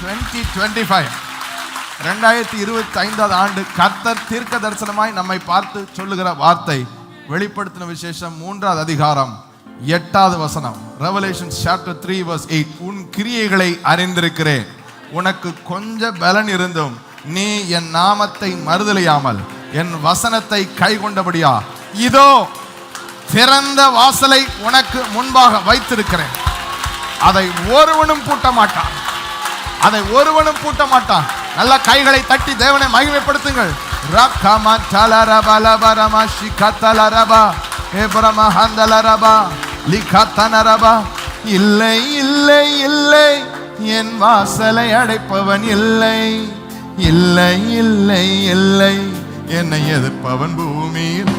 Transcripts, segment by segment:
2025 2025 ஆண்டு கர்த்தர் தீர்க்க தரிசனமாய் நம்மை பார்த்து சொல்லுகிற வார்த்தை வெளிப்படுத்தின விசேஷம் 3வது அதிகாரம் 8வது வசனம். Revelation chapter 3 verse 8. உன் கிரியைகளை அறிந்திருக்கிறேன், உனக்கு கொஞ்ச பலன் இருந்தும் நீ என் நாமத்தை மறுதலியாமல் என் வசனத்தை கைக்கொண்டபடியா இதோ திறந்த வாசலை உனக்கு முன்பாக வைத்திருக்கிறேன், அதை ஒருவனும் பூட்ட மாட்டான், அதை ஒருவனும் பூட்ட மாட்டான். நல்ல கைகளை தட்டி தேவனை மகிமைப்படுத்துங்கள். ரக்கமா தலரபலபரமா ஷிகதலரபா எப்ரமஹந்தலரபா லிகதனரபா. இல்லை இல்லை இல்லை, என் வாசலை அடைப்பவன் இல்லை, இல்லை இல்லை இல்லை, என்னை எதிர்ப்பவன் பூமியில்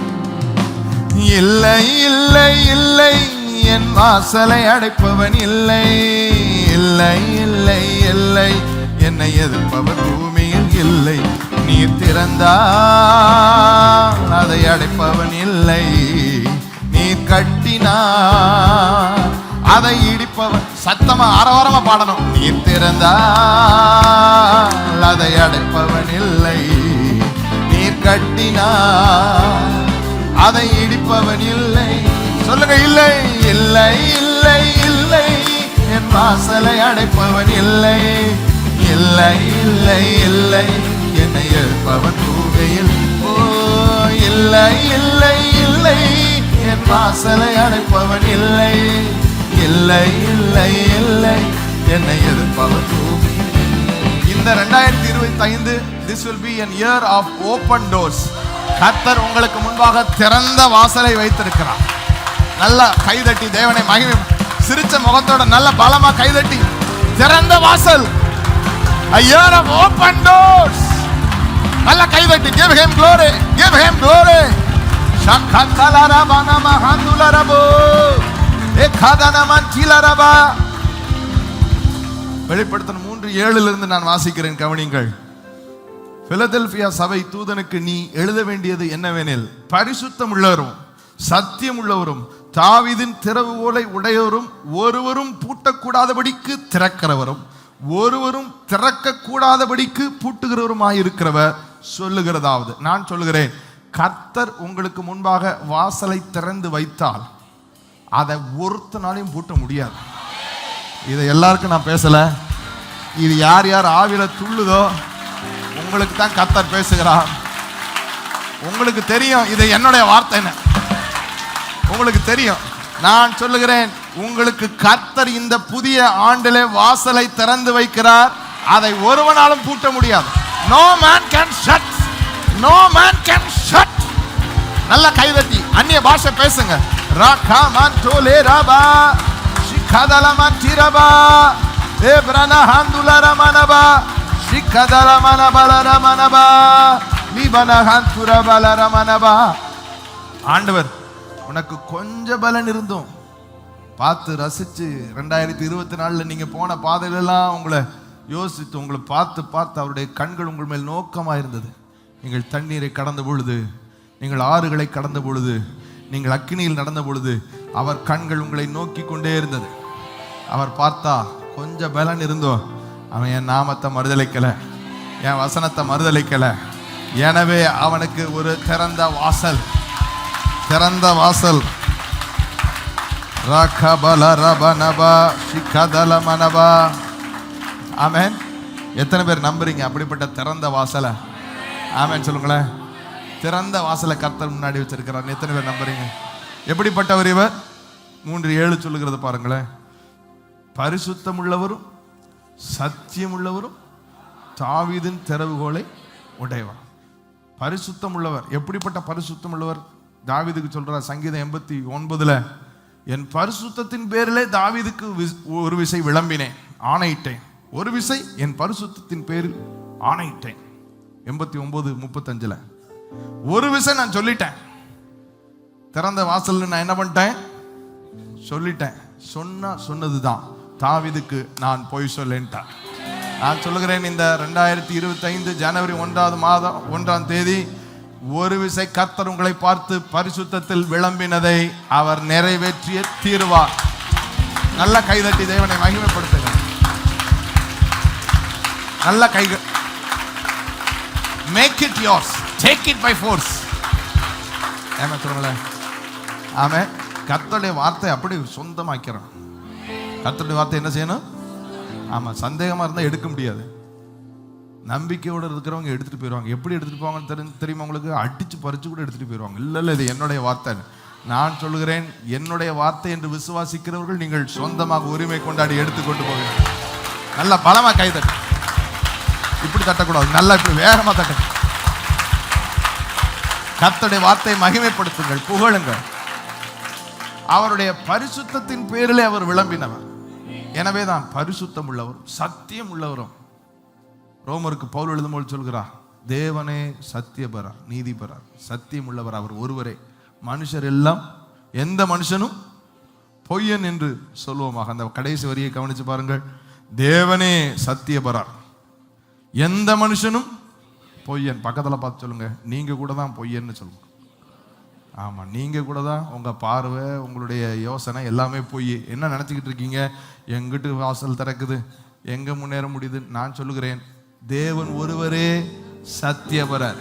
இல்லை, இல்லை இல்லை, என் வாசலை அடைப்பவன் இல்லை, இல்லை இல்லை இல்லை, என்னை எதிர்ப்பவன் பூமியில் இல்லை. நீர் திறந்தால் அதை அடைப்பவன் இல்லை, நீர் கட்டினால் அதை இடிப்பவன். சத்தமா ஆரவாரமா பாடணும். நீர் திறந்தால் அதை அடைப்பவன் இல்லை, நீர் கட்டினால் அதை இடிப்பவன் இல்லை. சொல்லுங்க, இல்லை இல்லை இல்லை இல்லை, என் வாசலை அடைப்பவன் இல்லை, இல்லை இல்லை இல்லை, என்னை எழுப்பவன் பூமியில். ஓ இல்லை இல்லை இல்லை, என் வாசலை அடைப்பவன் இல்லை, இல்லை இல்லை இல்லை, என்னை எதிர்ப்பவன் பூமியில். இந்த 2025 this will be an year of open doors. கர்த்தர் உங்களுக்கு முன்பாக திறந்த வாசலை வைத்திருக்கிறார். நல்ல கைதட்டி தேவனை மகிமை, சிரிச்ச முகத்தோட நல்ல பலமா கைதட்டி, திறந்த வாசல், a year of open doors. நல்ல கைதட்டி, give him glory, give him glory. ஷக்கதலரபன மஹந்துலரபோ ஏகதன மஞ்சிலரபா. வெளிப்படுத்தின 3:7 நான் வாசிக்கிறேன், கவனிங்கள். பிலதெல்பியா சபை தூதனுக்கு நீ எழுத வேண்டியது என்னவெனில், பரிசுத்தம் உள்ளவரும் சத்தியம் உள்ளவரும் தாவீதின் திறவுகோலை உடையவரும் ஒருவரும் பூட்டக்கூடாதபடிக்கு திறக்கிறவரும் ஒருவரும் திறக்க கூடாதபடிக்கு பூட்டுகிறவருமாயிருக்கிறவர் சொல்லுகிறதாவது. நான் சொல்லுகிறேன், கர்த்தர் உங்களுக்கு முன்பாக வாசலை திறந்து வைத்தால் அதை ஒருத்தனாலையும் பூட்ட முடியாது. இதை எல்லாருக்கும் நான் பேசல, இது யார் யார் ஆவில துள்ளுதோ உங்களுக்கு தான் கர்த்தர் பேசுகிறார். உங்களுக்கு தெரியும் இது என்னுடைய வார்த்தைன்னு, உங்களுக்கு தெரியும். நான் சொல்லுகிறேன், உங்களுக்கு கர்த்தர் இந்த புதிய ஆண்டிலே வாசலை திறந்து வைக்கிறார், அதை ஒருவனாலும் பூட்ட முடியாது. No man can shut, no man can shut. நல்ல கைதட்டி அந்நிய பாஷை பேசுங்க. ரகமன் தோலே ரபா ஷிகதலமன் திரபா எப்ரன ஹந்துலரமனபா ஷிகதலமனபலரமனபா லிபன ஹந்துரபலரமனபா. ஆண்டவர் உனக்கு கொஞ்ச பலன் இருந்தும் பார்த்து ரசிச்சு 2024 நீங்க போன பாதையிலெல்லாம் உங்களை யோசித்து உங்களை பார்த்து பார்த்து அவருடைய கண்கள் உங்கள் மேல் நோக்கமாக இருந்தது. நீங்கள் தண்ணீரை கடந்த பொழுது, நீங்கள் ஆறுகளை கடந்த பொழுது, நீங்கள் அக்கினியில் நடந்த பொழுது அவர் கண்கள் உங்களை நோக்கி கொண்டே இருந்தது. அவர் பார்த்தா கொஞ்ச பலன் இருந்தோம், அவன் என் நாமத்தை மறுதலிக்கல, என் வசனத்தை மறுதலிக்கல, எனவே அவனுக்கு ஒரு திறந்த வாசல், திறந்த வாசல். ஆமென். எத்தனை பேர் நம்புறீங்க அப்படிப்பட்ட திறந்த வாசலை? ஆமென் சொல்லுங்களேன். திறந்த வாசலை கர்த்தர் முன்னாடி வச்சிருக்கிறார். எத்தனை பேர் நம்புறீங்க? எப்படிப்பட்டவர் இவர்? 3:7 சொல்லுகிறது பாருங்களேன். பரிசுத்தம் உள்ளவரும் சத்தியம் உள்ளவரும் தாவீதின் திறவுகோலை உடையவர். பரிசுத்தம் உள்ளவர். எப்படிப்பட்ட பரிசுத்தம் உள்ளவர்? தாவீதுக்கு சொல்றார் சங்கீதம் 89 என் பரிசுத்தத்தின் பேரிலே தாவீதுக்கு ஒரு விசை விளம்பினேன், ஆணையிட்டேன், ஒரு விசை என் பரிசுத்தத்தின் பேரில் ஆணையிட்டேன். 89:35 ஒரு விசை நான் சொல்லிட்டேன். திறந்த வாசல் நான் என்ன பண்ணிட்டேன்? சொல்லிட்டேன். சொன்னதுதான் தாவீதுக்கு நான் பொய் சொல்லேன்ட்டேன். நான் சொல்லுகிறேன், இந்த 2025 ஜனவரி 1வது மாதம் 1ஆம் தேதி ஒரு விசை கர்த்தர் உங்களை பார்த்து பரிசுத்தத்தில் விளம்பினதை அவர் நிறைவேற்றிய தீர்வார். நல்ல கைதட்டி தேவனை மகிமைப்படுத்துங்க. நல்ல கைகள். Make it yours, take it by force. ஆமென் சொல்லுங்களேன். ஆமென். கர்த்தருடைய வார்த்தை அப்படி சொந்தமாக்கிறோம். கர்த்தருடைய வார்த்தை என்ன செய்யணும்? ஆமா, சந்தேகமா இருந்தா எடுக்க முடியாது. நம்பிக்கையோட இருக்கிறவங்க எடுத்துட்டு போயிடுவாங்க. எப்படி எடுத்துட்டு போவாங்கன்னு தெரியுமா உங்களுக்கு? அடிச்சு பறிச்சு கூட எடுத்துட்டு போயிடுவாங்க. இல்ல இது என்னுடைய வார்த்தை. நான் சொல்லுகிறேன், என்னுடைய வார்த்தை என்று விசுவாசிக்கிறவர்கள் நீங்கள் சொந்தமாக உரிமை கொண்டாடி எடுத்துக்கொண்டு போவீங்க. நல்ல பலமா கைதட்டு. இப்படி தட்டக்கூடாது, நல்லா இப்படி வேகமா தட்டு. கர்த்தருடைய வார்த்தையை மகிமைப்படுத்துங்கள், புகழுங்கள். அவருடைய பரிசுத்தத்தின் பேரிலே அவர் விளம்பினவர். எனவே தான் பரிசுத்தம் உள்ளவரும் சத்தியம் உள்ளவரும். ரோமருக்கு பவுல் எழுதும்போது சொல்கிறார், தேவனே சத்தியபரர், நீதிபரர், சத்தியம் உள்ளவர் அவர் ஒருவரே. மனுஷர் எல்லாம், எந்த மனுஷனும் பொய்யன் என்று சொல்லுவோமாக. அந்த கடைசி வரியை கவனிச்சு பாருங்கள். தேவனே சத்தியபரர், எந்த மனுஷனும் பொய்யன். பக்கத்தில் பார்த்து சொல்லுங்க, நீங்க கூட தான் பொய்யன்னு சொல்லுங்க. ஆமா, நீங்க கூட தான். உங்க பார்வை, உங்களுடைய யோசனை எல்லாமே பொய். என்ன நினைச்சுக்கிட்டு இருக்கீங்க? எங்கிட்டு வாசல் திறக்குது, எங்க முன்னேற முடியுது? நான் சொல்லுகிறேன், தேவன் ஒருவரே சத்தியபரர்,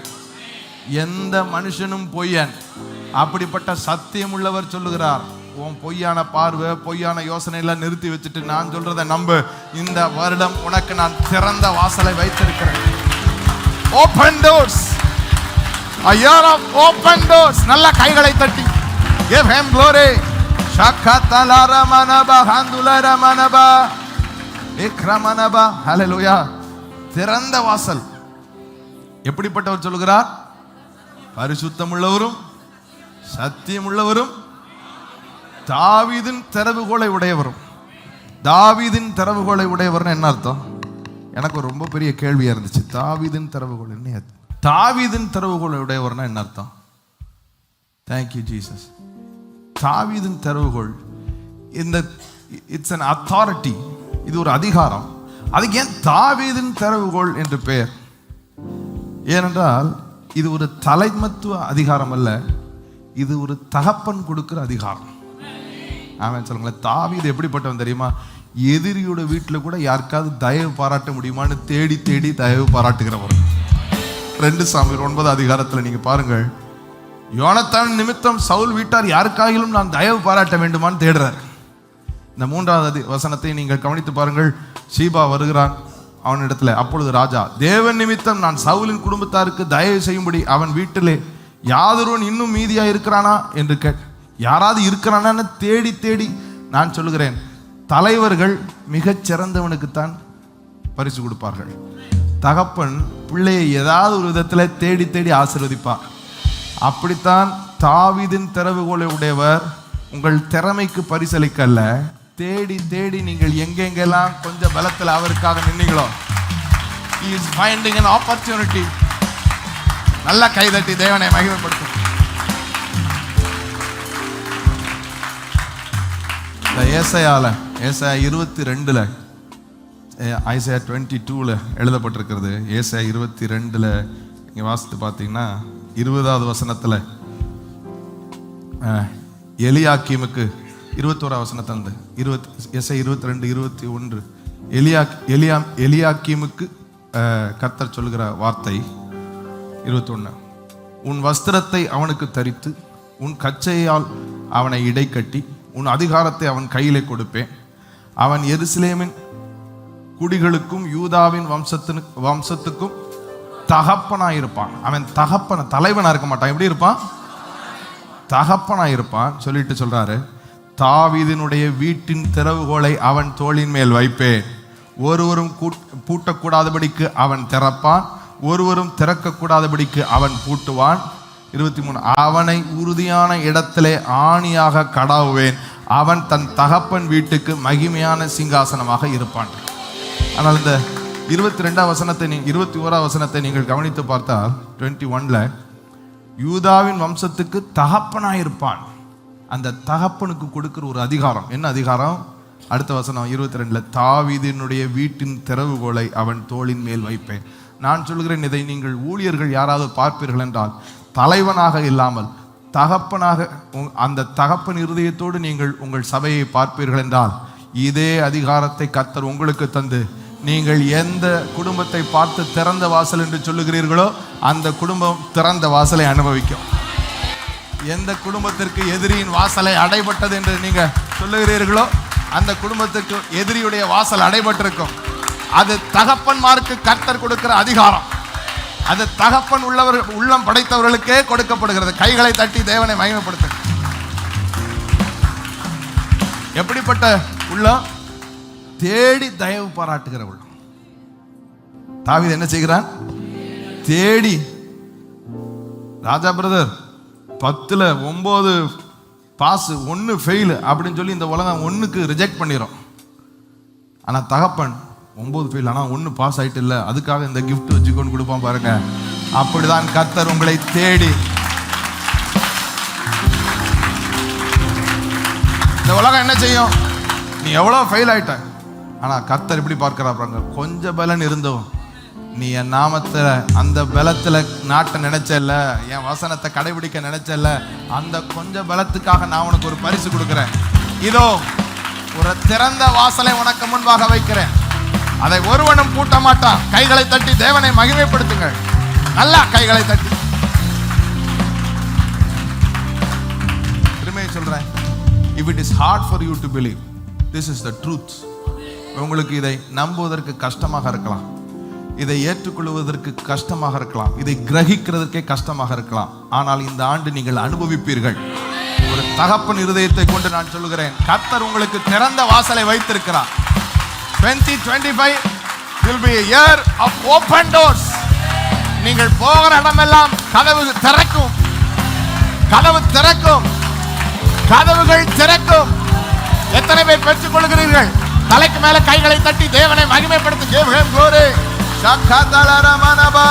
எந்த மனுஷனும் பொய்யன். அப்படிப்பட்ட சத்தியம் உள்ளவர் சொல்லுகிறார், உன் பொய்யான பார்வை, பொய்யான யோசனை எல்லாம் நிறுத்தி வச்சுட்டு நான் சொல்றதை நம்பு. இந்த வருடம் உனக்கு நான் திறந்த வாசலை வைத்திருக்கிறேன். Open doors, a year of open doors. நல்ல கைகளை தட்டி give him glory. shakatalara manaba handulara manaba ikramanaba. hallelujah. திறந்த வாசல். எப்படிப்பட்டவர் சொல்லுகிறார்? பரிசுத்தம் உள்ளவரும் சத்தியம் உள்ளவரும் தாவீதின் திறவுகோலை உடையவரும். தாவீதின் திறவுகோலை உடையவர்னு என்ன அர்த்தம்? எனக்கு ரொம்ப பெரிய கேள்வியா இருந்துச்சு. தாவீதின் திறவுகோல் என்ன? தாவீதின் திறவுகோலை உடையவர்னா என்ன அர்த்தம்? Thank you Jesus. தாவீதின் திறவுகோல், இந்த இட்ஸ் an authority. இது ஒரு அதிகாரம். அதுக்கு ஏன் தாவீதின் திறவுகோல் என்று பெயர்? ஏனென்றால் இது ஒரு தலைமத்துவ அதிகாரம் அல்ல, இது ஒரு தகப்பன் கொடுக்கிற அதிகாரம். ஆமென் சொல்லுங்களேன். தாவீது எப்படிப்பட்டவன் தெரியுமா? எதிரியோட வீட்டில் கூட யாருக்காவது தயவு பாராட்ட முடியுமான்னு தேடி தேடி தயவு பாராட்டுகிறவர். 2 சாமுவேல் 9 அதிகாரத்தில் நீங்க பாருங்கள், யோனத்தான் நிமித்தம் சவுல் வீட்டார் யாருக்காகிலும் நான் தயவு பாராட்ட வேண்டுமான்னு தேடுறார். இந்த 3வது வசனத்தை நீங்கள் கவனித்து பாருங்கள். சீபா வருகிறான் அவனிடத்துல. அப்பொழுது ராஜா, தேவன் நிமித்தம் நான் சவுலின் குடும்பத்தாருக்கு தயவு செய்யும்படி அவன் வீட்டிலே யாதொருவன் இன்னும் மீதியா இருக்கிறானா என்று யாராவது இருக்கிறானான்னு தேடி தேடி. நான் சொல்லுகிறேன், தலைவர்கள் மிகச் சிறந்தவனுக்குத்தான் பரிசு கொடுப்பார்கள். தகப்பன் பிள்ளையை ஏதாவது ஒரு விதத்தில் தேடி தேடி ஆசீர்வதிப்பார். அப்படித்தான் தாவீதின் திறவுகோலை உடையவர் உங்கள் திறமைக்கு பரிசளிக்கல்ல, தேடி தேடி நீங்கள் எங்கெங்கெல்லாம் கொஞ்சம் பலத்தில் அவருக்காக நின்னீங்களோ, he is finding an opportunity. நல்ல கைதட்டி தேவனை மகிமைப்படுத்தும். ஏசாயா 22 ஐசாயா 22 எழுதப்பட்டிருக்கிறது. ஏசாயா 22 நீங்க வாசித்து பார்த்தீங்கன்னா 20வது வசனத்தில் எலியாக்கீமுக்கு 21வது வசனத்தை வந்து 22 21 எலியாக்கீமுக்கு கர்த்தர் சொல்லுகிற வார்த்தை 21, உன் வஸ்திரத்தை அவனுக்கு தரித்து உன் கச்சையால் அவனை இடை கட்டி உன் அதிகாரத்தை அவன் கையிலே கொடுப்பேன். அவன் எருசலேமின் குடிகளுக்கும் யூதாவின் வம்சத்துக்கும் தகப்பனாயிருப்பான். அவன் தலைவனா இருக்க மாட்டான். எப்படி இருப்பான்? தகப்பனாயிருப்பான். சொல்லிட்டு சொல்றாரு, தாவீதினுடைய வீட்டின் திறவுகோலை அவன் தோளின் மேல் வைப்பேன். ஒருவரும் பூட்டக்கூடாதபடிக்கு அவன் திறப்பான், ஒருவரும் திறக்கக்கூடாதபடிக்கு அவன் பூட்டுவான். 23, அவனை உறுதியான இடத்திலே ஆணியாக கடாவுவேன். அவன் தன் தகப்பன் வீட்டுக்கு மகிமையான சிங்காசனமாக இருப்பான். ஆனால் இந்த 22வது வசனத்தை 21வது வசனத்தை நீங்கள் கவனித்து பார்த்தால் 21ல யூதாவின் வம்சத்துக்கு தகப்பனாயிருப்பான். அந்த தகப்பனுக்கு கொடுக்கிற ஒரு அதிகாரம். என்ன அதிகாரம்? அடுத்த வசனம் 22ல, தாவீதினுடைய வீட்டின் திறவுகோலை அவன் தோளின் மேல் வைப்பேன். நான் சொல்கிறேன், இதை நீங்கள் ஊழியர்கள் யாராவது பார்ப்பீர்கள் என்றால், தலைவனாக இல்லாமல் தகப்பனாக, அந்த தகப்பன் இருதயத்தோடு நீங்கள் உங்கள் சபையை பார்ப்பீர்கள் என்றால், இதே அதிகாரத்தை கர்த்தர் உங்களுக்கு தந்து நீங்கள் எந்த குடும்பத்தை பார்த்து திறந்த வாசல் என்று சொல்லுகிறீர்களோ அந்த குடும்பம் திறந்த வாசலை அனுபவிக்கும். எந்த குடும்பத்திற்கு எதிரியின் வாசலை அடைபட்டது என்று நீங்க சொல்லுகிறீர்களோ அந்த குடும்பத்திற்கு எதிரியுடைய வாசல் அடைபட்டிருக்கும். அது தகப்பன்மாருக்கு கர்த்தர் கொடுக்கிற அதிகாரம். அது தகப்பன் உள்ளம் படைத்தவர்களுக்கே கொடுக்கப்படுகிறது. கைகளை தட்டி தேவனை மகிமைப்படுத்து. எப்படிப்பட்ட உள்ளம்? தேடி தயவு பாராட்டுகிற உள்ளம். தாவீது என்ன செய்கிறான்? தேடி. ராஜா பிரதர் 10ல் 9 பாஸ் 1 ஃபெயில் அப்படின்னு சொல்லி இந்த உலகம் 1க்கு ரிஜெக்ட் பண்ணிடும். ஆனா தகப்பன் 9 ஃபெயில் ஆனா 1 பாஸ் ஆயிட்டு இல்ல, அதுக்காக இந்த கிஃப்ட் வச்சுக்கொண்டு கொடுப்பான் பாருங்க. அப்படிதான் கர்த்தர் உங்களை தேடி. இந்த உலகம் என்ன செய்யும்? நீ எவ்வளவு ஃபெயில் ஆயிட்ட, ஆனா கர்த்தர் இப்படி பார்க்கிறாங்க, கொஞ்சம் பலன் இருந்தோம் நீ என் நாமத்துல அந்த பலத்துல நாட்ட நினைச்சல, என் வசனத்தை கடைபிடிக்க நினைச்சல, அந்த கொஞ்ச பலத்துக்காக நான் உனக்கு ஒரு பரிசு கொடுக்கிறேன். இதோ ஒரு திறந்த வாசலை உனக்கு முன்பாக வைக்கிறேன், அதை ஒருவனும் பூட்ட மாட்டான். கைகளை தட்டி தேவனை மகிமைப்படுத்துங்கள். நல்லா கைகளை தட்டி. திரும்ப சொல்றேன், if it is hard for you to believe, this is the truth. உங்களுக்கு இதை நம்புவதற்கு கஷ்டமாக இருக்கலாம், இதை ஏற்றுக்கொள்வதற்கு கஷ்டமாக இருக்கலாம், இதை கிரகிக்கிறதுக்கே கஷ்டமாக இருக்கலாம். ஆனால் இந்த ஆண்டு நீங்கள் அனுபவிப்பீர்கள். ஒரு தகப்பன் இருதயத்தை கொண்டு நான் சொல்லுகிறேன், கர்த்தர் உங்களுக்கு திறந்த வாசலை வைத்திருக்கிறார். 2025 will be a year of open doors. நீங்கள் போகிற இடமெல்லாம் கதவு திறக்கும், கதவு திறக்கும், கதவுகள் திறக்கும். எத்தனை பேர் பெற்றுக் கொள்கிறீர்கள்? தலைக்கு மேல கைகளை தட்டி தேவனை மகிமைப்படுத்து. give him glory. சக்கதலரமனபா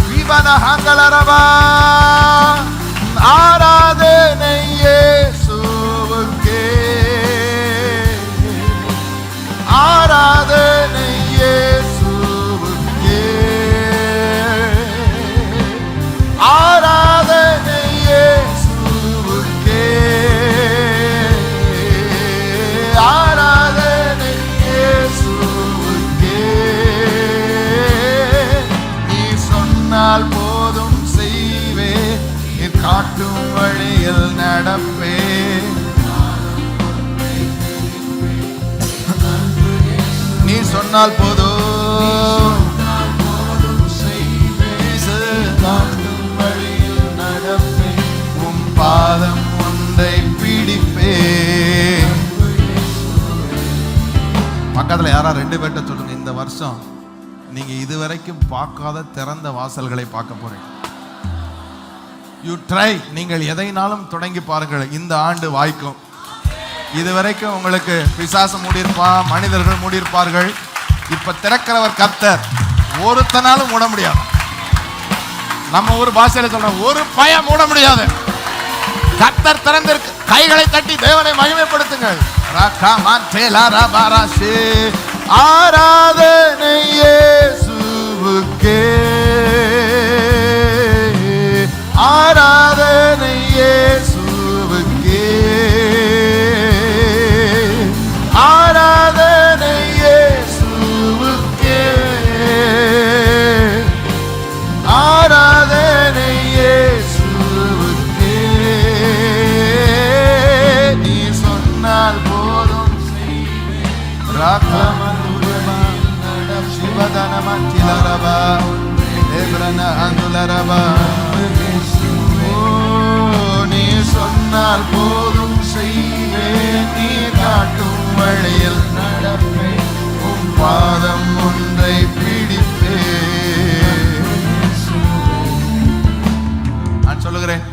விவனஹங்கலரபா. ஆராதனை இயேசுவுக்கே, ஆராதனை இயேசுவுக்கே, ஆராதனை இயேசுவுக்கே, ஆராதனை இயேசுவுக்கே. நீ சொன்னால் போதும் செய்வே, நீ காட்டும் வழியில் நடப்பே. நீ சொன்னால் போதும் காட்டும் வழியில் நடப்பே, உம் பாதம் ஒன்றை பிடிப்பே. பக்கத்துல யாரா 2 பேர்ட்ட சொல்லுங்க, இந்த வருஷம் நீங்க இதுவரைக்கும் பார்க்காத திறந்த வாசல்களை பார்க்க போறீங்க. You try. நீங்கள் எதைனாலும் தொடங்கி பாருங்கள், இந்த ஆண்டு வாய்க்கும். இதுவரைக்கும் உங்களுக்கு பிசாசு மூடியிருப்பா, மனிதர்கள் மூடியிருப்பார்கள். இப்ப திறக்கிறவர் கர்த்தர். ஒருத்தனாலும் மூட முடியாது. நம்ம ஒரு பாஷையில சொல்ற, ஒரு பயம் மூட முடியாது. கர்த்தர் திறந்திருக்கு. கைகளை தட்டி தேவனை மகிமைப்படுத்துங்கள். ஆராதனை இயேசுவுக்கே, ஆராதனை இயேசுவுக்கே, ஆராதனை இயேசுவுக்கே, ஆராதனை இயேசுவுக்கே. நீ சொன்னால் போதும் செய்வேன். ராகமனுரபா சிவதனமத்திலரபா தேவரன அந்துலரபா. நீ சொன்னால் போதும் செய்வேன், நீ காட்டும் வழியில் நடப்பேன், உன் பாதம் ஒன்றை பிடிப்பேன். நான் சொல்லுகிறேன்,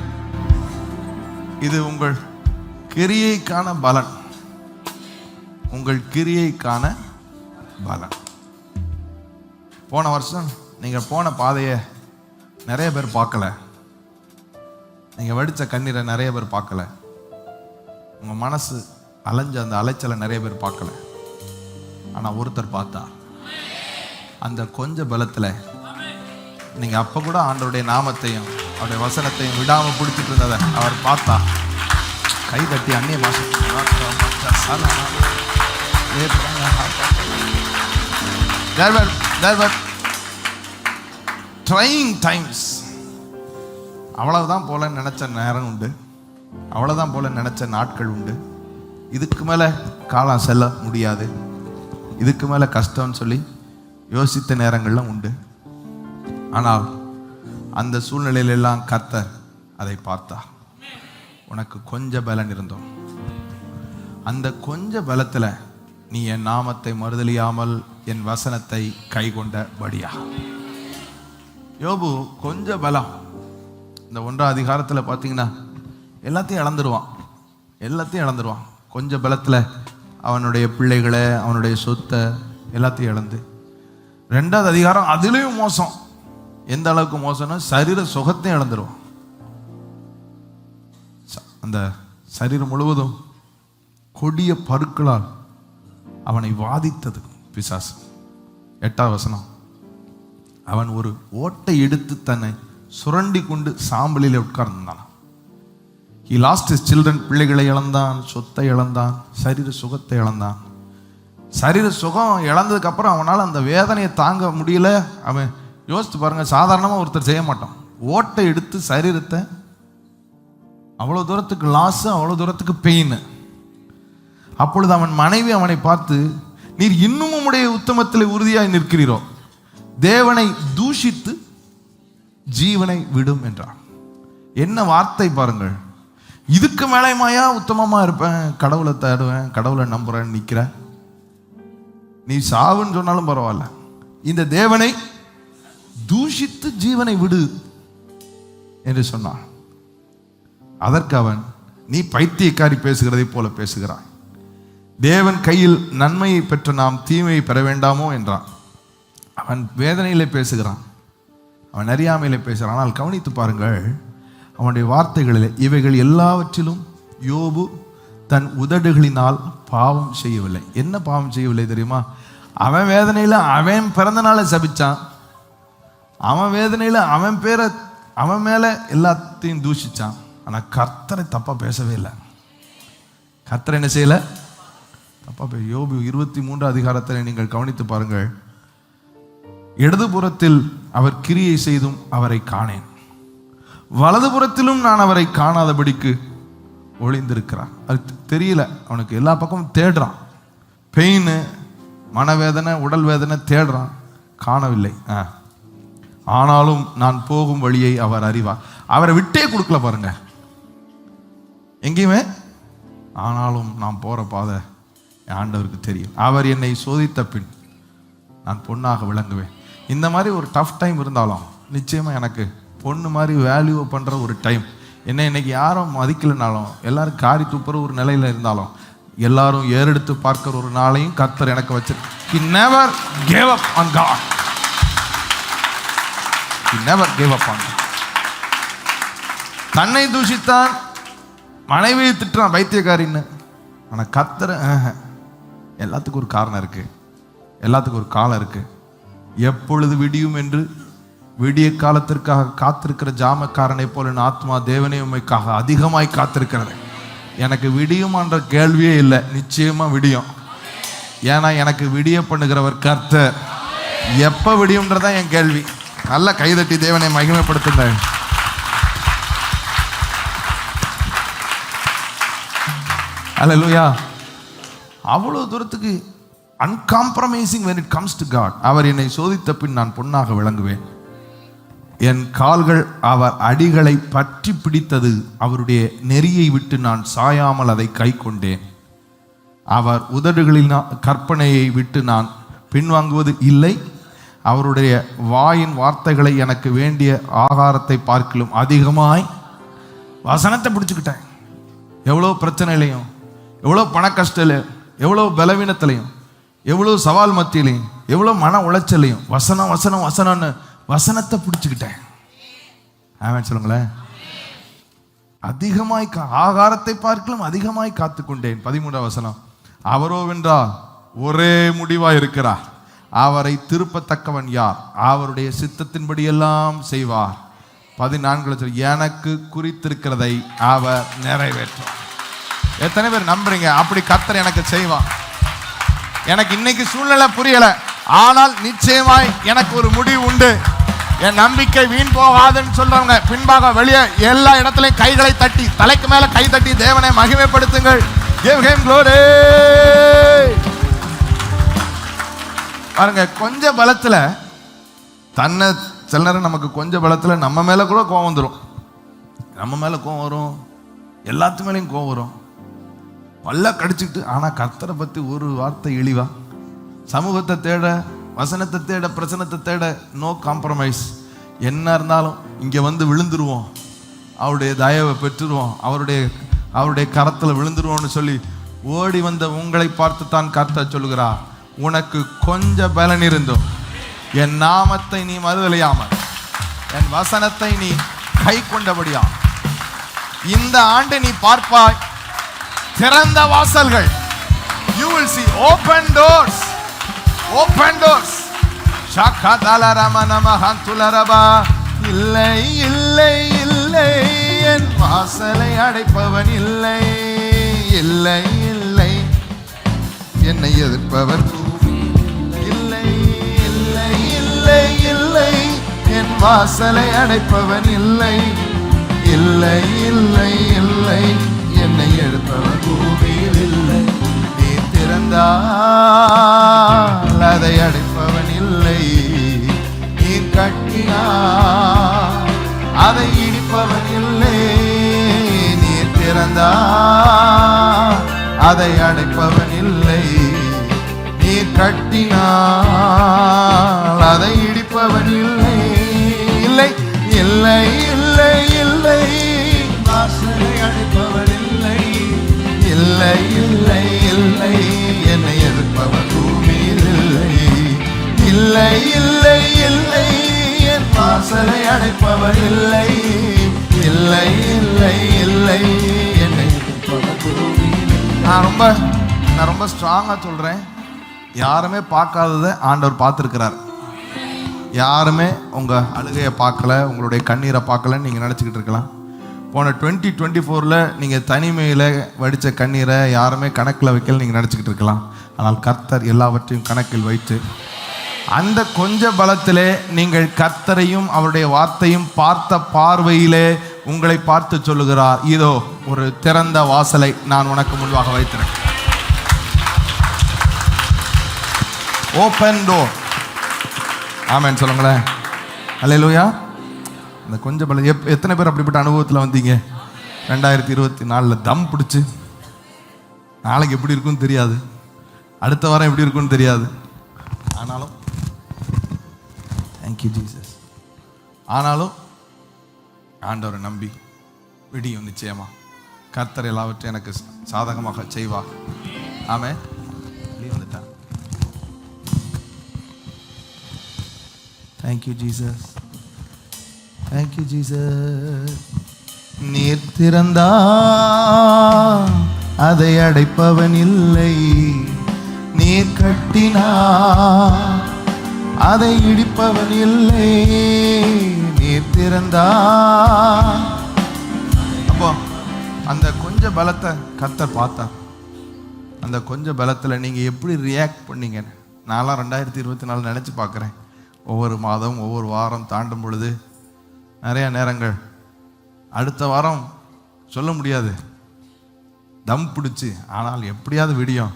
இது உங்கள் கிரியைக்கான பலன், உங்கள் கிரியைக்கான பலன். போன வருஷம் நீங்க போன பாதையை நிறைய பேர் பார்க்கல, நீங்க வடிச்ச கண்ணீரை நிறைய பேர் பார்க்கல, உங்க மனசு அலைஞ்ச அந்த அலைச்சலை நிறைய பேர் பார்க்கல. ஆனா ஒருத்தர் பார்த்தா. அந்த கொஞ்ச பலத்துல நீங்க அப்ப கூட ஆண்டவருடைய நாமத்தையும் அவருடைய வசனத்தையும் விடாம பிடிச்சிட்டு இருந்ததை அவர் பார்த்தா. கை தட்டி அந்நிய there were trying times. அவ்வளவுதான் போல நினைச்ச நேரம் உண்டு, அவ்வளவுதான் போல நினைச்ச நாட்கள் உண்டு. இதுக்கு மேல காலம் செல்ல முடியாது, இதுக்கு மேல கஷ்டம்னு சொல்லி யோசித்த நேரங்கள்லாம் உண்டு. ஆனால் அந்த சூழ்நிலையிலெல்லாம் கர்த்தர் அதை பார்த்தா. உனக்கு கொஞ்ச பலன் இருந்தோம், அந்த கொஞ்ச பலத்துல நீ என் நாமத்தை மறுதலியாமல் என் வசனத்தை கை கொண்டபடியா. யோபு கொஞ்ச பலம், இந்த 1ஆம் அதிகாரத்தில் பார்த்தீங்கன்னா எல்லாத்தையும் இழந்துருவான். கொஞ்ச பலத்தில் அவனுடைய பிள்ளைகளை, அவனுடைய சொத்தை எல்லாத்தையும் இழந்து. 2ஆவது அதிகாரம் அதுலேயும் மோசம். எந்த அளவுக்கு மோசம்னா சரீர சுகத்தையும் இழந்துருவான். அந்த சரீரம் முழுவதும் கொடிய பருக்களால் அவனை வாதித்தது பிசாசு. 8ஆம் வசனம், அவன் ஒரு ஓட்டை எடுத்து தன்னை சுரண்டி கொண்டு சாம்பலில் உட்கார்ந்தான். He lost his children, பிள்ளைகளை இழந்தான், சொத்தை இழந்தான், சரீர சுகத்தை இழந்தான். சரீர சுகம் இழந்ததுக்கு அப்புறம் அவனால் அந்த வேதனையை தாங்க முடியல. அவன் யோசித்து பாருங்க, சாதாரணமாக ஒருத்தர் செய்ய மாட்டான். ஓட்டை எடுத்து சரீரத்தை, அவ்வளோ தூரத்துக்கு லாஸ், அவ்வளோ தூரத்துக்கு பெயின். அப்பொழுது அவன் மனைவி அவனை பார்த்து, நீர் இன்னும் உம்முடைய உத்தமத்தில் உறுதியாய் நிற்கிறீரோ, தேவனை தூஷித்து ஜீவனை விடும் என்றான். என்ன வார்த்தை பாருங்கள். இதுக்கு மேலேயுமாயா உத்தமமா இருப்பேன், கடவுளை தேடுவேன், கடவுளை நம்புறேன் நிக்கிற, நீ சாவுன்னு சொன்னாலும் பரவாயில்ல, இந்த தேவனை தூஷித்து ஜீவனை விடு என்று சொன்னான். அதற்கு அவன், நீ பைத்தியக்காரி பேசுகிறதை போல பேசுகிறாய், தேவன் கையில் நன்மையை பெற்ற நாம் தீமையை பெற வேண்டாமோ என்றான். அவன் வேதனையிலே பேசுகிறான், அவன் அறியாமையிலே பேசுகிறான். ஆனால் கவனித்து பாருங்கள் அவனுடைய வார்த்தைகளிலே, இவைகள் எல்லாவற்றிலும் யோபு தன் உதடுகளினால் பாவம் செய்யவில்லை. என்ன பாவம் செய்யவில்லை தெரியுமா? அவன் வேதனையில் அவன் பிறந்த நாளை சபிச்சான், அவன் வேதனையில் அவன் பேரை, அவன் மேலே எல்லாத்தையும் தூஷிச்சான். ஆனால் கர்த்தரை தப்பாக பேசவே இல்லை. கர்த்தரை என்ன செய்யலை? தப்பாக யோபு 23ஆம் அதிகாரத்தில் நீங்கள் கவனித்து பாருங்கள். இடதுபுறத்தில் அவர் கிரியை செய்தும் அவரை காணேன், வலதுபுறத்திலும் நான் அவரை காணாதபடிக்கு ஒளிந்திருக்கிறான். அது தெரியல அவனுக்கு, எல்லா பக்கமும் தேடுறான். பெயின், மனவேதனை, உடல் வேதனை தேடுறான், காணவில்லை. ஆனாலும் நான் போகும் வழியை அவர் அறிவார். அவரை விட்டே கொடுக்கல பாருங்க எங்கேயுமே. ஆனாலும் நான் போற பாதை ஆண்டவருக்கு தெரியும். அவர் என்னை சோதித்த பின் நான் பொன்னாக விளங்குவேன். இந்த மாதிரி ஒரு டஃப் டைம் இருந்தாலும் நிச்சயமா எனக்கு பொண்ணு மாதிரி வேல்யூ பண்ற ஒரு டைம். என்ன இன்னைக்கு யாரும் மதிக்கலைனாலும், எல்லாரும் காரி துப்புற ஒரு நிலையில இருந்தாலும், எல்லாரும் ஏறெடுத்து பார்க்கிற ஒரு நாளையும் கர்த்தர் எனக்கு வச்சிருக்கு. He never gave up on God. He never gave up on God. தன்னை தூஷித்தான், மனைவியை திட்டுறான் பைத்தியக்காரின்னு. ஆனா கர்த்தர் எல்லாத்துக்கும் ஒரு காரணம் இருக்கு, எல்லாத்துக்கும் ஒரு காலம் இருக்கு. எப்பொழுது விடியும் என்று விடிய காலத்திற்காக காத்திருக்கிற ஜாமக்காரனை போல என் ஆத்மா தேவனே உம்மைக்காக அதிகமாய் காத்திருக்கிறது. எனக்கு விடியுமான்ற கேள்வியே இல்லை, நிச்சயமா விடியும். ஏன்னா எனக்கு விடிய பண்ணுகிறவர் கர்த்தர். எப்ப விடியும்ன்றதான் என் கேள்வி. நல்ல கைதட்டி தேவனை மகிமைப்படுத்துங்க. அல்லேலூயா. அவ்வளவு தூரத்துக்கு uncompromising when it comes to God. அவர் என்னை சோதித்த பின் நான் பொன்னாக விளங்குவேன். என் கால்கள் அவர் அடிகளை பற்றி பிடித்தது, அவருடைய நெறியை விட்டு நான் சாயாமல் அதை கை கொண்டேன். அவர் உதடுகளின் கற்பனையை விட்டு நான் பின்வாங்குவது இல்லை. அவருடைய வாயின் வார்த்தைகளை எனக்கு வேண்டிய ஆகாரத்தை பார்க்கிலும் அதிகமாய் வசனத்தை பிடிச்சுக்கிட்டேன். எவ்வளோ பிரச்சனையிலையும், எவ்வளோ பண கஷ்டலையும், எவ்வளோ பலவீனத்திலையும், எவ்வளோ சவால் மத்தியிலையும், எவ்வளோ மன உளைச்சலையும் வசனம் வசனம் வசனம்னு வசனத்தை பிடிச்சுக்கிட்டேன். ஆமென் சொல்லுங்களேன். அதிகமாய் ஆகாரத்தை பார்க்கலாம் அதிகமாய் காத்து கொண்டேன். 13ஆம் வசனம், அவரோ வென்றால் ஒரே முடிவாய் இருக்கிறார், அவரை திருப்பத்தக்கவன் யார்? அவருடைய சித்தத்தின்படி எல்லாம் செய்வார். 14 எனக்கு குறித்திருக்கிறதை அவர் நிறைவேற்றும். எத்தனை பேர் நம்புறீங்க அப்படி கர்த்தர் எனக்கு செய்வான்? எனக்கு இன்னைக்கு சூழ்நிலை புரியல, ஆனால் நிச்சயமாய் எனக்கு ஒரு முடிவு உண்டு. என் நம்பிக்கை வீண் போகாதுன்னு சொல்றவங்க பின்பாக வெளியே எல்லா இடத்திலையும் கைகளை தட்டி, தலைக்கு மேல கை தட்டி தேவனை மகிமைப்படுத்துங்கள். Give him glory. பாருங்க, கொஞ்ச பலத்துல தன்னை சில நேரம் நமக்கு கொஞ்ச பலத்துல நம்ம மேல கூட கோவம் வந்துடும். நம்ம மேல கோவம் வரும், எல்லாத்து மேலேயும் கோவம் வரும், பல்ல கடிச்சுக்கிட்டு. ஆனா கர்த்தரை பத்தி ஒரு வார்த்தை இழிவா, சமூகத்தை தேட, வசனத்தை தேட, பிரசனத்தை தேட, நோ காம்ப்ரமைஸ். என்ன இருந்தாலும் இங்க வந்து விழுந்துருவோம், அவருடைய தயவை பெற்றுருவோம், அவருடைய கரத்துல விழுந்துருவோம்னு சொல்லி ஓடி வந்த உங்களை பார்த்து தான் கர்த்தர் சொல்லுகிறார், உனக்கு கொஞ்ச பலன் இருந்தும் என் நாமத்தை நீ மறுதலியாமல், என் வசனத்தை நீ கை கொண்டபடியா இந்த ஆண்டு நீ பார்ப்பாய் திறந்த வாசல்கள். You will see open doors. Open doors. இல்லை இல்லை இல்லை, என் வாசலை அடைப்பவன் இல்லை. இல்லை இல்லை, என்னை எதிர்ப்பவர் இல்லை. இல்லை இல்லை இல்லை, என் வாசலை அடைப்பவன் இல்லை. இல்லை இல்லை இல்லை, என்னை எதிர்ப்பவர் பூமியில் இல்லை. நீ திறந்தால் அதை அடைப்பவன் இல்லை. நீ கட்டினால் அதை இடிப்பவன் இல்லை. நீ திறந்தால் அதை அடைப்பவன் இல்லை. நீ கட்டினால் அதை இடிப்பவன் இல்லை. இல்லை இல்லை இல்லை இல்லை, வாசலை அடைப்பவன் இல்லை. இல்லை இல்லை இல்லை, என்னை எதிர்ப்பவன் பூமியில் இல்லை. இல்லை இல்லை இல்லை, என் வாசலை அடைப்பவன் இல்லை. இல்லை இல்லை இல்லை, என்னை எதிர்ப்பவன் பூமியில் இல்லை. நான் ரொம்ப ஸ்ட்ராங்கா சொல்றேன், யாருமே பார்க்காததை ஆண்டவர் பார்த்துருக்கிறார். யாருமே உங்க அழுகையை பார்க்கல, உங்களுடைய கண்ணீரை பார்க்கலன்னு நீங்க நினைச்சுக்கிட்டு இருக்கலாம். போன 2024 நீங்க தனிமையில வடிச்ச கண்ணீரை யாருமே கணக்கில் வைக்கல நீங்க நினைச்சுக்கிட்டு இருக்கலாம். ஆனால் கர்த்தர் எல்லாவற்றையும் கணக்கில் வைத்து அந்த கொஞ்ச பலத்திலே நீங்கள் கர்த்தரையும் அவருடைய வார்த்தையும் பார்த்த பார்வையிலே உங்களை பார்த்து சொல்லுகிறார், இதோ ஒரு திறந்த வாசலை நான் உனக்கு முன்பாக வைத்திருக்கேன். Open door. ஆமென் சொல்லுங்களேன். அல்லேலூயா. இந்த கொஞ்சம் பல எத்தனை பேர் அப்படிப்பட்ட அனுபவத்தில் வந்தீங்க? 2024 தம் பிடிச்சு, நாளைக்கு எப்படி இருக்குன்னு தெரியாது, அடுத்த வாரம் எப்படி இருக்குன்னு தெரியாது, ஆனாலும் தேங்க்யூ ஜீசஸ், ஆனாலும் ஆண்டவரை நம்பி விடியும் நிச்சயமா. கர்த்தர் எல்லாவற்றையும் எனக்கு சாதகமாக செய்வார். ஆமென். வந்துட்டான். Thank you Jesus. Thank you Jesus. நீர் திறந்தா அதை அடைப்பவன் இல்லை. நீர் கட்டினா அதை இடிப்பவன் இல்லை. நீர் திறந்தா. அப்போ அந்த கொஞ்ச பலத்தை கர்த்தர் பார்த்தார். அந்த கொஞ்ச பலத்தில் நீங்கள் எப்படி ரியாக்ட் பண்ணீங்க? நான்லாம் 2024 நினச்சி பார்க்குறேன். ஒவ்வொரு மாதம் ஒவ்வொரு வாரம் தாண்டும் பொழுது நிறைய நேரங்கள் அடுத்த வாரம் சொல்ல முடியாது, தம் பிடிச்சி, ஆனால் எப்படியாவது விடியும்.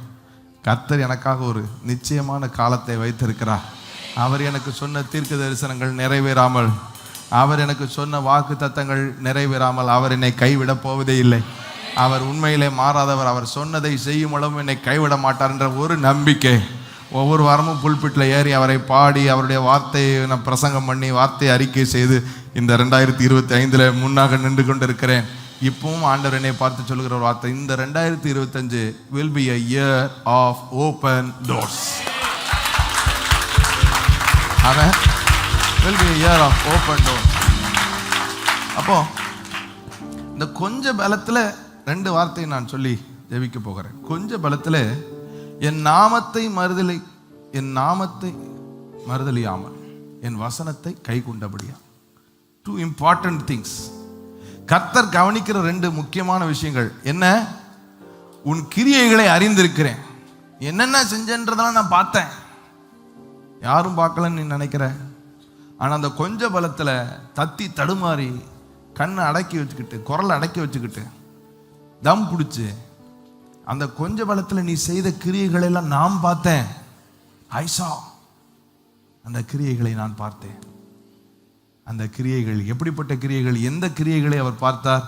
கர்த்தர் எனக்காக ஒரு நிச்சயமான காலத்தை வைத்திருக்கிறார். அவர் எனக்கு சொன்ன தீர்க்க தரிசனங்கள் நிறைவேறாமல், அவர் எனக்கு சொன்ன வாக்கு தத்தங்கள் நிறைவேறாமல் அவர் என்னை கைவிட போவதே இல்லை. அவர் உண்மையிலே மாறாதவர். அவர் சொன்னதை செய்யும் அளவும் என்னை கைவிட மாட்டார் என்ற ஒரு நம்பிக்கை. ஒவ்வொரு வாரமும் புல்பிட்டில் ஏறி அவரை பாடி அவருடைய வார்த்தையை நான் பிரசங்கம் பண்ணி வார்த்தையை அறிக்கை செய்து இந்த 2025 முன்னாக நின்று கொண்டு இருக்கிறேன். இப்பவும் ஆண்டவர் என்னை பார்த்து சொல்லுகிற ஒரு வார்த்தை, இந்த 2025 will be a year of open doors. Amen. Will be a year of open doors. அப்போ இந்த கொஞ்ச பலத்தில் 2 வார்த்தையை நான் சொல்லி ஜெபிக்க போகிறேன். கொஞ்ச பலத்தில் என் நாமத்தை மறுதலியாமல் என் வசனத்தை கை கொண்டபடியா. 2 important things. கர்த்தர் கவனிக்கிற 2 முக்கியமான விஷயங்கள் என்ன? உன் கிரியைகளை அறிந்திருக்கிறேன். என்னென்ன செஞ்சன்றதெல்லாம் நான் பார்த்தேன். யாரும் பார்க்கலன்னு நீ நினைக்கிற. ஆனால் அந்த கொஞ்ச பலத்தில் தத்தி தடுமாறி கண்ணை அடக்கி வச்சுக்கிட்டு, குரலை அடக்கி வச்சுக்கிட்டு, தம் பிடிச்சி, அந்த கொஞ்ச பலத்தில் நீ செய்த கிரியைகளெல்லாம் நான் பார்த்தேன். ஐசா, அந்த கிரியைகளை நான் பார்த்தேன். அந்த கிரியைகள் எப்படிப்பட்ட கிரியைகள்? எந்த கிரியைகளை அவர் பார்த்தார்?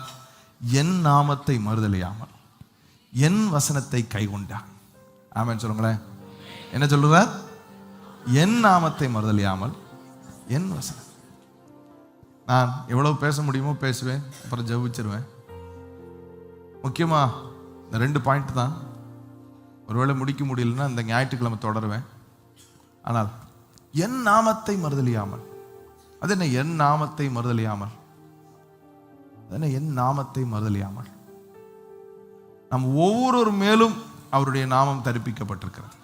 என் நாமத்தை மறுதலியாமல் என் வசனத்தை கைக்கொண்டார். ஆமென் சொல்லுங்களேன். என்ன சொல்லுவார்? என் நாமத்தை மறுதலியாமல் என் வசனம். நான் எவ்வளவு பேச முடியுமோ பேசுவேன், அப்புறம் ஜெபிச்சிருவேன். முக்கியமா இந்த 2 பாயிண்ட் தான். ஒருவேளை முடிக்க முடியலன்னா இந்த ஞாயிற்றுக்கிழமை தொடருவேன். ஆனால் என் நாமத்தை மறுதலியாமல், அது என்ன என் நாமத்தை மறுதலியாமல்? அது என்ன என் நாமத்தை மறுதலியாமல்? நம் ஒவ்வொரு மேலும் அவருடைய நாமம் தரிப்பிக்கப்பட்டிருக்கிறது.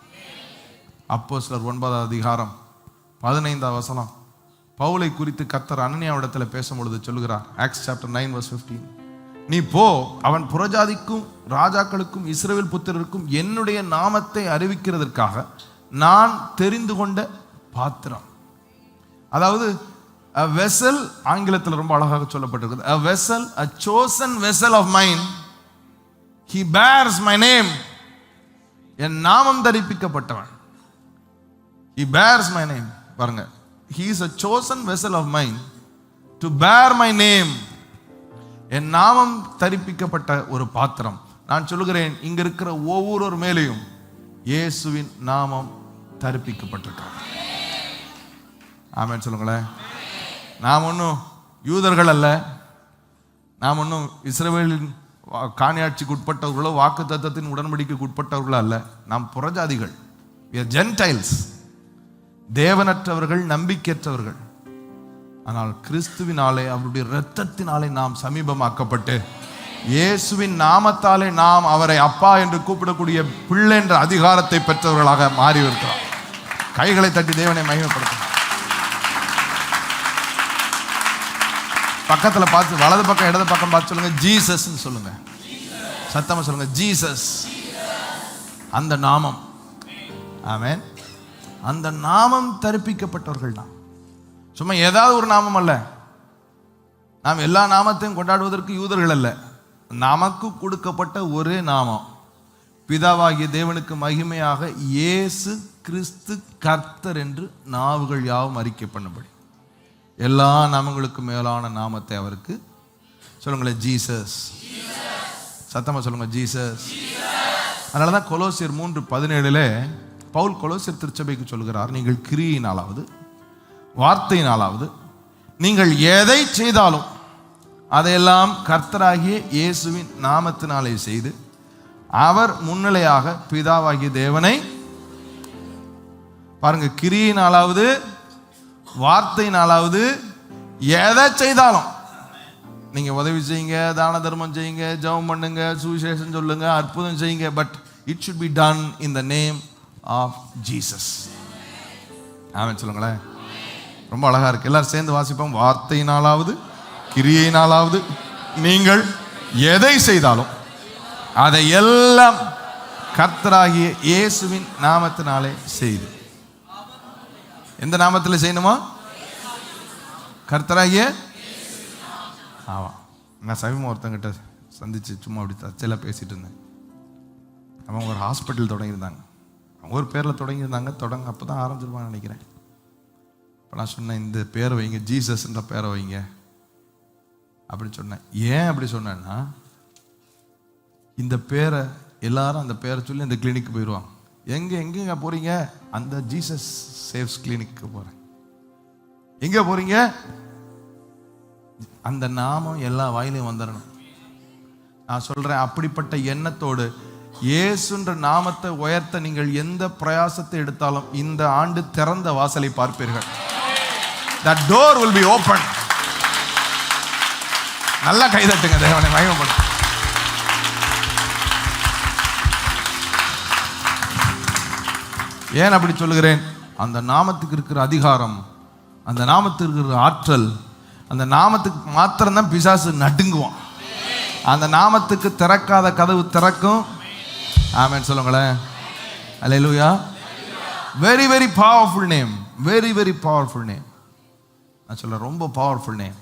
அப்போஸ்தலர் 9ஆம் அதிகாரம் 15ஆம் வசனம் பவுலை குறித்து கர்த்தர் அனனியாவிடத்தில் பேசும்பொழுது சொல்லுகிறார். ஆக்ட்ஸ் சாப்டர் 9:15, நீ போ, அவன் புறஜாதிக்கும் ராஜாக்களுக்கும் இஸ்ரவேல் புத்திரருக்கும் என்னுடைய நாமத்தை அறிவிக்கிறதற்காக நான் தெரிந்து கொண்ட பாத்திரம். அதாவது a vessel, ஆங்கிலத்தில் ரொம்ப அழகாக சொல்லப்பட்டிருக்கிறது. a vessel, a chosen vessel of mine, he bears my name. என் நாமம் தரிப்பிக்கப்பட்டவன். he bears my name. பாருங்க, he is a chosen vessel of mine to bear my name. என் நாமம் தரிப்பிக்கப்பட்ட ஒரு பாத்திரம். நான் சொல்லுகிறேன், இங்க இருக்கிற ஒவ்வொரு மேலையும் இயேசுவின் நாமம் தரிப்பிக்கப்பட்டிருக்கிறது. ஆமென் சொல்லுங்களேன். நாம் ஒன்றும் யூதர்கள் அல்ல, நாம் ஒன்றும் இஸ்ரவேலின் காணியாட்சிக்கு உட்பட்டவர்களோ வாக்கு தத்தத்தின் உடன்படிக்கைக்கு உட்பட்டவர்களோ அல்ல. நாம் புறஜாதிகள், we are Gentiles, தேவனற்றவர்கள், நம்பிக்கையற்றவர்கள். ஆனால் கிறிஸ்துவினாலே, அவருடைய இரத்தத்தினாலே நாம் சமீபமாக்கப்பட்டு இயேசுவின் நாமத்தாலே நாம் அவரை அப்பா என்று கூப்பிடக்கூடிய பிள்ளை என்ற அதிகாரத்தை பெற்றவர்களாக மாறி இருக்கிறோம். கைகளை தட்டி தேவனை மகிமைப்படுத்தும். பக்கத்தில் பார்த்து, வலது பக்கம் இடது பக்கம் பார்த்து சொல்லுங்க, ஜீசஸ் சொல்லுங்க. சத்தமா சொல்லுங்க, ஜீசஸ். அந்த நாமம், ஆமென், அந்த நாமம் தரிப்பிக்கப்பட்டவர்கள் தான். சும்மா ஏதாவது ஒரு நாமம் அல்ல. நாம் எல்லா நாமத்தையும் கொண்டாடுவதற்கு யூதர்கள் அல்ல. நமக்கு கொடுக்கப்பட்ட ஒரே நாமம், பிதாவாகிய தேவனுக்கு மகிமையாக இயேசு கிறிஸ்து கர்த்தர் என்று நாவுகள் யாவும் அறிக்கை பண்ணபடி எல்லா நாமங்களுக்கும் மேலான நாமத்தை அவருக்கு சொல்லுங்களேன், ஜீசஸ். சத்தமா சொல்லுங்க, ஜீசஸ். அதனாலதான் கொலோசியர் 3:17 பவுல் கொலோசியர் திருச்சபைக்கு சொல்கிறார், நீங்கள் கிரியினாலாவது வார்த்தையினாலாவது நீங்கள் எதை செய்தாலும் அதையெல்லாம் கர்த்தராகிய இயேசுவின் நாமத்தினாலே செய்து அவர் முன்னிலையாக பிதாவாகிய தேவனை, பாருங்க, கிரியினாலாவது வார்த்தையினாலாவது எதை செய்தாலும், நீங்க உதவி செய்யுங்க, தான தர்மம் செய்யுங்க, ஜெபம் பண்ணுங்க, சுவிசேஷம் சொல்லுங்க, அற்புதம் செய்யுங்க, but it should be done in the name of Jesus. ஆமென் சொல்லுங்களேன். ரொம்ப அழகா இருக்கு. எல்லாரும் சேர்ந்து வாசிப்போம். வார்த்தையினாலாவது கிரியையினாலாவது நீங்கள் எதை செய்தாலும் அதை எல்லாம் கர்த்தராகிய இயேசுவின் நாமத்தினாலே செய்து. எந்த நாமத்தில் செய்யணுமா? கர்த்தராகிய. ஆமா, நான் சமீபம் ஒருத்தங்கிட்ட சந்திச்சு சும்மா அப்படி தச்சையில் பேசிட்டு இருந்தேன். அவங்க ஒரு ஹாஸ்பிட்டல் தொடங்கியிருந்தாங்க. அவங்க ஒரு பேரில் தொடங்கியிருந்தாங்க. அப்போ தான் ஆரம்பிச்சிருப்பான்னு நினைக்கிறேன். இப்போ நான் சொன்னேன், இந்த பேரை வைங்க, ஜீசஸ்ன்ற பேரை வைங்க அப்படின்னு சொன்னேன். ஏன் அப்படி சொன்னேன்னா, இந்த பேரை எல்லாரும் அந்த பேரை சொல்லி அந்த கிளினிக்கு போயிடுவாங்க. எங்கெங்க போறீங்க? அந்த ஜீசஸ் சேவ்ஸ் கிளினிக்கு போறேன். எங்க போறீங்க? அந்த நாமம் எல்லா வாயிலையும் வந்துடணும். நான் சொல்றேன், அப்படிப்பட்ட எண்ணத்தோடு இயேசுன்ற நாமத்தை உயர்த்த நீங்கள் எந்த பிரயாசத்தை எடுத்தாலும் இந்த ஆண்டு திறந்த வாசலை பார்ப்பீர்கள். That door will be open. நல்லா கைதட்டுங்க, தேவனை மகிமைப்படுத்துங்க. ஏன் அப்படி சொல்லுகிறேன்? அந்த நாமத்துக்கு இருக்கிற அதிகாரம், அந்த நாமத்துக்கு இருக்கிற ஆற்றல், அந்த நாமத்துக்கு மாத்திரம்தான் பிசாசு நடுங்குவான். அந்த நாமத்துக்கு திறக்காத கதவு திறக்கும். ஆமென் சொல்லுங்களேன். அல்லேலூயா. Very very powerful name, very very powerful name. நான் சொல்ல ரொம்ப பவர்ஃபுல் நேம்.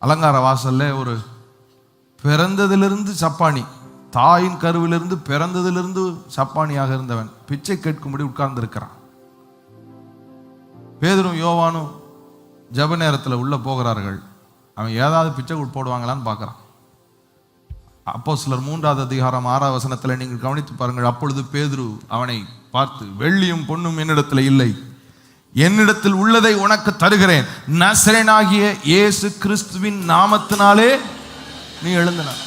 அலங்கார வாசல்ல ஒரு பிறந்ததிலிருந்து சப்பானி, தாயின் கருவிலிருந்து பிறந்ததிலிருந்து சப்பானியாக இருந்தவன் பிச்சை கேட்கும்படி உட்கார்ந்து இருக்கிறான். பேதுரும் யோவானும் ஜப நேரத்தில் உள்ள போகிறார்கள். அவன் ஏதாவது பிச்சை போடுவாங்களான்னு பார்க்குறான். அப்போஸ்தலர் 3ஆம் அதிகாரம் 6ஆம் வசனத்தில் நீங்கள் கவனித்து பாருங்கள். அப்பொழுது பேதுரு அவனை பார்த்து, வெள்ளியும் பொன்னும் என்னிடத்தில் இல்லை, என்னிடத்தில் உள்ளதை உனக்கு தருகிறேன், நசரேயனாகிய இயேசு கிறிஸ்துவின் நாமத்தினாலே நீ எழுந்தினார்.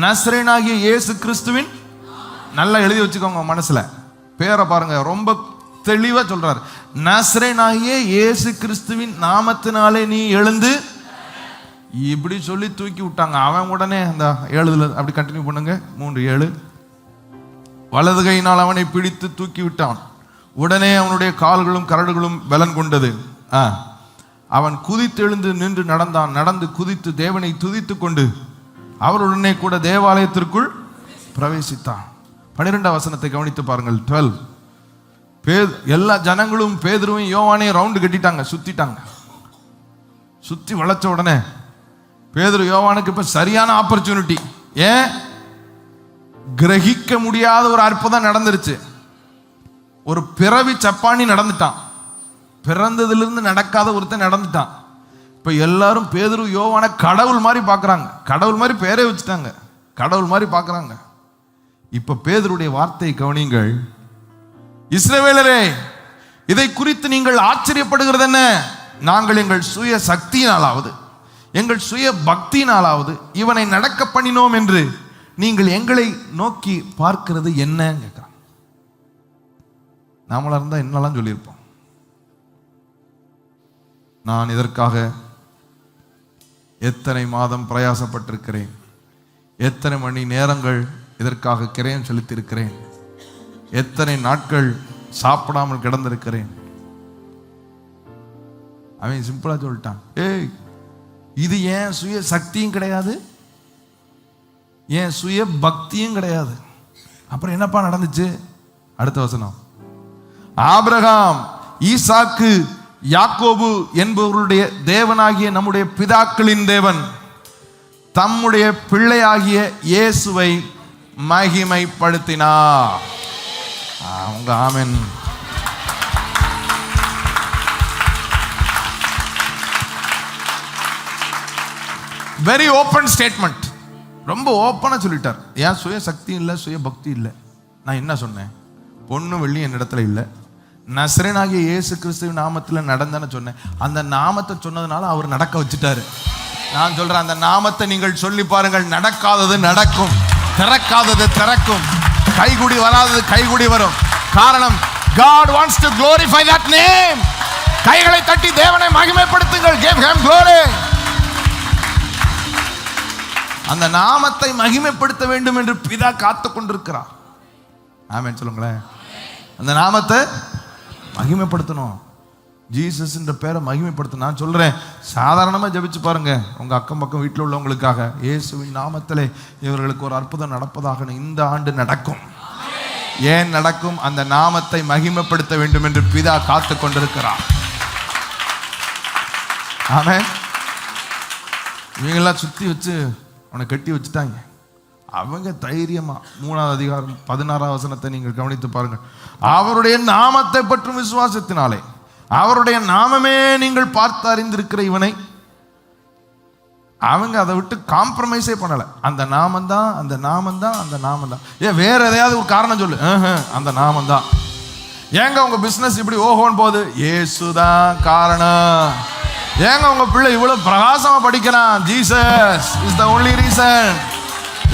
நசரேயனாகிய இயேசு கிறிஸ்துவின், நல்லா எழுதி வச்சுக்கோங்க மனசுல, பேரை பாருங்க, ரொம்ப தெளிவா சொல்றாரு. நசரேயனாகிய இயேசு கிறிஸ்துவின் நாமத்தினாலே நீ எழுந்து, இப்படி சொல்லி தூக்கி விட்டாங்க. அவன் உடனே அந்த 7 அப்படி கண்டினியூ பண்ணுங்க, 3:7, வலது கையினால் அவனை பிடித்து தூக்கி விட்டான். உடனே அவனுடைய கால்களும் கரடுகளும் பலன் கொண்டது. அவன் குதித்து எழுந்து நின்று நடந்தான். நடந்து குதித்து தேவனை துதித்து கொண்டு அவருடனே கூட தேவாலயத்திற்குள் பிரவேசித்தான். 12ஆம் வசனத்தை கவனித்து பாருங்கள். 12, எல்லா ஜனங்களும் பேதுருவையும் யோவானையும் ரவுண்டு கட்டிட்டாங்க, சுத்திட்டாங்க. சுத்தி வளைச்ச உடனே பேதுரு யோவானுக்கு இப்ப சரியான ஆப்பர்ச்சுனிட்டி. ஏன்? கிரகிக்க முடியாத ஒரு அற்புதம் நடந்துருச்சு. ஒரு பிறவி சப்பானி நடந்துட்டான். பிறந்ததிலிருந்து நடக்காத ஒருத்தன் நடந்துட்டான். இப்ப எல்லாரும் பேதுரு யோவான கடவுள் மாதிரி பாக்குறாங்க. கடவுள் மாதிரி பேரே வச்சுட்டாங்க, கடவுள் மாதிரி பாக்குறாங்க. இப்ப பேதுருடைய வார்த்தையை கவனிங்கள். இஸ்ரவேலரே, இதை குறித்து நீங்கள் ஆச்சரியப்படுகிறது என்ன? நாங்கள் எங்கள் சுய சக்தியினாலாவது எங்கள் சுய பக்தியினாலாவது இவனை நடக்க பண்ணினோம் என்று நீங்கள் எங்களை நோக்கி பார்க்கிறது என்ன கேட்கிறான். நாமளா இருந்தா என்னெல்லாம் சொல்லியிருப்போம். நான் இதற்காக எத்தனை மாதம் பிரயாசப்பட்டிருக்கிறேன், எத்தனை மணி நேரங்கள் இதற்காக கிரயம் செலுத்தியிருக்கிறேன், எத்தனை நாட்கள் சாப்பிடாமல் கிடந்திருக்கிறேன். அவன் சிம்பிளா சொல்லிட்டான், ஏய், இது ஏன் சுய சக்தியும் கிடையாது, ஏன் சுய பக்தியும் கிடையாது. அப்புறம் என்னப்பா நடந்துச்சு? அடுத்த வசனம். ஆபிரகாம், ஈசாக்கு, யாக்கோபு என்பவர்களுடைய தேவனாகிய நம்முடைய பிதாக்களின் தேவன் தம்முடைய பிள்ளையாகிய இயேசுவை மகிமைப்படுத்தினார். அவங்க ஆமென். Very open statement. ரொம்ப ஓப்பனா சொல்லிட்டார். ஏன் சுய சக்தி இல்லை, சுய பக்தி இல்லை. நான் என்ன சொன்னேன்? பொண்ணு வெள்ளி என்னிடத்துல இல்லை, நசரேயனாகிய இயேசு கிறிஸ்துவின் நாமத்தில் நடந்தேன்னு சொன்னேன். அந்த நாமத்தை சொன்னதுனால அவர் நடக்க வச்சுட்டாரு. நான் சொல்றேன், அந்த நாமத்தை நீங்கள் சொல்லி பாருங்கள், நடக்காதது நடக்கும், திறக்காதது திறக்கும், கைகுடி வராதது கைகுடி வரும். காரணம், God wants to glorify that name. கைகளை தட்டி தேவனை மகிமைப்படுத்துங்கள். Give him glory. அந்த நாமத்தை மகிமைப்படுத்த வேண்டும் என்று பிதா காத்து கொண்டிருக்கிறார். ஆமென் சொல்லுங்களேன். அந்த நாமத்தை மகிமைப்படுத்தணும். ஜீசஸ் என்ற பேரை மகிமைப்படுத்தணும். நான் சொல்றேன், சாதாரணமா ஜெபிச்சு பாருங்க, உங்க அக்கம் பக்கம் வீட்டில் உள்ளவங்களுக்காக, இயேசுவின் நாமத்திலே இவர்களுக்கு ஒரு அற்புதம் நடப்பதாக இந்த ஆண்டு நடக்கும். ஏன் நடக்கும்? அந்த நாமத்தை மகிமைப்படுத்த வேண்டும் என்று பிதா காத்து கொண்டிருக்கிறார். ஆமென். இவங்கெல்லாம் சுத்தி வச்சு அவனை கட்டி வச்சுட்டாங்க. அவங்க தைரியமா 3ஆம் அதிகாரம் 16ஆம் வசனத்தை நீங்கள் கவனித்து பாருங்கள். அவருடைய நாமத்தை பற்றும் விசுவாசத்தினாலே, அவருடைய நாமமே நீங்கள் பார்த்து அறிந்திருக்கிற இவனை, அவங்க அதை விட்டு காம்ப்ரமைஸே பண்ணல. அந்த நாமம் தான், அந்த நாமம் தான், அந்த நாமம் தான். ஏன் வேற எதையாவது ஒரு காரணம் சொல்லு, அந்த நாமம் தான். ஏங்க உங்க பிசினஸ் இப்படி ஓஹோன்னு போகுது? இயேசுதான் காரணம். ஏங்க உங்க பிள்ளை இவ்வளவு பிரகாசமா படிக்கிறான்? Jesus is the only reason.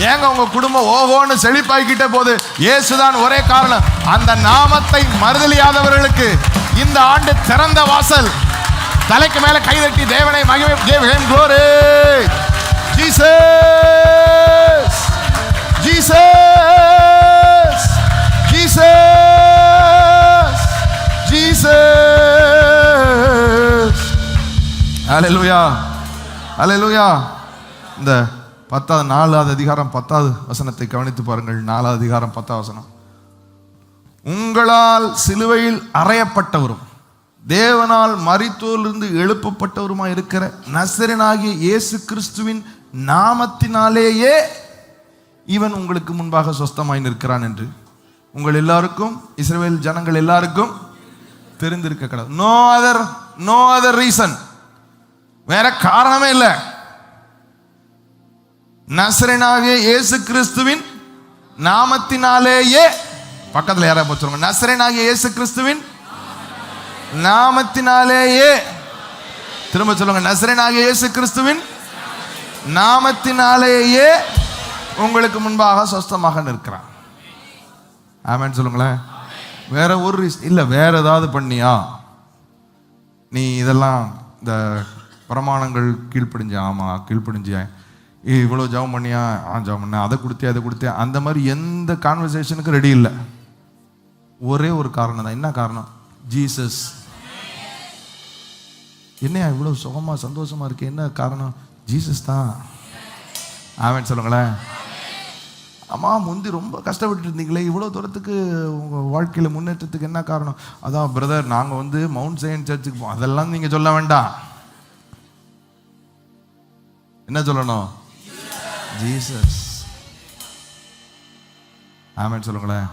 ஏங்க உங்க குடும்பம் ஓஹோன்னு செழிப்பாய்கிட்டே போகுது? இயேசுதான் ஒரே காரணம். அந்த நாமத்தை மறுதலியாதவர்களுக்கு இந்த ஆண்டு திறந்த வாசல். தலைக்கு மேல கைதட்டி தேவனை மகிமை, give him glory. Jesus, Jesus, Jesus, Jesus. ஹல்லேலூயா, ஹல்லேலூயா. இந்த 4ஆவது அதிகாரம் 10ஆவது வசனத்தை கவனித்து பாருங்கள். 4ஆவது அதிகாரம் 10ஆவது வசனம். உங்களால் சிலுவையில் அறையப்பட்டவரும் தேவனால் மரித்தோரிலிருந்து எழுப்பப்பட்டவருமாய் இருக்கிற நசரேயனாகிய இயேசு கிறிஸ்துவின் நாமத்தினாலேயே இவன் உங்களுக்கு முன்பாக சொஸ்தமாய் நிற்கிறான் என்று உங்கள் எல்லாருக்கும், இஸ்ரவேல் ஜனங்கள் எல்லாருக்கும் தெரிந்திருக்க கூடாது. நோ அதர் ரீசன், வேற காரணமே இல்லை. நசரேயனாகிய இயேசு கிறிஸ்துவின் நாமத்தினாலேயே, பக்கத்தில் யாரா போச்சுருங்க, நசரேயனாகிய இயேசு கிறிஸ்துவின் நாமத்தினாலேயே, திரும்ப சொல்லுங்க, நசரேயனாகிய இயேசு கிறிஸ்துவின் நாமத்தினாலேயே உங்களுக்கு முன்பாக சொஸ்தமாக நிற்கிறான். ஆமென் சொல்லுங்களேன். வேற ஒரு ரீசன் இல்லை. வேற ஏதாவது பண்ணியா நீ இதெல்லாம் இந்த பிரமாணங்கள் கீழ்ப்படிஞ்ச? ஆமா கீழ்ப்படிஞ்சியா. இவ்வளோ ஜெபம் பண்ணியா? ஜெபம் பண்ண. அதை கொடுத்தியா? அந்த மாதிரி எந்த கான்வர்சேஷனுக்கு ரெடி இல்லை. ஒரே ஒரு காரணம் தான். என்ன காரணம்? ஜீசஸ். என்னையா இவ்வளோ சுகமா சந்தோஷமா இருக்கு? என்ன காரணம்? ஜீசஸ் தான். ஆமென் சொல்லுங்களேன். அம்மா முந்தி ரொம்ப கஷ்டப்பட்டு இருந்தீங்களே, இவ்வளோ தூரத்துக்கு உங்கள் வாழ்க்கையில் முன்னேற்றத்துக்கு என்ன காரணம்? அதான் பிரதர், நாங்கள் மவுண்ட் சைன் சர்ச்சுக்கு போவோம். அதெல்லாம் நீங்கள் சொல்ல வேண்டாம். என்ன சொல்லணும்? ஜீசஸ். ஆமென் சொல்லுங்களேன்.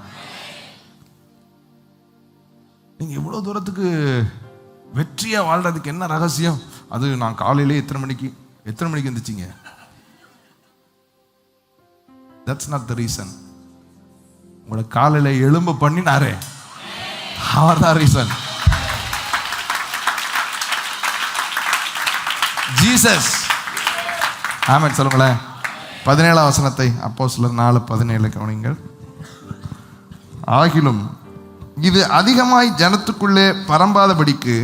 நீங்க இவ்வளவு தூரத்துக்கு வெற்றியா வாழ்றதுக்கு என்ன ரகசியம்? அது நான் காலையிலே எத்தனை மணிக்கு இருந்துச்சிங்க? That's not the reason. உங்களை காலையில எழும்ப பண்ணினாரே, அவர்தான் ரீசன். ஜீசஸ். ஆமென் சொல்லுங்களேன். 17ஆம் வசனத்தை அப்போஸ்தலர் 4:17 கவனிங்கள். ஆகிலும் இது அதிகமாய் ஜனத்துக்குள்ளே பரம்பாதபடிக்கு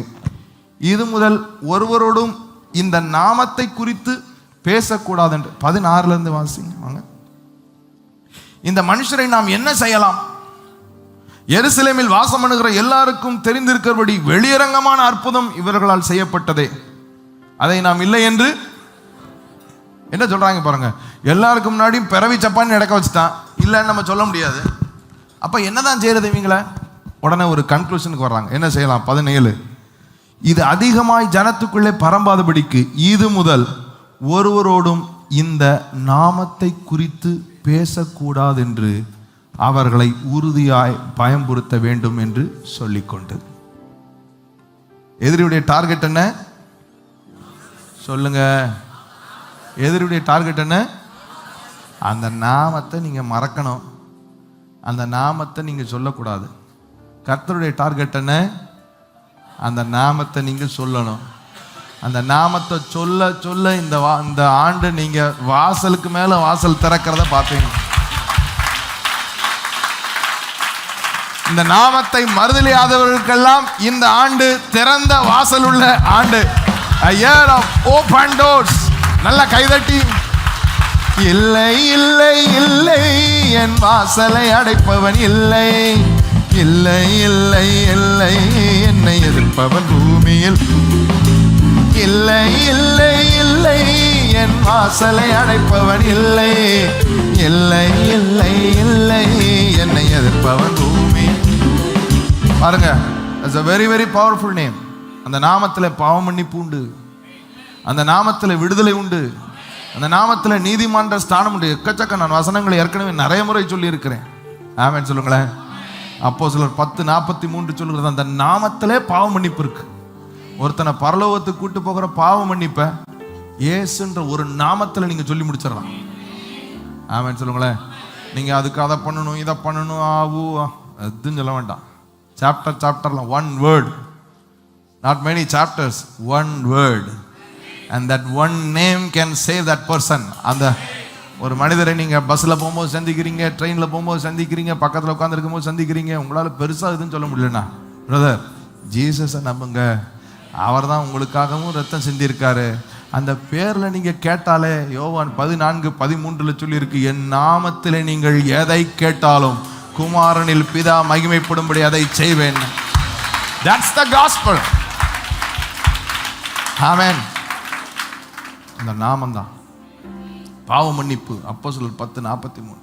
இது முதல் ஒருவரோடும் இந்த நாமத்தை குறித்து பேசக்கூடாது என்று. 16 வாசிங்க வாங்க. இந்த மனுஷரை நாம் என்ன செய்யலாம்? எருசலேமில் வாசம் பண்ணுகிற எல்லாருக்கும் தெரிந்திருக்கிறபடி வெளியரங்கமான அற்புதம் இவர்களால் செய்யப்பட்டதே, அதை நாம் இல்லை என்று என்ன சொல்றாங்க பாருங்க. எல்லாருக்கும் முன்னாடியும் பிறவி சப்பான்னு நடக்க வச்சுட்டான், இல்லைன்னு நம்ம சொல்ல முடியாது. அப்ப என்னதான் செய்யறது இவங்கள? உடனே ஒரு கன்க்ளூஷனுக்கு வர்றாங்க. என்ன செய்யலாம்? 17 இது அதிகமாய் ஜனத்துக்குள்ளே பரம்பாதபடிக்கு இது முதல் ஒருவரோடும் இந்த நாமத்தை குறித்து பேசக்கூடாது என்று அவர்களை உறுதியாய் பயம்புறுத்த வேண்டும் என்று சொல்லிக்கொண்டு. எதிரியுடைய டார்கெட் என்ன சொல்லுங்க? எதிரியுடைய டார்கெட் என்ன? அந்த நாமத்தை நீங்க மறக்கணும், அந்த நாமத்தை நீங்க சொல்லக்கூடாது. கர்த்தருடைய டார்கெட் என்ன? அந்த நாமத்தை நீங்க சொல்லணும். அந்த நாமத்தை சொல்ல சொல்ல இந்த ஆண்டு நீங்க வாசலுக்கு மேல வாசல் திறக்கிறத பார்ப்பீங்க. இந்த நாமத்தை மறுதலியாதவர்களுக்கெல்லாம் இந்த ஆண்டு திறந்த வாசல் உள்ள ஆண்டு. A year of open doors. நல்ல கைதட்டி. இல்லை இல்லை இல்லை என் வாசலை அடைப்பவன் இல்லை, இல்லை இல்லை இல்லை என்னை எதிர்ப்பவன் பூமியில் இல்லை, இல்லை இல்லை என் வாசலை அடைப்பவன் இல்லை, இல்லை இல்லை இல்லை என்னை எதிர்ப்பவன் பூமி. பாருங்க, it's a very very powerful name. அந்த நாமத்தில் பாவ மன்னிப்பு உண்டு, அந்த நாமத்தில் விடுதலை உண்டு, அந்த நாமத்தில் நீதிமன்ற ஸ்தானம் உண்டு. எக்கச்சக்க நான் வசனங்களை ஏற்கனவே நிறைய முறை சொல்லி இருக்கிறேன். ஆமென் சொல்லுங்களேன். அப்போஸ்தலர் 10:43 சொல்லுகிறது, அந்த நாமத்திலே பாவ மன்னிப்பு இருக்கு. ஒருத்தனை பரலோகத்துக்கு கூட்டு போகிற பாவ மன்னிப்ப இயேசுன்ற ஒரு நாமத்தில் நீங்க சொல்லி முடிச்சிடலாம். ஆமென் சொல்லுங்களேன். நீங்க அதுக்கு அதை பண்ணணும் இதை பண்ணணும் எதுவும் சொல்ல வேண்டாம். சாப்டர்லாம் one word, not many chapters, one word, and that one name can save that person. அந்த ஒரு மனிதரை நீங்க பஸ்ல போகும்போது சந்திக்கிறீங்க, ட்ரெயின்ல போகும்போது சந்திக்கிறீங்க, பக்கத்தில் உட்காந்துருக்கும் போது சந்திக்கிறீங்க. உங்களால பெருசா எதுவும் சொல்ல முடியலண்ணா, பிரதர் ஜீசஸை நம்புங்க, அவர் தான் உங்களுக்காகவும் ரத்தம் சிந்திருக்காரு. அந்த பேர்ல நீங்க கேட்டாலே யோவான் 14:13 சொல்லியிருக்கு, என் நாமத்திலே நீங்கள் எதை கேட்டாலும் குமாரனில் பிதா மகிமைப்படும்படி அதை செய்வேன். That's the gospel. ஆமென். அந்த நாமம் தான் பாவ மன்னிப்பு. அப்போஸ்தலர் 10:43.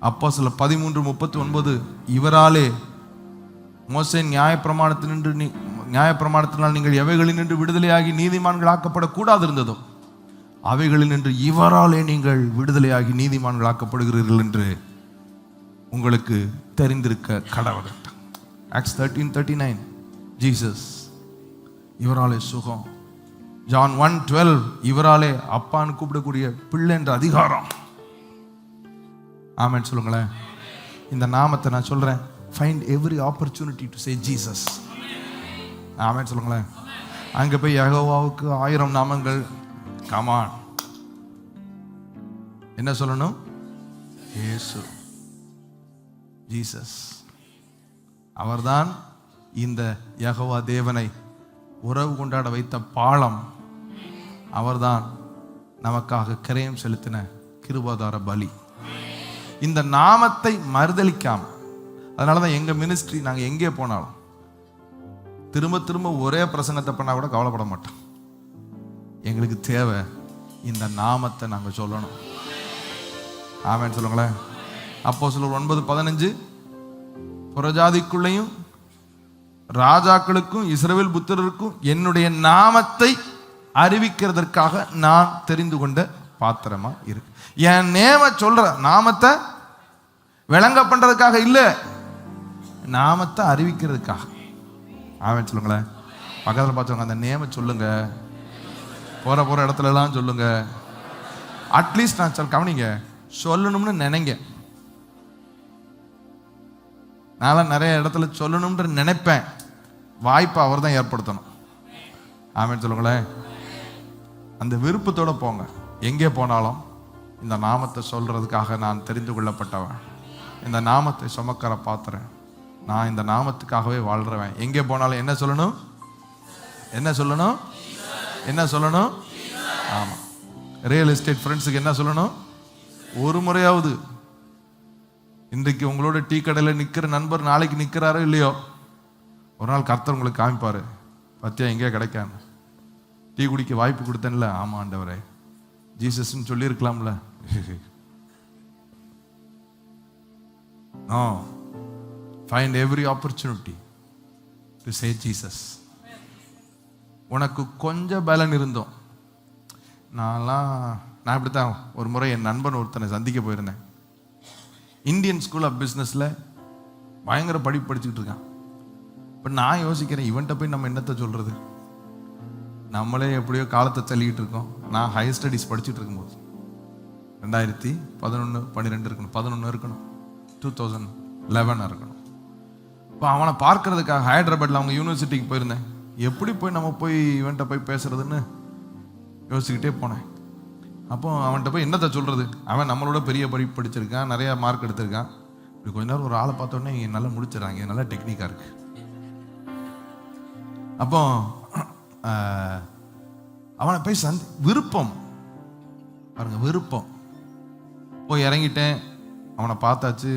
அப்போஸ்தலர் 13:39 இவராலே மோசேயின் நியாயப்பிரமாணத்தினால் நீங்கள் எவைகளில் நின்று விடுதலையாகி நீதிமான்கள் ஆக்கப்படக்கூடாது இருந்ததோ அவைகளில் நின்று இவராலே நீங்கள் விடுதலையாகி நீதிமான்கள் ஆக்கப்படுகிறீர்கள் என்று உங்களுக்கு தெரிந்திருக்க கடவுள். ஆக்ட்ஸ் 13:39 ஜீசஸ் இவராலே சுகம். ஜான் 1:12 இவராலே அப்பான்னு கூப்பிடக்கூடிய பிள்ளை என்ற அதிகாரம். ஆமென் சொல்லுங்களேன். இந்த நாமத்தை நான் சொல்றேன், find every opportunity to say Jesus. ஆமென் சொல்லுங்களேன். அங்க போய் யெகோவாவுக்கு 1000 நாமங்கள். come on, என்ன சொல்லணும்? இயேசு, ஜீசஸ். அவர்தான் இந்த யெகோவா தேவனை உறவு கொண்டாட வைத்த பாலம். அவர்தான் நமக்காக கிரயம் செலுத்தின கிருபாதார பலி. இந்த நாமத்தை மறுதலிக்காம, அதனாலதான் எங்க மினிஸ்ட்ரி நாங்க எங்கே போனாலும் திரும்ப திரும்ப ஒரே பிரசங்கத்தை பண்ணா கூட கவலைப்பட மாட்டோம். எங்களுக்கு தேவை இந்த நாமத்தை நாங்க சொல்லணும். ஆமென் சொல்லுங்களேன். அப்போஸ்தலர் 9:15 புறஜாதிக்குள்ளேயும் ராஜாக்களுக்கும் இஸ்ரவேல் புத்திரருக்கும் என்னுடைய நாமத்தை அறிவிக்கிறதற்காக நான் தெரிந்து கொண்ட பாத்திரமா இருக்கு. என் நேம சொல்ற நாமத்தை விளங்க பண்றதுக்காக இல்ல, நாமத்தை அறிவிக்கிறதுக்காக. ஆமென் சொல்லுங்களேன். பக்கத்தில் பார்த்தவங்க அந்த நேம சொல்லுங்க, போற இடத்துல எல்லாம் சொல்லுங்க. அட்லீஸ்ட் நான் கவனிங்க, சொல்லணும்னு நினைங்க. நான் நிறைய இடத்துல சொல்லணும்ன்ற நினைப்பேன், வாய்ப்பை அவர் தான் ஏற்படுத்தணும். ஆமென் சொல்லுங்களேன். அந்த விருப்பத்தோட போங்க. எங்கே போனாலும் இந்த நாமத்தை சொல்றதுக்காக நான் தெரிந்து கொள்ளப்பட்டவன், இந்த நாமத்தை சுமக்கிற பாத்திரன், நான் இந்த நாமத்துக்காகவே வாழ்றவன். எங்கே போனாலும் என்ன சொல்லணும்? என்ன சொல்லணும்? என்ன சொல்லணும்? ஆமா, ரியல் எஸ்டேட் ஃப்ரெண்ட்ஸுக்கு என்ன சொல்லணும்? ஒரு முறையாவது இன்றைக்கு உங்களோட டீ கடையில் நிற்கிற நண்பர் நாளைக்கு நிற்கிறாரோ இல்லையோ, ஒரு நாள் கர்த்தர் உங்களுக்கு காமிப்பாரு, பத்தியா எங்கேயா கிடைக்காம டீ குடிக்க வாய்ப்பு கொடுத்தேன்ல. ஆமா ஆண்டவரே, ஜீசஸ்ன்னு சொல்லியிருக்கலாம்ல. No, find every opportunity to say Jesus. உனக்கு கொஞ்சம் பலன் இருந்தோம். நான் இப்படித்தான் ஒரு முறை என் நண்பன் ஒருத்தனை சந்திக்க போயிருந்தேன். இந்தியன் ஸ்கூல் ஆஃப் பிஸ்னஸில் பயங்கர படிப்பு படிச்சுக்கிட்டு இருக்கான். இப்போ நான் யோசிக்கிறேன், இவன்கிட்ட போய் நம்ம என்னத்தை சொல்கிறது? நம்மளே எப்படியோ காலத்தை தள்ளிக்கிட்டு இருக்கோம். நான் ஹையர் ஸ்டடீஸ் படிச்சுட்டு இருக்கும்போது 2011, 12 இருக்கணும், 11 இருக்கணும், 2011 இருக்கணும். இப்போ அவனை பார்க்கறதுக்காக ஹைதராபாத்தில் அவங்க யூனிவர்சிட்டிக்கு போயிருந்தேன். எப்படி போய் நம்ம போய் இவன்கிட்ட போய் பேசுறதுன்னு யோசிச்சுக்கிட்டே போனேன். அப்போ அவன்கிட்ட போய் என்னத்தை சொல்கிறது? அவன் நம்மளோட பெரிய படிப்பு படிச்சிருக்கான், நிறையா மார்க் எடுத்திருக்கான். இப்படி கொஞ்ச நேரம் ஒரு ஆளை பார்த்தோன்னே நல்லா முடிச்சிடறாங்க, நல்லா டெக்னிக்காக இருக்கு. அப்போ அவனை போய் விருப்பம் பாருங்க, விருப்பம் போய் இறங்கிட்டேன். அவனை பார்த்தாச்சு,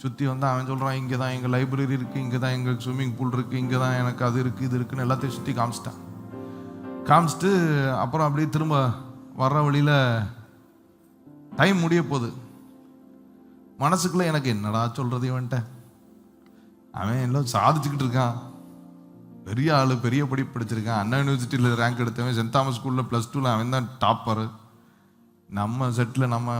சுற்றி வந்து அவன் சொல்கிறான், இங்கே தான் எங்கள் லைப்ரரி இருக்குது, இங்கே தான் எங்கள் ஸ்விம்மிங் பூல் இருக்குது, இங்கே தான் எனக்கு அது இருக்குது, இது இருக்குன்னு எல்லாத்தையும் சுற்றி காமிச்சிட்டு அப்புறம் அப்படியே திரும்ப வர்ற வழியில் டைம் முடிய போகுது. மனசுக்குள்ளே எனக்கு என்னடா சொல்கிறது இவன்ட்ட, அவன் எல்லாம் சாதிச்சுக்கிட்டு இருக்கான், பெரிய ஆள், பெரிய படிப்பு படிச்சிருக்கான், அண்ணா யூனிவர்சிட்டியில் ரேங்க் எடுத்தவன், சென்ட் தாமஸ் ஸ்கூலில் +2 அவன் தான் டாப்பரு. நம்ம செட்டில் நம்ம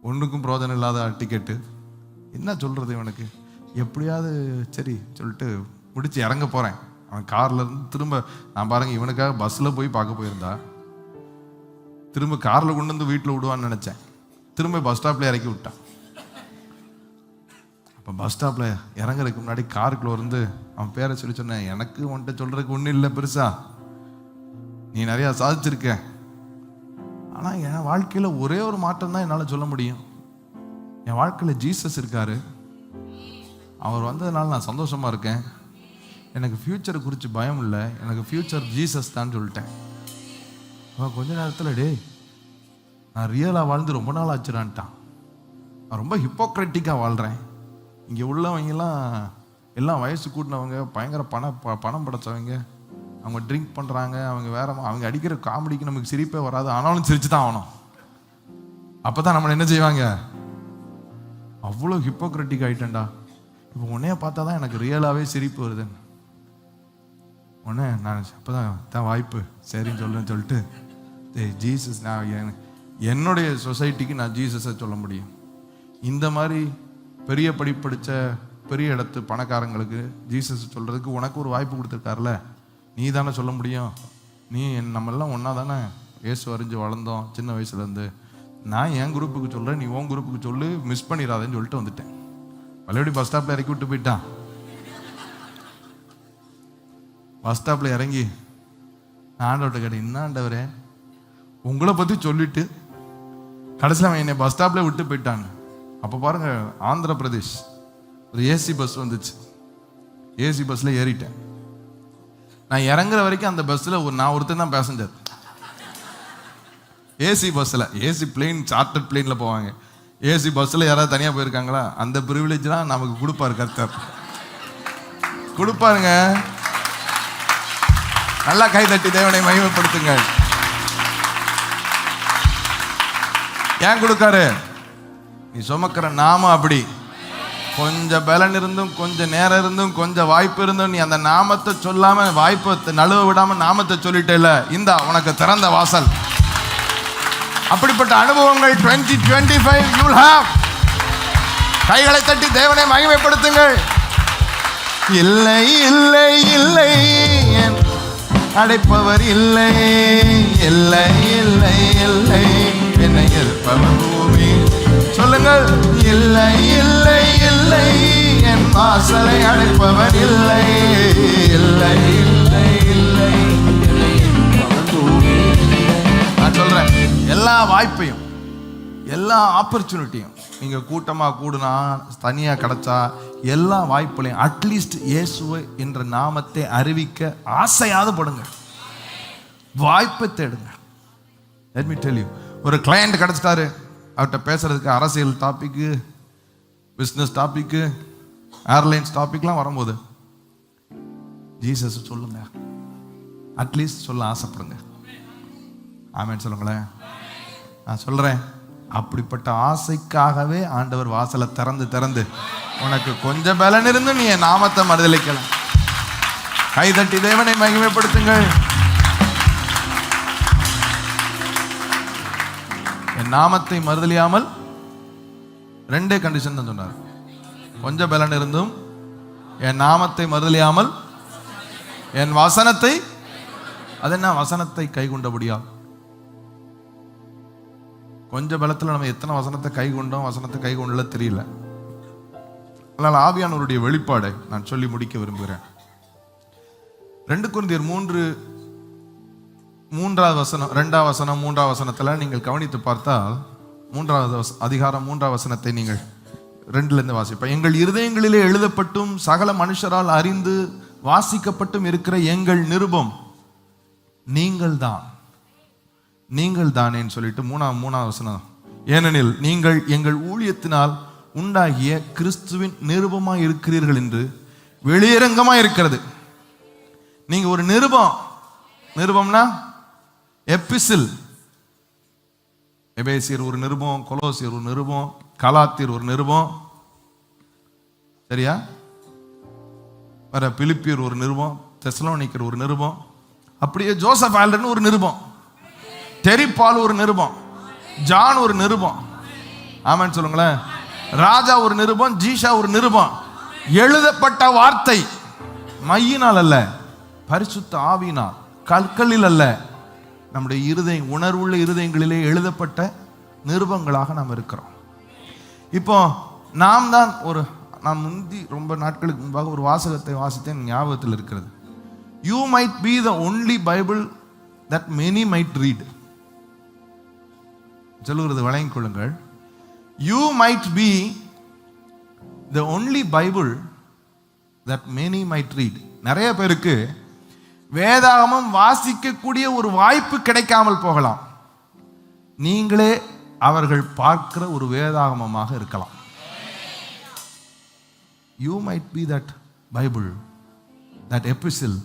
ஒன்றுக்கும் பிரோஜனம் இல்லாத டிக்கெட்டு. என்ன சொல்கிறது இவனுக்கு? எப்படியாவது சரி சொல்லிட்டு முடிச்சு இறங்க போகிறேன். அவன் காரில் இருந்து திரும்ப நான் பாருங்க, இவனுக்காக பஸ்ஸில் போய் பார்க்க போயிருந்தா திரும்ப காரில் கொண்டு வந்து வீட்டில் விடுவான்னு நினச்சேன். திரும்ப பஸ் ஸ்டாப்பில் இறக்கி விட்டான். அப்போ பஸ் ஸ்டாப்பில் இறங்குறதுக்கு முன்னாடி காருக்குள்ள இருந்து அவன் பேரை சொல்லி சொன்னேன், எனக்கு உன்கிட்ட சொல்கிறதுக்கு ஒன்றும் இல்லை பெருசா, நீ நிறையா சாதிச்சிருக்க, ஆனால் என் வாழ்க்கையில் ஒரே ஒரு மாற்றம் தான் என்னால் சொல்ல முடியும். என் வாழ்க்கையில் ஜீசஸ் இருக்காரு, அவர் வந்ததுனால நான் சந்தோஷமாக இருக்கேன். எனக்கு ஃப்யூச்சரை குறித்து பயம் இல்லை, எனக்கு ஃப்யூச்சர் ஜீசஸ் தான் சொல்லிட்டேன். கொஞ்ச நேரத்தில் டே நான் ரியலாக வாழ்ந்து ரொம்ப நாள் ஆச்சுடான்ட்டான். நான் ரொம்ப ஹிப்போக்ரட்டிக்காக வாழ்கிறேன். இங்கே உள்ளவங்கெல்லாம் எல்லாம் வயசு கூட்டினவங்க, பயங்கர பணம் படைச்சவங்க, அவங்க ட்ரிங்க் பண்ணுறாங்க, அவங்க வேற, அவங்க அடிக்கிற காமெடிக்கு நமக்கு சிரிப்பே வராது, ஆனாலும் சிரிச்சு தான் ஆகணும். அப்பதான் நம்மளை என்ன செய்வாங்க, அவ்வளோ ஹிப்போக்ரட்டிக் ஆயிட்டேன்டா, இப்போ உன்னைய பார்த்தா தான் எனக்கு ரியலாகவே சிரிப்பு வருதுன்னு உடனே நான் அப்போதான் வாய்ப்பு சரின்னு சொல்லுன்னு சொல்லிட்டு ஜீசஸ், நான் என்னுடைய சொசைட்டிக்கு நான் ஜீசஸை சொல்ல முடியும். இந்த மாதிரி பெரிய படித்த பெரிய இடத்து பணக்காரங்களுக்கு ஜீசஸ் சொல்கிறதுக்கு உனக்கு ஒரு வாய்ப்பு கொடுத்துருக்காருல, நீ தானே சொல்ல முடியும். நீ நம்மெல்லாம் ஒன்றா தானே ஏசு அறிஞ்சு வளர்ந்தோம் சின்ன வயசுலேருந்து. நான் என் குரூப்புக்கு சொல்கிறேன், நீ உன் குரூப்புக்கு சொல்லு, மிஸ் பண்ணிடாதேன்னு சொல்லிட்டு வந்துட்டேன். மறுபடியும் பஸ் ஸ்டாப்பில் இறக்கி விட்டு போயிட்டான். பஸ் ஸ்டாப்பில் இறங்கி நான் ஆண்டவர்கிட்ட கேட்டேன், என்ன ஆண்டவரே உங்களை பற்றி சொல்லிட்டு கடைசியில் அவன் என்னை பஸ் ஸ்டாப்பில் விட்டு போயிட்டான்னு. அப்போ பாருங்க, ஆந்திர பிரதேஷ் ஒரு ஏசி பஸ் வந்துச்சு. ஏசி பஸ்ஸில் ஏறிட்டேன். நான் இறங்குற வரைக்கும் அந்த பஸ்ஸில் நான் ஒருத்தன் தான் பேசஞ்சர். ஏசி பஸ்ஸில், ஏசி பிளேன் சார்ட்டர்ட் பிளேனில் போவாங்க. ஏசி பஸ்ஸில் யாராவது தனியாக போயிருக்காங்களா? அந்த ப்ரிவிலேஜ் தான் நமக்கு கொடுப்பாரு கர்த்தர், கொடுப்பாருங்க. நல்லா கை தட்டி தேவனை மகிமைப்படுத்துங்க. ஏன் கொடுக்காரு? நீ சுமக்கிற நாம அப்படி. கொஞ்சம் பலன் இருந்தும், கொஞ்சம் நேரம் இருந்தும், கொஞ்சம் வாய்ப்பு இருந்தும் நீ அந்த நாமத்தை சொல்லாம, வாய்ப்பை நழுவ விடாம நாமத்தை சொல்லிட்டேல, இந்த உனக்கு திறந்த வாசல். அப்படிப்பட்ட அனுபவங்கள் 2025 you will have. கைகளை தட்டி தேவனை மகிமைப்படுத்துங்கள். இல்லை இல்லை இல்லை அடைப்பவர் இல்லை, இல்லை இல்லை இல்லை என்னை எதிர்ப்பவர் பூமி. சொல்லுங்கள், இல்லை இல்லை இல்லை என் வாசலை அடைப்பவர் இல்லை, இல்லை இல்லை இல்லை என்னை எதிர்ப்பவர் பூமி. நான் சொல்றேன், எல்லா வாய்ப்பையும், எல்லா ஆப்பர்ச்சுனிட்டியும் நீங்க கூட்டமா கூடுனா, தனியா கிடைச்சா, எல்லா வாய்ப்புகளையும் அட்லீஸ்ட் இயேசுவை என்ற நாமத்தை அறிவிக்க ஆசையாவது படுங்க, வாய்ப்பை தேடுங்க. let me tell you, ஒரு கிளையண்ட் கிடைச்சிட்டாரு, அவர்கிட்ட பேசுறதுக்கு அரசியல் டாபிக்கு, பிஸ்னஸ் டாபிக்கு, ஏர்லைன்ஸ் டாபிக்லாம் வரும்போது ஜீசஸ் சொல்லுங்க, அட்லீஸ்ட் சொல்ல ஆசைப்படுங்க. ஆமென் சொல்லுங்களேன். நான் சொல்றேன், அப்படிப்பட்ட ஆசைக்காகவே ஆண்டவர் வாசலை திறந்து உனக்கு கொஞ்சம் பலன் இருந்து நீ என் நாமத்தை மறுதலிக்கலாம். கைதட்டி தேவனை மகிமைப்படுத்துங்கள். என் நாமத்தை மறுதலியாமல், ரெண்டே கண்டிஷன் தான் சொன்னார். கொஞ்சம் பலன் இருந்தும் என் நாமத்தை மறுதலியாமல் என் வசனத்தை, அது என்ன வசனத்தை கை கொண்டபடியா? கொஞ்சம் பலத்தில் நம்ம எத்தனை வசனத்தை கை கொண்டோம், வசனத்தை கை கொண்டல தெரியல. அதனால் ஆவியானவருடைய வெளிப்பாடை நான் சொல்லி முடிக்க விரும்புகிறேன். 2 கொரிந்தியர் 3ஆவது வசனம், 2ஆவது வசனம், 3ஆவது வசனத்தில் நீங்கள் கவனித்து பார்த்தால், 3ஆவது அதிகாரம் 3ஆவது வசனத்தை நீங்கள் 2லேருந்து வாசிப்பேன். எங்கள் இருதயங்களிலே எழுதப்பட்டும் சகல மனுஷரால் அறிந்து வாசிக்கப்பட்டும் இருக்கிற எங்கள் நிருபம் நீங்கள் தானேன்னு சொல்லிட்டு 3ஆவது வசனம், ஏனெனில் நீங்கள் எங்கள் ஊழியத்தினால் உண்டாகிய கிறிஸ்துவின் நிருபமாய் இருக்கிறீர்கள் என்று வெளியரங்கமாய் இருக்கிறது. நீங்க ஒரு நிருபம்னா எபிசில். எபேசியர் ஒரு நிருபம், கொலோசியர் ஒரு நிருபம், கலாத்தியர் ஒரு நிருபம், சரியா? வர பிலிப்பியர் ஒரு நிருபம், தெசலோனிக்கர் ஒரு நிருபம், அப்படியே ஜோசப் ஆல்டன் ஒரு நிருபம், டெரி பால் ஒரு நிருபம், ஜான் ஒரு நிருபம். ஆமென் சொல்லுங்களேன். ராஜா ஒரு நிருபம், ஜீஷா ஒரு நிருபம். எழுதப்பட்ட வார்த்தை மையினால் அல்ல, பரிசுத்த ஆவியினால், கற்களில் அல்ல, நம்முடைய இருதயம், உணர்வுள்ள இருதயங்களிலே எழுதப்பட்ட நிருபங்களாக நாம் இருக்கிறோம். இப்போ நாம் தான் நான் முந்தி ரொம்ப நாட்களுக்கு முன்பாக ஒரு வாசகத்தை வாசித்தேன், ஞாபகத்தில் இருக்கிறது. You might be the only Bible that many might read. சொல்லுகிறது வழங்கிக் கொள்ளுங்கள். You might be the only Bible that many might read. நிறைய பேருக்கு வேதாகமம் வாசிக்கக்கூடிய ஒரு வாய்ப்பு கிடைக்காமல் போகலாம். நீங்களே அவர்கள் பார்க்கிற ஒரு வேதாகமமாக இருக்கலாம். You might be that Bible, that epistle,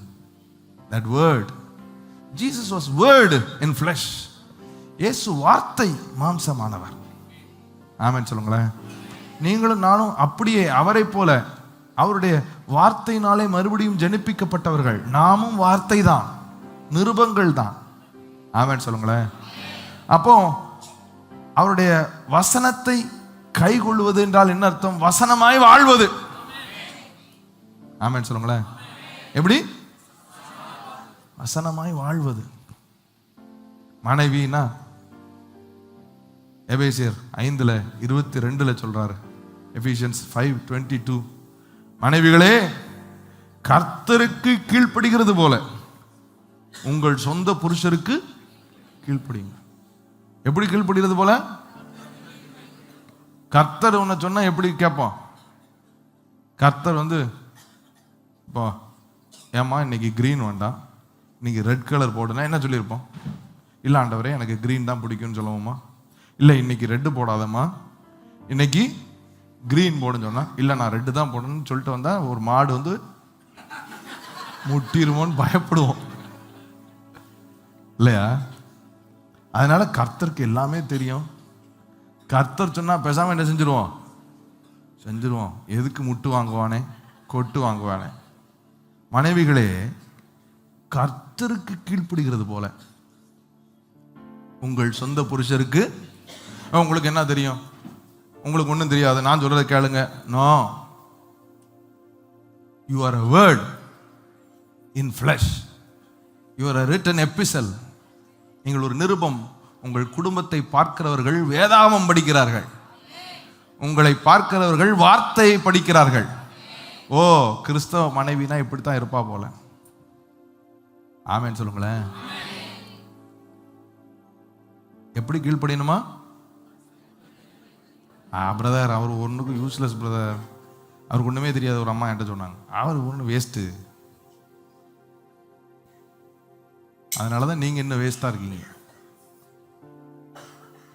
that word. Jesus was word in flesh. இயேசு வார்த்தை மாம்சமானவர். ஆமென் சொல்லுங்களேன். நீங்களும் நானும் அப்படியே அவரை போல அவருடைய வார்த்தையினாலே மறுபடியும் ஜனிப்பிக்கப்பட்டவர்கள். நாமும் வார்த்தை தான், நிருபங்கள் தான். ஆமென் சொல்லுங்களேன். அப்போ அவருடைய வசனத்தை கை கொள்வது என்றால் என்ன அர்த்தம்? வசனமாய் வாழ்வது. ஆமென் சொல்லுங்களேன். எப்படி? வசனமாய் வாழ்வது. மனைவினா எபேசியர் 5:22 சொல்றாரு. எபிசியன்ஸ் 5:22, மனைவிகளே கர்த்தருக்கு கீழ்ப்படுகிறது போல உங்கள் சொந்த புருஷருக்கு கீழ்ப்படிங்க. எப்படி கீழ்ப்படுகிறது போல? கர்த்தர் உன்னை சொன்னா எப்படி கேட்போம்? கர்த்தர் இப்போ ஏம்மா இன்னைக்கு கிரீன் வேண்டாம், இன்னைக்கு ரெட் கலர் போடுனா என்ன சொல்லியிருப்போம்? இல்லை ஆண்டவரே எனக்கு கிரீன் தான் பிடிக்கும்னு சொல்லுவோமா? இல்லை இன்னைக்கு ரெட்டு போடாதம்மா, இன்னைக்கு கிரீன் போடுன்னு சொன்னா, இல்லை நான் ரெட்டு தான் போடணும்னு சொல்லிட்டு வந்தா ஒரு மாடு முட்டிருமோன்னு பயப்படுவோம் இல்லையா? அதனால கர்த்தருக்கு எல்லாமே தெரியும். கர்த்தர் சொன்னா பேசாம என்ன செஞ்சிருவோம். எதுக்கு முட்டு வாங்குவானே, கொட்டு வாங்குவானே. மனைவிகளே கர்த்தருக்கு கீழ்ப்படுகிறது போல உங்கள் சொந்த புருஷருக்கு. உங்களுக்கு என்ன தெரியும்? உங்களுக்கு ஒன்றும் தெரியாது, நான் சொல்றதை கேளுங்க. No, you are a word in flesh, you are a written epistle. நீங்கள் ஒரு நிருபம். உங்கள் குடும்பத்தை பார்க்கிறவர்கள் வேதாகமம் படிக்கிறார்கள், உங்களை பார்க்கிறவர்கள் வார்த்தையை படிக்கிறார்கள். ஓ, கிறிஸ்தவ மனைவினா இப்படித்தான் இருப்பா போல. ஆமென் சொல்லுங்களேன். எப்படி கீழ்ப்படியணுமா? பிரதர் அவர் ஒன்றுக்கும் யூஸ்லெஸ் பிரதர், அவருக்கு ஒன்றுமே தெரியாது. ஒரு அம்மா என்கிட்ட சொன்னாங்க, அவர் ஒன்று வேஸ்ட்டு. அதனால தான் நீங்கள் இன்னும் வேஸ்ட்டாக இருக்கீங்க.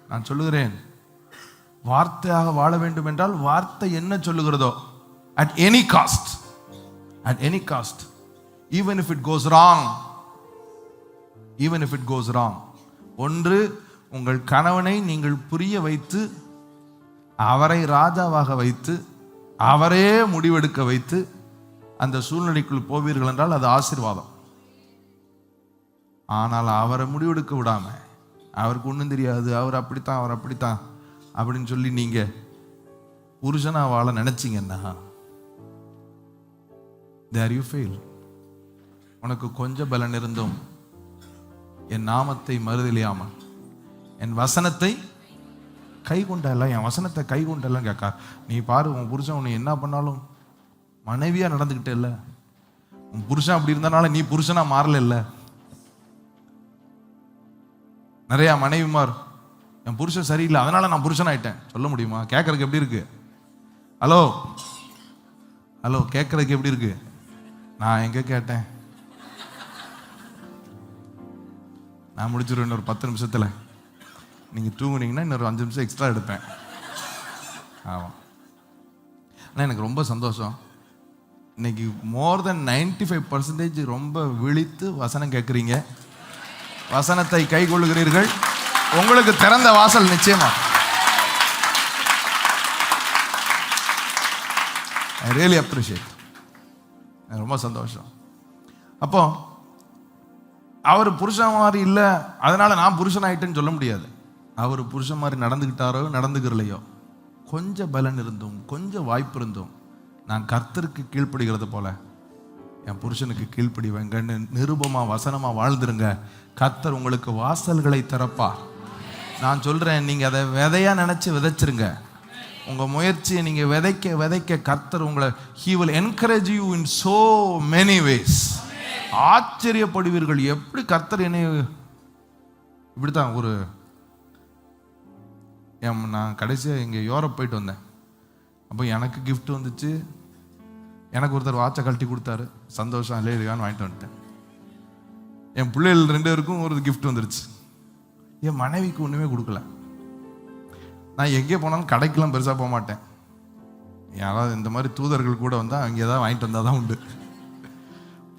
நான் சொல்லுகிறேன், வார்த்தையாக வாழ வேண்டும் என்றால் வார்த்தை என்ன சொல்லுகிறதோ, at any cost, even if it goes wrong. ஒன்று, உங்கள் கணவனை நீங்கள் புரிய வைத்து அவரை ராஜாவாக வைத்து அவரே முடிவெடுக்க வைத்து அந்த சூழ்நிலைக்குள் போவீர்கள் என்றால் அது ஆசீர்வாதம். ஆனால் அவரை முடிவெடுக்க விடாம, அவருக்கு ஒன்றும் தெரியாது, அவர் அப்படித்தான் அப்படின்னு சொல்லி நீங்க புருஷனா வாழ நினைச்சீங்கன்னா there you fail. உனக்கு கொஞ்சம் பலன் இருந்தும் என் நாமத்தை மறுதலியாமல் என் வசனத்தை கை கொண்டெல்லாம், என் வசனத்தை கை கொண்டெல்லாம் கேட்கா. நீ பாரு, உன் புருஷன் உன்னை என்ன பண்ணாலும் மனைவியா நடந்துகிட்டே இல்லை. உன் புருஷன் அப்படி இருந்தனால நீ புருஷனா மாறல இல்லை. நிறைய மனைவிமார், என் புருஷன் சரியில்லை அதனால நான் புருஷன் ஆயிட்டேன் சொல்ல முடியுமா? கேட்கறதுக்கு எப்படி இருக்கு? ஹலோ கேட்கறதுக்கு எப்படி இருக்கு? நான் எங்க கேட்டேன்? நான் முடிச்சிருவேன் இன்னொரு 10 நிமிஷத்துல. நீங்க தூங்குனீங்கன்னா இன்னொரு 5 நிமிஷம் எக்ஸ்ட்ரா எடுப்பேன். ஆமாம். ஆனால் எனக்கு ரொம்ப சந்தோஷம், இன்னைக்கு மோர் தென் 95% ரொம்ப விழித்து வசனம் கேட்குறீங்க, வசனத்தை கை கொள்ளுகிறீர்கள். உங்களுக்கு திறந்த வாசல் நிச்சயமா. I really appreciate. ரொம்ப சந்தோஷம். அப்போ அவர் புருஷன் மாதிரி இல்லை அதனால நான் புருஷன் ஆயிட்டேன்னு சொல்ல முடியாது. அவர் புருஷன் மாதிரி நடந்துக்கிட்டாரோ நடந்துக்கிறலையோ, கொஞ்சம் பலன் இருந்தும் கொஞ்சம் வாய்ப்பு இருந்தும் நான் கர்த்தருக்கு கீழ்ப்படுகிறது போல என் புருஷனுக்கு கீழ்ப்படிவேங்கன்னு நிருபமா வசனமா வாழ்ந்துருங்க. கர்த்தர் உங்களுக்கு வாசல்களை திறப்பார். நான் சொல்றேன், நீங்க அதை விதையா நினைச்சு விதைச்சிருங்க. உங்க முயற்சியை நீங்க விதைக்க விதைக்க கர்த்தர் உங்களை he will encourage you in so many ways. ஆச்சரியப்படுவீர்கள். எப்படி கர்த்தர் என்னை இப்படித்தான் நான் கடைசியாக இங்கே யூரோப் போயிட்டு வந்தேன். அப்போ எனக்கு கிஃப்ட் வந்துச்சு. எனக்கு ஒருத்தர் வாட்சை கழட்டி கொடுத்தாரு. சந்தோஷம் இல்லை இருக்கான்னு வாங்கிட்டு வந்துட்டேன். என் பிள்ளைகள் 2 பேருக்கும் ஒரு கிஃப்ட் வந்துருச்சு. என் மனைவிக்கு ஒன்றுமே கொடுக்கல. நான் எங்கே போனாலும் கடைக்கெல்லாம் பெருசாக போக மாட்டேன். யாராவது இந்த மாதிரி தூதர்கள் கூட வந்தால் அங்கே ஏதாவது வாங்கிட்டு வந்தால் தான் உண்டு.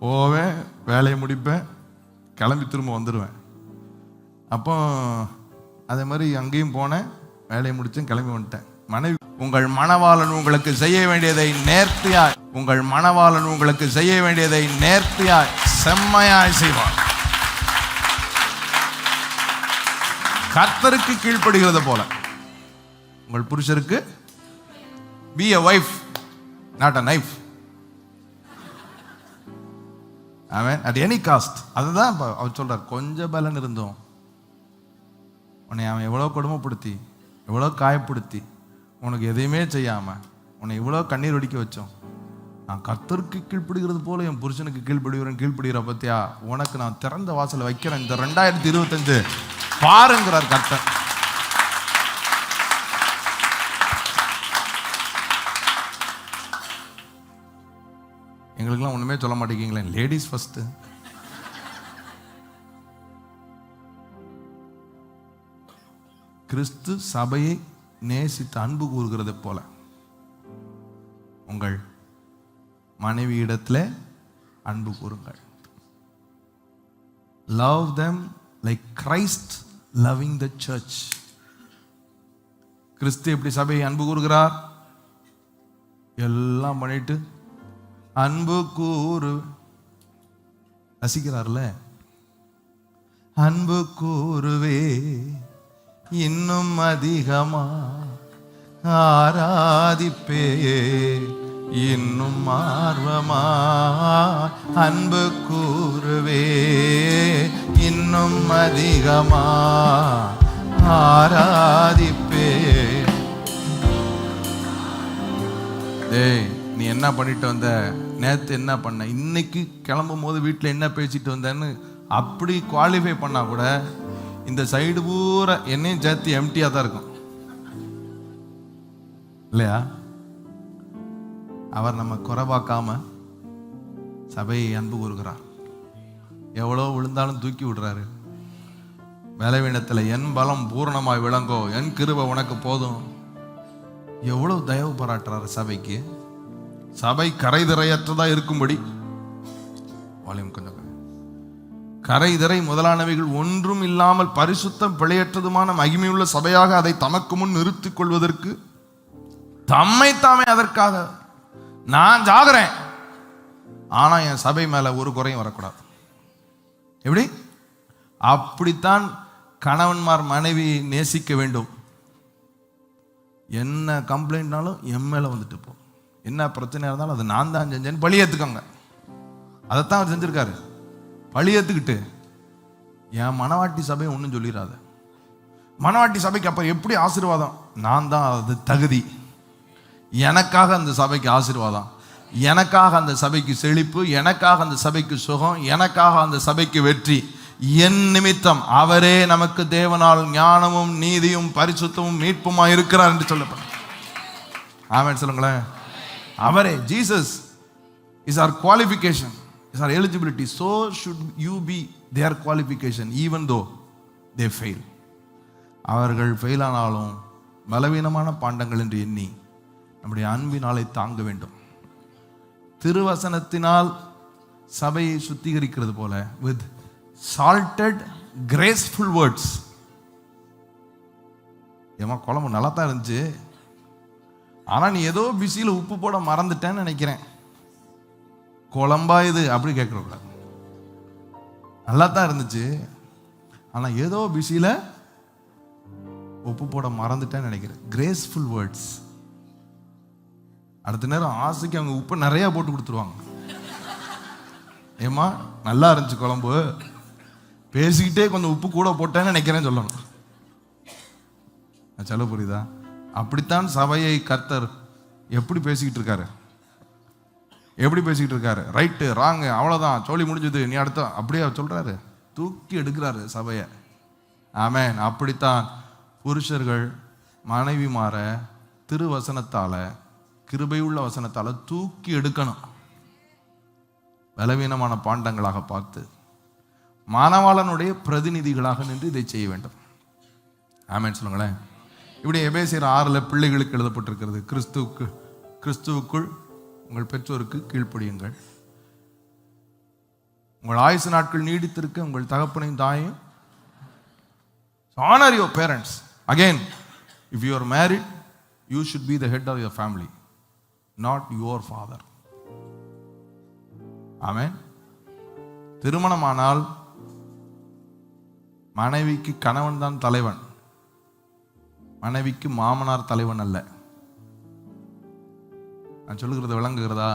போவேன், வேலையை முடிப்பேன், கிளம்பி திரும்ப வந்துடுவேன். அப்போ அதே மாதிரி அங்கேயும் போனேன். வேலையை முடிச்சும் கிளம்பி வந்துட்டேன். மனைவி, உங்கள் மணவாளன் உங்களுக்கு செய்ய வேண்டியதை நேர்த்தியாய், உங்கள் மணவாளன் உங்களுக்கு செய்ய வேண்டியதை நேர்த்தியாய் செம்மையாய் செய்வார். கர்த்தருக்கு கீழ்ப்படுகிறது போல உங்கள் புருஷருக்கு be a wife, not a knife. Amen. At any cost. அதுதான் அவர் சொல்றார். கொஞ்சம் பலன் இருந்தோம் உன்னை அவன் எவ்வளோ கொடுமைப்படுத்தி, எவ்வளோ காயப்படுத்தி, உனக்கு எதையுமே செய்யாம உன்னை இவ்வளோ கண்ணீர் ஒடிக்க வச்சோம். நான் கர்த்தருக்கு கீழ்ப்படுகிறது போல என் புருஷனுக்கு கீழ்ப்படுகிற பத்தியா, உனக்கு நான் திறந்த வாசலை வைக்கிறேன் இந்த 2025 பாருங்கிறார் கர்த்தர். எங்களுக்கெல்லாம் ஒண்ணுமே சொல்ல மாட்டேங்கிறீங்களே, லேடிஸ் ஃபர்ஸ்ட். கிறிஸ்து சபையை நேசித்து அன்பு கூறுகிறது போல உங்கள் மனைவி இடத்துல அன்பு கூறுங்கள். Love them like Christ loving the church. கிறிஸ்து எப்படி சபையை அன்பு கூறுகிறார்? எல்லாம் பண்ணிட்டு அன்பு கூறு ரசிக்கிறார்ல, அன்பு கூறுவே இன்னும் அதிகமா ஆராதிப்பே இன்னும் ஆர்வமா, அன்பு கூறுவே இன்னும் அதிகமா ஆராதிப்பே. டேய், நீ என்ன பண்ணிட்டு வந்த, நேற்று என்ன பண்ண, இன்னைக்கு கிளம்பும் போது வீட்டில் என்ன பேசிட்டு வந்தேன்னு அப்படி குவாலிஃபை பண்ணா கூட இந்த சைடு பூரா என்னையும் சேர்த்து எம்டியா தான் இருக்கும் இல்லையா? அவர் நம்ம குறைபாக்காம சபையை அன்பு கூறுகிறார். எவ்வளோ விழுந்தாலும் தூக்கி விடுறாரு. பலவீனத்தில் என் பலம் பூரணமாய் விளங்கோ, என் கிருபை உனக்கு போதும். எவ்வளவு தயவு பாராட்டுறாரு சபைக்கு. சபை கரைதிரையற்றதா இருக்கும்படி, வால்யூம் கொஞ்சம், கரைதிரை முதலானவைகள் ஒன்றும் இல்லாமல் பரிசுத்தம் பிழையற்றதுமான மகிமையுள்ள சபையாக அதை தமக்கு முன் நிறுத்திக் கொள்வதற்கு தம்மை தாமே அதற்காக நான் ஜாகிறேன். ஆனா என் சபை மேல ஒரு குறையும் வரக்கூடாது. எப்படி? அப்படித்தான் கணவன்மார் மனைவி நேசிக்க வேண்டும். என்ன கம்ப்ளைண்ட்னாலும் என் மேல வந்துட்டு போ, என்ன பிரச்சனை இருந்தாலும் அது நான் தான் செஞ்சேன்னு பழி ஏத்துக்கோங்க. அதைத்தான் அவர் செஞ்சிருக்காரு. பழி ஏத்துக்கிட்டு என் மணவாட்டி சபை ஒன்றும் சொல்லிடாத. மணவாட்டி சபைக்கு அப்ப எப்படி ஆசீர்வாதம்? நான் தான் அது தகுதி. எனக்காக அந்த சபைக்கு ஆசீர்வாதம், எனக்காக அந்த சபைக்கு செழிப்பு, எனக்காக அந்த சபைக்கு சுகம், எனக்காக அந்த சபைக்கு வெற்றி. என் நிமித்தம் அவரே நமக்கு தேவனால் ஞானமும் நீதியும் பரிசுத்தமும் மீட்புமாய் இருக்கிறார் என்று சொல்லப்படும். ஆமென் சொல்லுங்களேன். அவரே, Jesus is our qualification, is our eligibility. So should you be their qualification even though they fail. அவர்கள் ஃபெயில் ஆனாலும் பலவீனமான பாண்டங்கள் என்று எண்ணி நம்முடைய அன்பினாலே தாங்க வேண்டும். திருவசனத்தினால் சபையை சுத்திகரிக்கிறது போல with salted graceful words. ஏமா குழம்பு நல்லா தான் இருந்துச்சு, ஆனா நீ ஏதோ பிஸியில் உப்பு போட மறந்துட்டேன்னு நினைக்கிறேன். குழம்பா இது அப்படி கேட்கக்கூடாது. நல்லா தான் இருந்துச்சு, ஆனா ஏதோ பிஸியில் உப்பு போட மறந்துட்டேன்னு நினைக்கிறேன். Graceful words. அடுத்த நேரம் ஆசைக்கு அவங்க உப்பு நிறைய போட்டு கொடுத்துருவாங்க. ஏமா நல்லா இருந்துச்சு குழம்பு, பேசிக்கிட்டே கொஞ்சம் உப்பு கூட போட்டேன்னு நினைக்கிறேன்னு சொல்லணும். சொல்ல புரியுதா? அப்படித்தான் சபையை கர்த்தர் எப்படி பேசிக்கிட்டு இருக்காரு, எப்படி பேசிக்கிட்டு இருக்காரு. ரைட்டு ராங்கு அவ்வளோதான், சோழி முடிஞ்சது, நீ அடுத்த அப்படியே சொல்றாரு, தூக்கி எடுக்கிறாரு சபையை. ஆமென். அப்படித்தான் புருஷர்கள் மனைவி மாற திருவசனத்தால, கிருபையுள்ள வசனத்தால தூக்கி எடுக்கணும். பலவீனமான பாண்டங்களாக பார்த்து மானவாளனுடைய பிரதிநிதிகளாக நின்று இதை செய்ய வேண்டும். ஆமென் சொல்லுங்களேன். இப்படி எபேசியர் 6 பிள்ளைகளுக்கு எழுதப்பட்டிருக்கிறது. கிறிஸ்துவுக்குள் உங்கள் பெற்றோருக்கு கீழ்ப்படியுங்கள். உங்கள் ஆயுசு நாட்கள் நீடித்திருக்க உங்கள் தகப்பனையும் தாயும். Honor your parents. Again, If you are married, you should be the head of your family, not your father. ஆமென். திருமணமானால் மனைவிக்கு கணவன் தான் தலைவன், மனைவிக்கு மாமனார் தலைவன் அல்ல. நான் சொல்லுகிறது விளங்குகிறதா?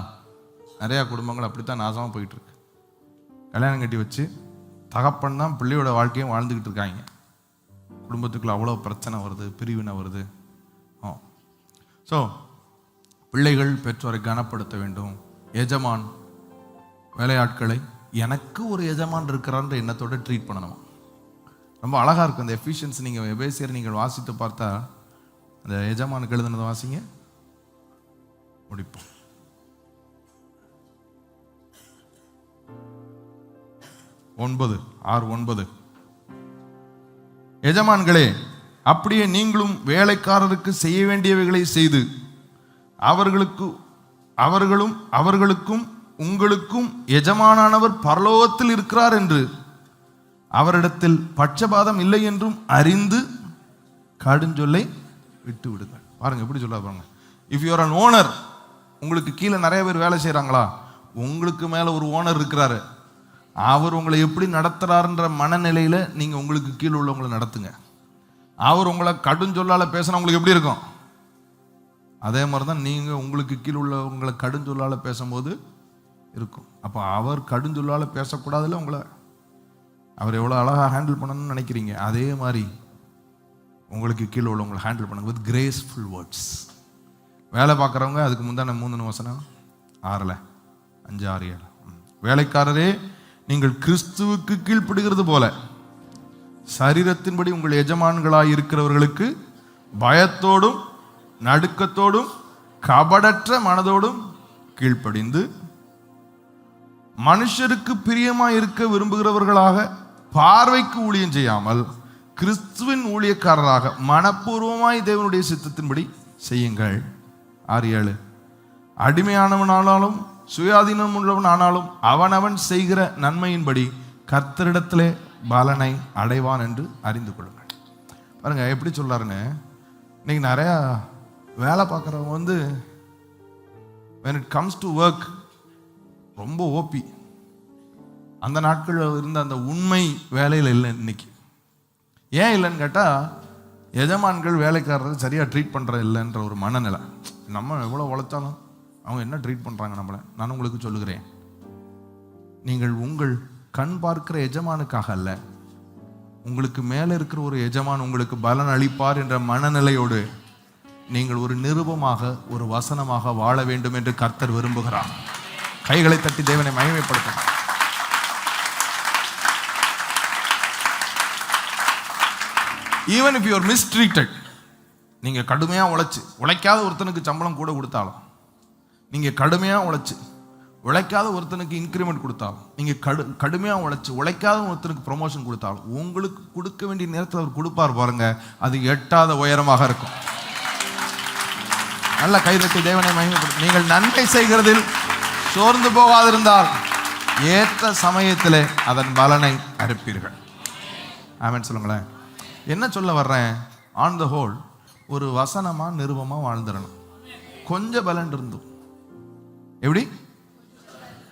நிறைய குடும்பங்கள் அப்படித்தான் நாசமா போயிட்டு இருக்கு. கல்யாணம் கட்டி வச்சு தகப்பன் தான் பிள்ளையோட வாழ்க்கையும் வாழ்ந்துக்கிட்டு இருக்காங்க. குடும்பத்துக்குள்ள அவ்வளோ பிரச்சனை வருது, பிரிவினை வருது. ஸோ பிள்ளைகள் பெற்றோரை கனப்படுத்த வேண்டும். எஜமான் வேலையாட்களை எனக்கு ஒரு எஜமான் இருக்கிறான்ற எண்ணத்தோட ட்ரீட் பண்ணணும். ரொம்ப அழகாக இருக்கும் அந்த எஃபிஷியன்சி. நீங்கள் எபேசியர் நீங்கள் வாசித்து பார்த்தா அந்த எஜமானுக்கு எழுதுனதை வாசிங்க, முடிப்போம். 9:6-9. எஜமான்களே, அப்படியே நீங்களும் வேலைக்காரருக்கு செய்ய வேண்டியவைகளை செய்து அவர்களுக்கும் உங்களுக்கும் எஜமானானவர் பரலோகத்தில் இருக்கிறார் என்று அவரிடத்தில் பட்சபாதம் இல்லை என்றும் அறிந்து கடுஞ்சொல்லை விட்டு விடுங்கள். பாருங்க எப்படி சொல்ல பாருங்க. If you R an owner, உங்களுக்கு கீழே நிறைய பேர் வேலை செய்கிறாங்களா, உங்களுக்கு மேலே ஒரு ஓனர் இருக்கிறாரு, அவர் உங்களை எப்படி நடத்துறாருன்ற மனநிலையில் நீங்கள் உங்களுக்கு கீழே உள்ளவங்களை நடத்துங்க. அவர் உங்களை கடுஞ்சொல்லால் பேசினா உங்களுக்கு எப்படி இருக்கும்? அதே மாதிரி தான் நீங்கள் உங்களுக்கு கீழே உள்ளவங்களை கடுஞ்சொல்லால் பேசும்போது இருக்கும். அப்போ அவர் கடுஞ்சொல்லால் பேசக்கூடாதுல்ல உங்களை. அவர் எவ்வளோ அழகாக ஹேண்டில் பண்ணணும்னு நினைக்கிறீங்க, அதே மாதிரி உங்களுக்கு கீழே உள்ளவங்களை ஹேண்டில் பண்ணுங்க வித் கிரேஸ்ஃபுல் வேர்ட்ஸ். வேலை பார்க்குறவங்க அதுக்கு முந்தான 3 வசனம் 6, 5, 6, 7. வேலைக்காரரே, நீங்கள் கிறிஸ்துவுக்கு கீழ்ப்படுகிறது போல சரீரத்தின்படி உங்கள் எஜமான்களாய் இருக்கிறவர்களுக்கு பயத்தோடும் நடுக்கத்தோடும் கபடற்ற மனதோடும் கீழ்ப்படிந்து மனுஷருக்கு பிரியமாய் இருக்க விரும்புகிறவர்களாக பார்வைக்கு ஊழியம் செய்யாமல் கிறிஸ்துவின் ஊழியக்காரராக மனப்பூர்வமாய் தேவனுடைய சித்தத்தின்படி செய்யுங்கள். 6-7. அடிமையானவனானாலும் சுயாதீனம் உள்ளவன் ஆனாலும் அவனவன் செய்கிற நன்மையின்படி கர்த்தரிடத்திலே பலனை அடைவான் என்று அறிந்து கொள்ளுங்கள். பாருங்க எப்படி சொல்றாருன்னு. இன்னைக்கு நிறையா வேலை பார்க்குறவங்க when it comes to work ரொம்ப ஓபி. அந்த நாட்களில் இருந்த அந்த உண்மை வேலையில் இல்லை இன்னைக்கு. ஏன் இல்லைன்னு கேட்டால், எஜமான்கள் வேலைக்காரரை சரியாக ட்ரீட் பண்ணுற இல்லைன்ற ஒரு மனநிலை. நம்ம எவ்வளோ உழைச்சாலும் அவங்க என்ன ட்ரீட் பண்ணுறாங்க நம்மளை. நான் உங்களுக்கு சொல்லுகிறேன், நீங்கள் உங்கள் கண் பார்க்கிற எஜமானுக்காக அல்ல, உங்களுக்கு மேலே இருக்கிற ஒரு எஜமான் உங்களுக்கு பலன் அளிப்பார் என்ற மனநிலையோடு நீங்கள் ஒரு நிருபமாக ஒரு வசனமாக வாழ வேண்டும் என்று கர்த்தர் விரும்புகிறார். கைகளை தட்டி தேவனை மகிமைப்படுத்தும். Even if you are mistreated, நீங்கள் கடுமையாக உழைக்காத ஒருத்தனுக்கு சம்பளம் கூட கொடுத்தாலும், நீங்கள் கடுமையாக உழைக்காத ஒருத்தனுக்கு இன்க்ரிமெண்ட் கொடுத்தாலும், நீங்கள் கடுமையாக உழைக்காத ஒருத்தனுக்கு ப்ரொமோஷன் கொடுத்தாலும், உங்களுக்கு கொடுக்க வேண்டிய நேரத்தில் அவர் கொடுப்பார் பாருங்க, அது எட்டாத உயரமாக இருக்கும். நல்ல கைதட்டி தேவனை மகிமைப்படுத்தும். நீங்கள் நன்மை செய்கிறதில் சோர்ந்து போகாதிருந்தால் ஏற்ற சமயத்தில் அதன் பலனை அறுப்பீர்கள். ஆமென் சொல்லுங்களேன். என்ன சொல்ல வர்றேன்? ஆன் த ஹோல் ஒரு வசனமா நிருபமா வாழ்ந்துடணும். கொஞ்சம் பலன் இருந்தோம். எப்படி?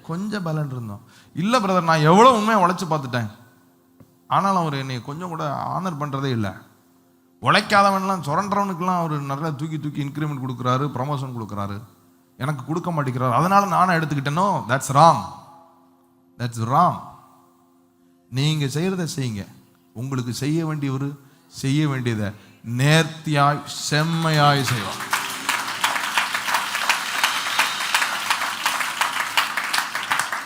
கொஞ்சம் பலன் இருந்தோம். இல்லை பிரதர், நான் எவ்வளோ உண்மையாக உழைச்சி பார்த்துட்டேன், ஆனாலும் அவர் என்னை கொஞ்சம் கூட ஆனர் பண்ணுறதே இல்லை. உழைக்காதவன்லாம் சுரண்டவனுக்கெல்லாம் அவர் நிறைய தூக்கி இன்க்ரிமெண்ட் கொடுக்குறாரு, ப்ரமோஷன் கொடுக்குறாரு, எனக்கு கொடுக்க மாட்டேங்கிறார், அதனால நானும் எடுத்துக்கிட்டேனோ. That's wrong. நீங்க செய்யறதை செய்யுங்க. உங்களுக்கு செய்ய வேண்டியவர் செய்ய வேண்டியதை நேர்த்தியாய் செம்மையாய் செய்வார்.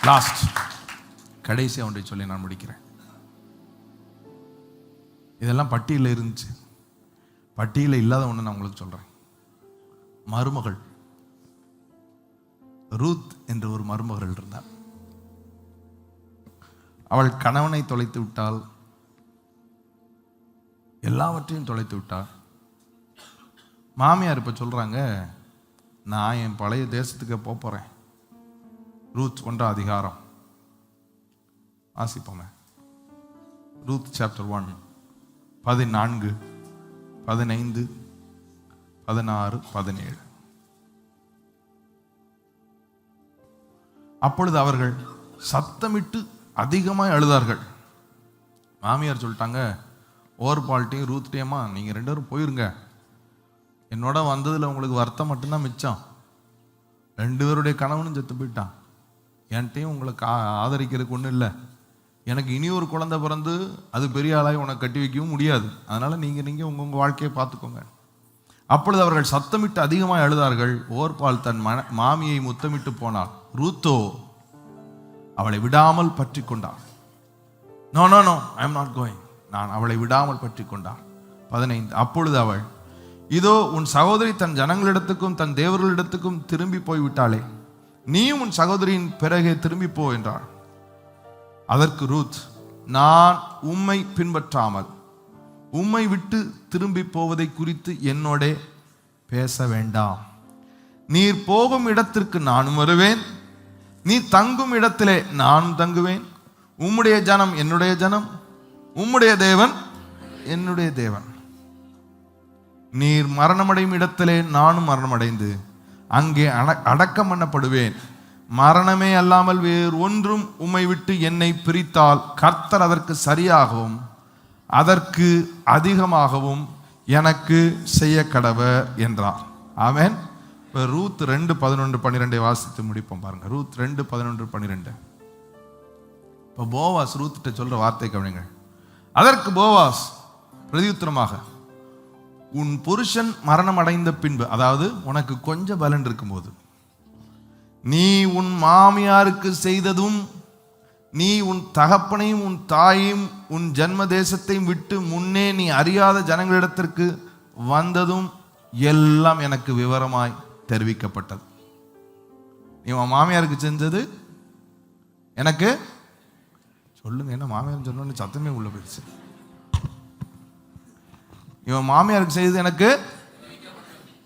லாஸ்ட் கடைசி ஒன்றை சொல்லி நான் முடிக்கிறேன். இதெல்லாம் பட்டியலில் இருந்துச்சு. பட்டியலில் இல்லாத ஒன்று நான் உங்களுக்கு சொல்றேன். மருமகள் ரூத் என்று ஒரு மருமகள் இருந்தாள். அவள் கணவனை தொலைத்து விட்டாள், எல்லாவற்றையும் தொலைத்து விட்டாள். மாமியார் இப்ப சொல்றாங்க, நான் என் பழைய தேசத்துக்கு போறேன். ரூத் 1 அதிகாரம் வாசிப்போமே. Ruth chapter 1 14, 15, 16, 17. அப்பொழுது அவர்கள் சத்தமிட்டு அதிகமாய் அழுதார்கள். மாமியார் சொல்லிட்டாங்க, ஓர்பால்ட்டையும் ரூத்டையுமா, நீங்க 2 பேரும் போயிருங்க, என்னோட வந்ததுல உங்களுக்கு வருத்தம் மட்டும்தான் மிச்சம். 2 பேருடைய கணவனும் செத்து போயிட்டான், என்கிட்டையும் உங்களுக்கு ஆதரிக்கிறதுக்கு ஒன்றும் இல்லை, எனக்கு இனி ஒரு குழந்தை பிறந்து அது பெரிய ஆளாய் உனக்கு கட்டி வைக்கவும் முடியாது, அதனால நீங்க உங்க வாழ்க்கையை பார்த்துக்கோங்க. அப்பொழுது அவர்கள் சத்தமிட்டு அதிகமாக அழுதார்கள். ஓர்பால் தன் மாமியை முத்தமிட்டு போனாள். ரூத்தோ அவளை விடாமல் பற்றி கொண்டாள். No no no, I am not going. நான் அவளை விடாமல் பற்றி கொண்டாள். 15. அப்பொழுது அவள், இதோ உன் சகோதரி தன் ஜனங்களிடத்துக்கும் தன் தேவர்களிடத்துக்கும் திரும்பி போய்விட்டாளே, நீயும் உன் சகோதரியின் பிறகே திரும்பி போ என்றாள். அதற்கு ரூத், நான் உம்மை பின்பற்றாமல் உம்மை விட்டு திரும்பி போவதை குறித்து என்னோட பேச வேண்டாம். நீர் போகும் இடத்திற்கு நானும் வருவேன், நீ தங்கும் இடத்திலே நானும் தங்குவேன். உம்முடைய ஜனம் என்னுடைய ஜனம், உம்முடைய தேவன் என்னுடைய தேவன். நீர் மரணமடையும் இடத்திலே நானும் மரணமடைந்து அங்கே அடக்கம் பண்ணப்படுவேன். மரணமே அல்லாமல் வேறு ஒன்றும் உம்மை விட்டு என்னை பிரித்தால் கர்த்தர் அதற்கு சரியாகவும் அதற்கு அதிகமாகவும் எனக்கு செய்ய கடவர் என்றார். ஆமென். ரூத் 2:11-12 வாசித்து முடிப்போம் பாருங்க. ரூத் 2:11-12. இப்போ போவாஸ் ரூத்திட்ட சொல்ற வார்த்தை கவனிங்க. அதற்கு போவாஸ் பிரதியுத்தரமாக, உன் புருஷன் மரணம் அடைந்த பின்பு, அதாவது உனக்கு கொஞ்சம் பலன் இருக்கும்போது, நீ உன் மாமியாருக்கு செய்ததும், நீ உன் தகப்பனையும் உன் தாயையும் உன் ஜன்ம தேசத்தையும் விட்டு முன்னே நீ அறியாத ஜனங்களிடத்திற்கு வந்ததும் எல்லாம் எனக்கு விவரமாய் தெரிவிக்கப்பட்டது. நீ உன் மாமியாருக்கு செஞ்சது எனக்கு சொல்லுங்க. என்ன மாமியார் சொன்னோன்னு சத்தமே உள்ள போயிடுச்சு. இவன் மாமியாருக்கு செய்தது எனக்கு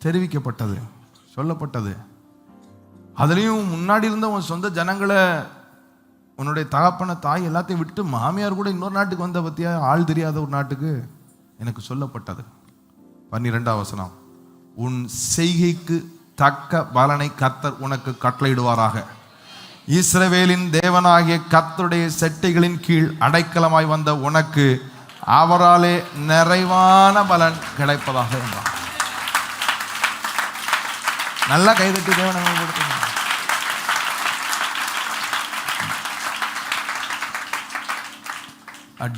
தெரிவிக்கப்பட்டது, சொல்லப்பட்டது. அதுலேயும் முன்னாடி இருந்த உன் சொந்த ஜனங்களை, உன்னுடைய தகப்பன தாய் எல்லாத்தையும் விட்டு மாமியார் கூட இன்னொரு நாட்டுக்கு வந்த பத்தியா, ஆள் தெரியாத ஒரு நாட்டுக்கு எனக்கு சொல்லப்பட்டது. 12ஆம் வசனம், உன் செய்கைக்கு தக்க பலனை கர்த்தர் உனக்கு கட்டளையிடுவாராக. இஸ்ரவேலின் தேவனாகிய கர்த்தருடைய செட்டைகளின் கீழ் அடைக்கலமாய் வந்த உனக்கு அவராலே நிறைவான பலன் கிடைப்பதாக என்றார். நல்லா கைதட்டி தேவனை கொடுத்து.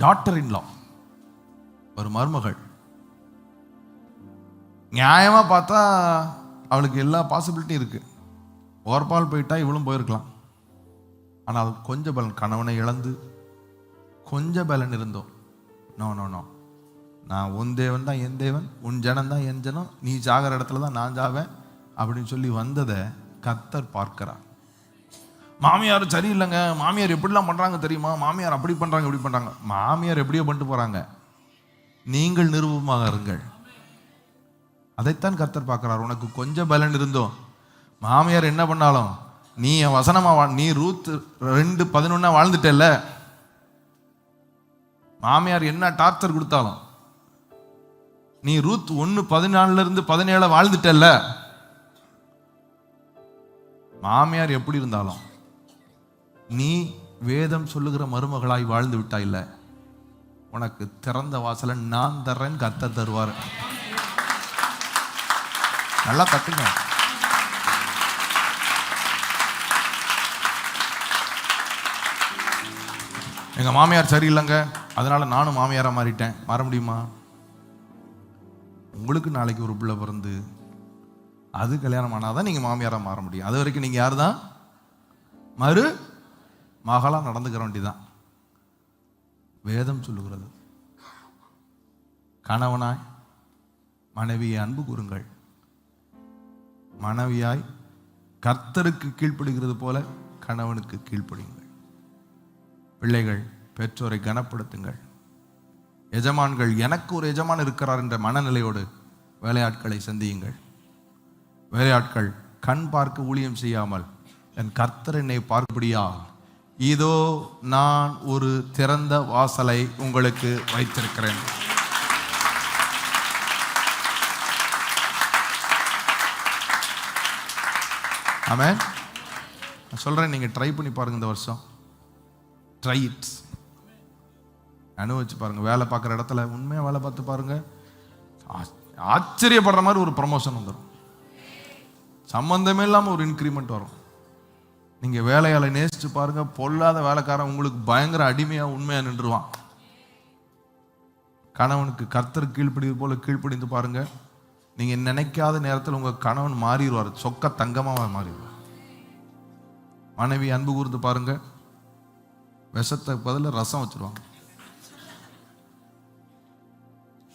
டாக்டர் இன் லா, ஒரு மருமகள், நியாயமா பார்த்தா அவளுக்கு எல்லா பாசிபிலிட்டியும் இருக்கு. ஓர்பால் போயிட்டா இவளும் போயிருக்கலாம். ஆனால் கொஞ்சம் பலன், கணவனை இழந்து கொஞ்சம் பலன் இருந்தோம். நோ நோ நோ, நான் உன் தேவன் தான் என் தேவன், உன் ஜனம் தான் என் ஜனம், நீ சாகிற இடத்துல தான் நான் ஜாவேன் அப்படின்னு சொல்லி வந்ததை கர்த்தர் பார்க்கிறார். மாமியார் சரியில்லைங்க, மாமியார் எப்படிலாம் பண்ணுறாங்க தெரியுமா, மாமியார் அப்படி பண்ணுறாங்க இப்படி பண்ணுறாங்க. மாமியார் எப்படியோ பண்ணிட்டு போகிறாங்க, நீங்கள் நிரூபமாக இருங்கள். அதைத்தான் கர்த்தர் பார்க்கிறார். உனக்கு கொஞ்சம் பலன் இருந்தோம், மாமியார் என்ன பண்ணாலும் நீ என் வசனமா, நீ ரூத் 2:11 வாழ்ந்துட்டல்ல, மாமியார் என்ன டார்ச்சர் கொடுத்தாலும் நீ ரூத் 1:14-17 வாழ்ந்துட்டல்ல, மாமியார் எப்படி இருந்தாலும் நீ வேதம் சொல்லுகிற மருமகளாய் வாழ்ந்து விட்டா இல்ல, உனக்கு திறந்த வாசலை நான் தர்றேன், கர்த்தர் தருவார். நல்லா தட்டுங்க. எங்க மாமியார் சரியில்லைங்க, அதனால நானும் மாமியாரா மாறிட்டேன். மாற முடியுமா? உங்களுக்கு நாளைக்கு ஒரு பிள்ளை பிறந்து அது கல்யாணம் ஆனாதான் நீங்க மாமியாரா மாற முடியும். அது வரைக்கும் நீங்க யாரு தான்? மறு மகளா நடந்துக்கிற வேண்டிதான். வேதம் சொல்லுகிறது, கணவனாய் மனைவியை அன்பு கூறுங்கள், மனைவியாய் கர்த்தருக்கு கீழ்ப்படுகிறது போல கணவனுக்கு கீழ்ப்படியுங்கள். பிள்ளைகள் பெற்றோரை கனப்படுத்துங்கள். எஜமான்கள் எனக்கு ஒரு எஜமான் இருக்கிறார் என்ற மனநிலையோடு வேலையாட்களை சந்தியுங்கள். வேலையாட்கள் கண் பார்க்க ஊழியம் செய்யாமல் என் கர்த்தர் என்னை பார்ப்படியா, இதோ நான் ஒரு திறந்த வாசலை உங்களுக்கு வைத்திருக்கிறேன். ஆமென். நான் சொல்றேன், நீங்க ட்ரை பண்ணி பாருங்க. இந்த வருஷம் ட்ரை இட், அனுபவிச்சு பாருங்க. வேலை பார்க்குற இடத்துல உண்மையாக வேலை பார்த்து பாருங்க, ஆச்சரியப்படுற மாதிரி ஒரு ப்ரமோஷன் வந்துடும். சம்பந்தமே இல்லாமல் ஒரு இன்க்ரிமெண்ட் வரும். நீங்க வேலையால நேசிச்சு பாருங்க, பொல்லாத வேலைக்காரன் உங்களுக்கு பயங்கர அடிமையா உண்மையா நின்றுவான். கணவனுக்கு கர்த்தர் கீழ்ப்படிவது போல கீழ்ப்படிந்து பாருங்க, நீங்க நினைக்காத நேரத்தில் உங்க கணவன் மாறிடுவார், சொக்க தங்கமாக மாறிடுவார். மனைவி அன்பு கூர்ந்து பாருங்க, விஷத்தை பதில் ரசம் வச்சிருவாங்க,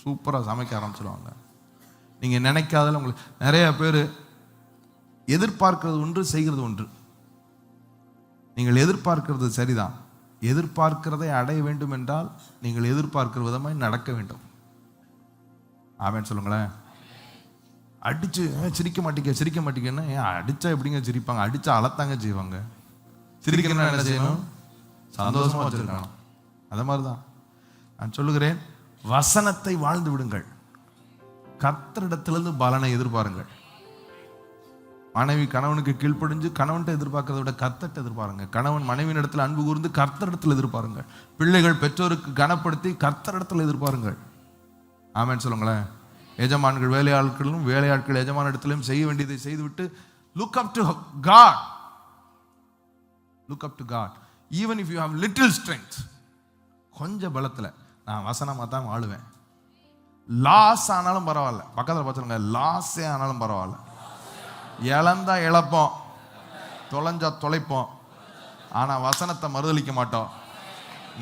சூப்பரா சமைக்க ஆரம்பிச்சிருவாங்க. நீங்க நினைக்காதல உங்களுக்கு நிறைய பேர் எதிர்பார்க்கிறது ஒன்று, செய்கிறது ஒன்று. நீங்கள் எதிர்பார்க்கிறது சரிதான், எதிர்பார்க்கிறதை அடைய வேண்டும் என்றால் நீங்கள் எதிர்பார்க்கிற விதமாய் நடக்க வேண்டும். ஆமென் சொல்லுங்களேன். அடிச்சு சிரிக்க மாட்டேங்கன்னா, ஏன் அடிச்சா எப்படிங்க சிரிப்பாங்க? அடிச்சா அழத்தாங்க செய்வாங்க. சிரிக்கணும்னா என்ன செய்யணும்? சந்தோஷமா வச்சிருக்கணும். அதே மாதிரிதான் நான் சொல்லுகிறேன், வசனத்தை வாழ்ந்து விடுங்கள், கர்த்தரிடத்திலிருந்து பலனை எதிர்பாருங்கள். மனைவி கணவனுக்கு கீழ்ப்படிஞ்சு கணவன்கிட்ட எதிர்பார்க்கறத விட கர்த்தர்ட்ட எதிர்பாருங்க. கணவன் மனைவியின் இடத்துல அன்பு கூர்ந்து கர்த்தரிடத்தில் எதிர்பாருங்க. பிள்ளைகள் பெற்றோருக்கு கனப்படுத்தி கர்த்தரிடத்தில் எதிர்பாருங்கள். ஆமென் சொல்லுங்களேன். எஜமான்கள் வேலையாட்களும் வேலையாட்கள் எஜமான இடத்திலும் செய்ய வேண்டியதை செய்துவிட்டு look up to God. Look up to God even if you have little strength. கொஞ்சம் பலத்தில் நான் வசனமாக தான் வாழுவேன். லாஸ் ஆனாலும் பரவாயில்ல, பக்கத்தில் பார்த்துருங்க, லாஸே ஆனாலும் பரவாயில்ல. இழந்தா இழப்போம், தொலைஞ்சா தொலைப்போம், ஆனால் வசனத்தை மறுதளிக்க மாட்டோம்,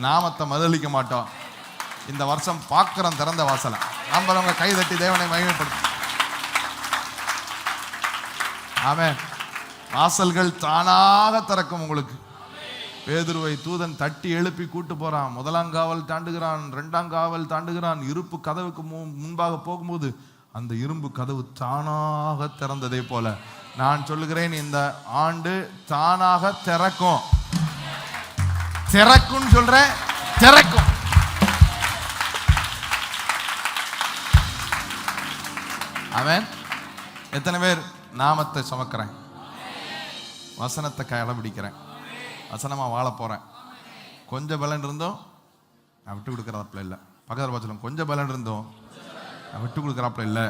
நாமத்தை மறுதளிக்க மாட்டோம். இந்த வருஷம் பார்க்கிறோம் திறந்த வாசலை. நம்புறவங்க கை தட்டி தேவனை மகிமைப்படுத்தும். ஆமென். வாசல்கள் தானாக திறக்கும் உங்களுக்கு. பேதுருவை தூதன் தட்டி எழுப்பி கூட்டு போறான். முதலாம் காவல் தாண்டுகிறான், இரண்டாம் காவல் தாண்டுகிறான். இருப்பு கதவுக்கு முன்பாக போகும்போது அந்த இரும்பு கதவு தானாக திறந்ததே போல நான் சொல்லுகிறேன், இந்த ஆண்டு தானாக திறக்கும். திறக்கும் சொல்றேன், திறக்கும். ஆமென். எத்தனை பேர் நாமத்தை சுமக்கிறேன், வசனத்தை கடைபிடிக்கிறேன், வசனமா வாழ போறேன். கொஞ்சம் பலன் இருந்தோம் நான் விட்டு கொடுக்கறதாப்புல இல்லை. பக்கத்தில் பார்த்து கொஞ்சம் பலன் இருந்தோம் நான் விட்டு கொடுக்குறாப்புல இல்லை.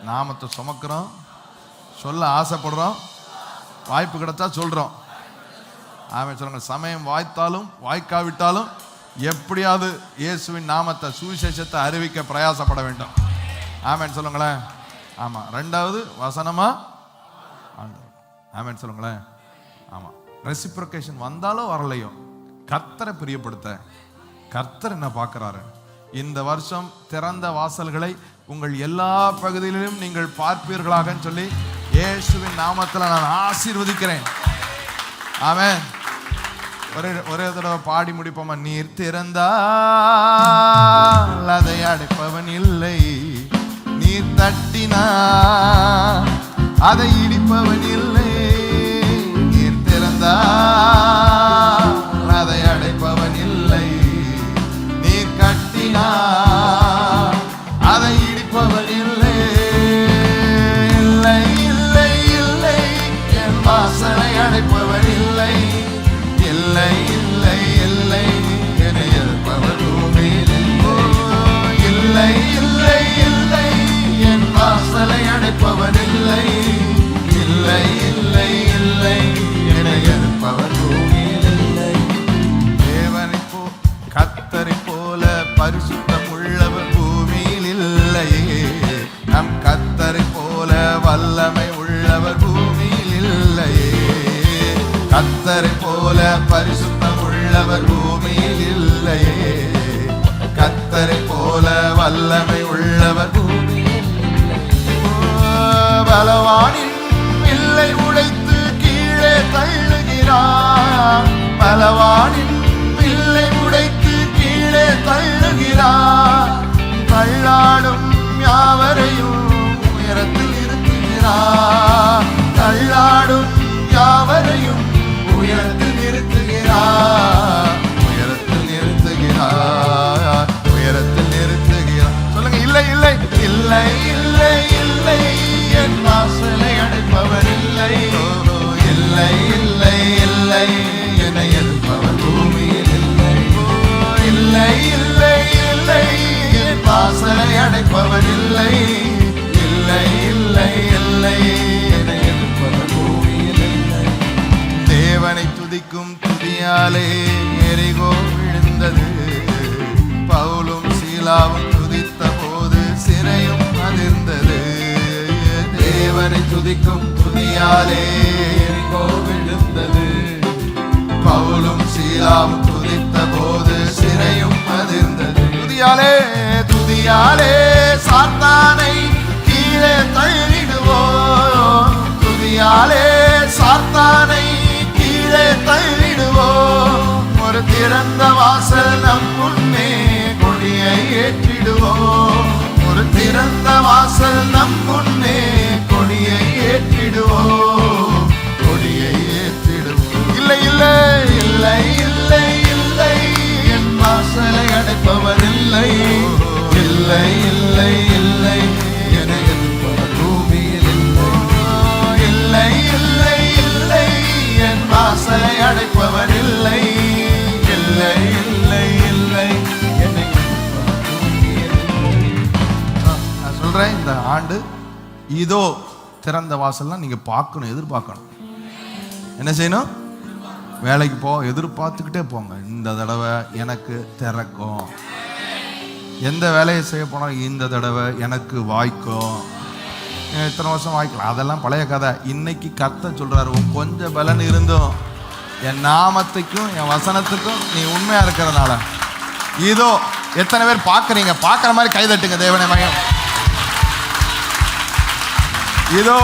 நாமத்தை சுமக்கிறோம், சொல்ல ஆசைப்படுறோம், வாய்ப்பு கிடைச்சா சொல்றோம். ஆமென் சொல்லுங்க. சமயம் வாய்த்தாலும் வாய்க்காவிட்டாலும் எப்படியாவது இயேசுவின் நாமத்தை சுவிசேஷத்தை அறிவிக்க பிரயாசப்பட வேண்டும். ஆமென் சொல்லுங்களேன். ஆமா. ரெண்டாவது வசனமா. ஆமென் சொல்லுங்களேன். ஆமா. ரெசிப்ரோகேஷன் வந்தாலும் வரலையோ கர்த்தரை பிரியப்படுத்த கர்த்தர் என்ன பார்க்கிறாரு. இந்த வருஷம் திறந்த வாசல்களை உங்கள் எல்லா பகுதிகளிலும் நீங்கள் பார்ப்பீர்களாக சொல்லி இயேசுவின் நாமத்தில் நான் ஆசீர்வதிக்கிறேன். ஆமென். ஒரே தடவை பாடி முடிப்போமா? நீர் திறந்தால் அதை அடைப்பவன் இல்லை, நீர் தட்டினா அதை இடிப்பவன் இல்லை. நீர் திறந்தால் அதை அடைப்பவன் இல்லை, நீர் கட்டினா அதை இடிப்பவன் இல்லை. இல்லை இல்லை இல்லை என் வாசலை அடைப்பவன் இல்லை. இல்லை இல்லை இல்லை என்னை எதிர்ப்பவர் பூமியில் இல்லை. இல்லை இல்லை என் வாசலை அடைப்பவன் இல்லை. இல்லை இல்லை இல்லை என்னை எதிர்ப்பவர் பூமியில் இல்லை. தேவனை கர்த்தரை போல பரிசுத்தம் உள்ளவர் பூமியில் இல்லையே. நம் கர்த்தரை போல வல்லமை உள்ளவர் பூமியில் இல்லையே. கர்த்தரை போல பரிசுத்தம் உள்ளவர் பூமியில் இல்லையே. கர்த்தரை போல வல்லமை உள்ளவர் பூமியில் இல்லையே. பலவானின் வில்லை உடைத்து கீழே தள்ளுகிறார். பலவானின் வில்லை உடைத்து கீழே தள்ளுகிறார். தள்ளாடும் யாவரையும் உயரத்தில் நிறுத்துகிறார். தள்ளாடும் யாவரையும் உயரத்தில் நிறுத்துகிறார். உயரத்தில் நிறுத்துகிறார். உயரத்தில் நிறுத்துகிறார். சொல்லுங்க. இல்லை இல்லை இல்லை இல்லை இல்லை என் வாசலை அடைப்பவர் இல்லை. துதிக்கும் துதியாலே எரிகோ விழுந்தது. பவுலும் சீலாவும் துதித்த போது சிறையும் அதிர்ந்தது. தேவனை துதிக்கும் துதியாலே எரிகோ விழுந்தது. பவுலும் சீலாவும் துதித்த போது சிறையும் அதிர்ந்தது. துதியாலே துதியாலே சாத்தானை கீழே தள்ளிடுவோம். துதியாலே சாத்தானை கீழே தள்ளிடுவோம். ஒரு திறந்த வாசல் நம் முன்னே கொடியை ஏற்றிடுவோம். ஒரு திறந்த வாசல் நம் முன்னே கொடியை ஏற்றிடுவோம். கொடியை ஏற்றிடுவோம். இல்லை இல்லை இல்லை இல்லை இல்லை, என் வாசலை அடைப்பவர் இல்லை. இல்லை இல்லை இல்லை, என பூமியில் இல்லை. இல்லை இல்லை இல்லை, என் வாசலை அடைப்பவர் இல்லை. இல்லை இல்லை இல்லை, என்னை நான் சொல்றேன், இந்த ஆண்டு இதோ திறந்த வாசல்லாம் நீங்க பார்க்கணும், எதிர்பார்க்கணும். என்ன செய்யணும்? வேலைக்கு எதிர்பார்த்துக்கிட்டே போங்க. இந்த தடவை எனக்கு திறக்கும். எந்த வேலையை செய்ய போனாலும் இந்த தடவை எனக்கு வாய்க்கும். இத்தனை வருஷம் வாய்க்கலாம், அதெல்லாம் பழைய கதை. இன்னைக்கு கர்த்தர் சொல்றாரு, உன் கொஞ்சம் பலன் இருந்தும் என் நாமத்துக்கும் என் வசனத்துக்கும் நீ உண்மையா இருக்கிறதுனால இதோ. எத்தனை பேர் பார்க்குறீங்க? பார்க்குற மாதிரி கைதட்டுங்க. தேவனை மயம். இதோ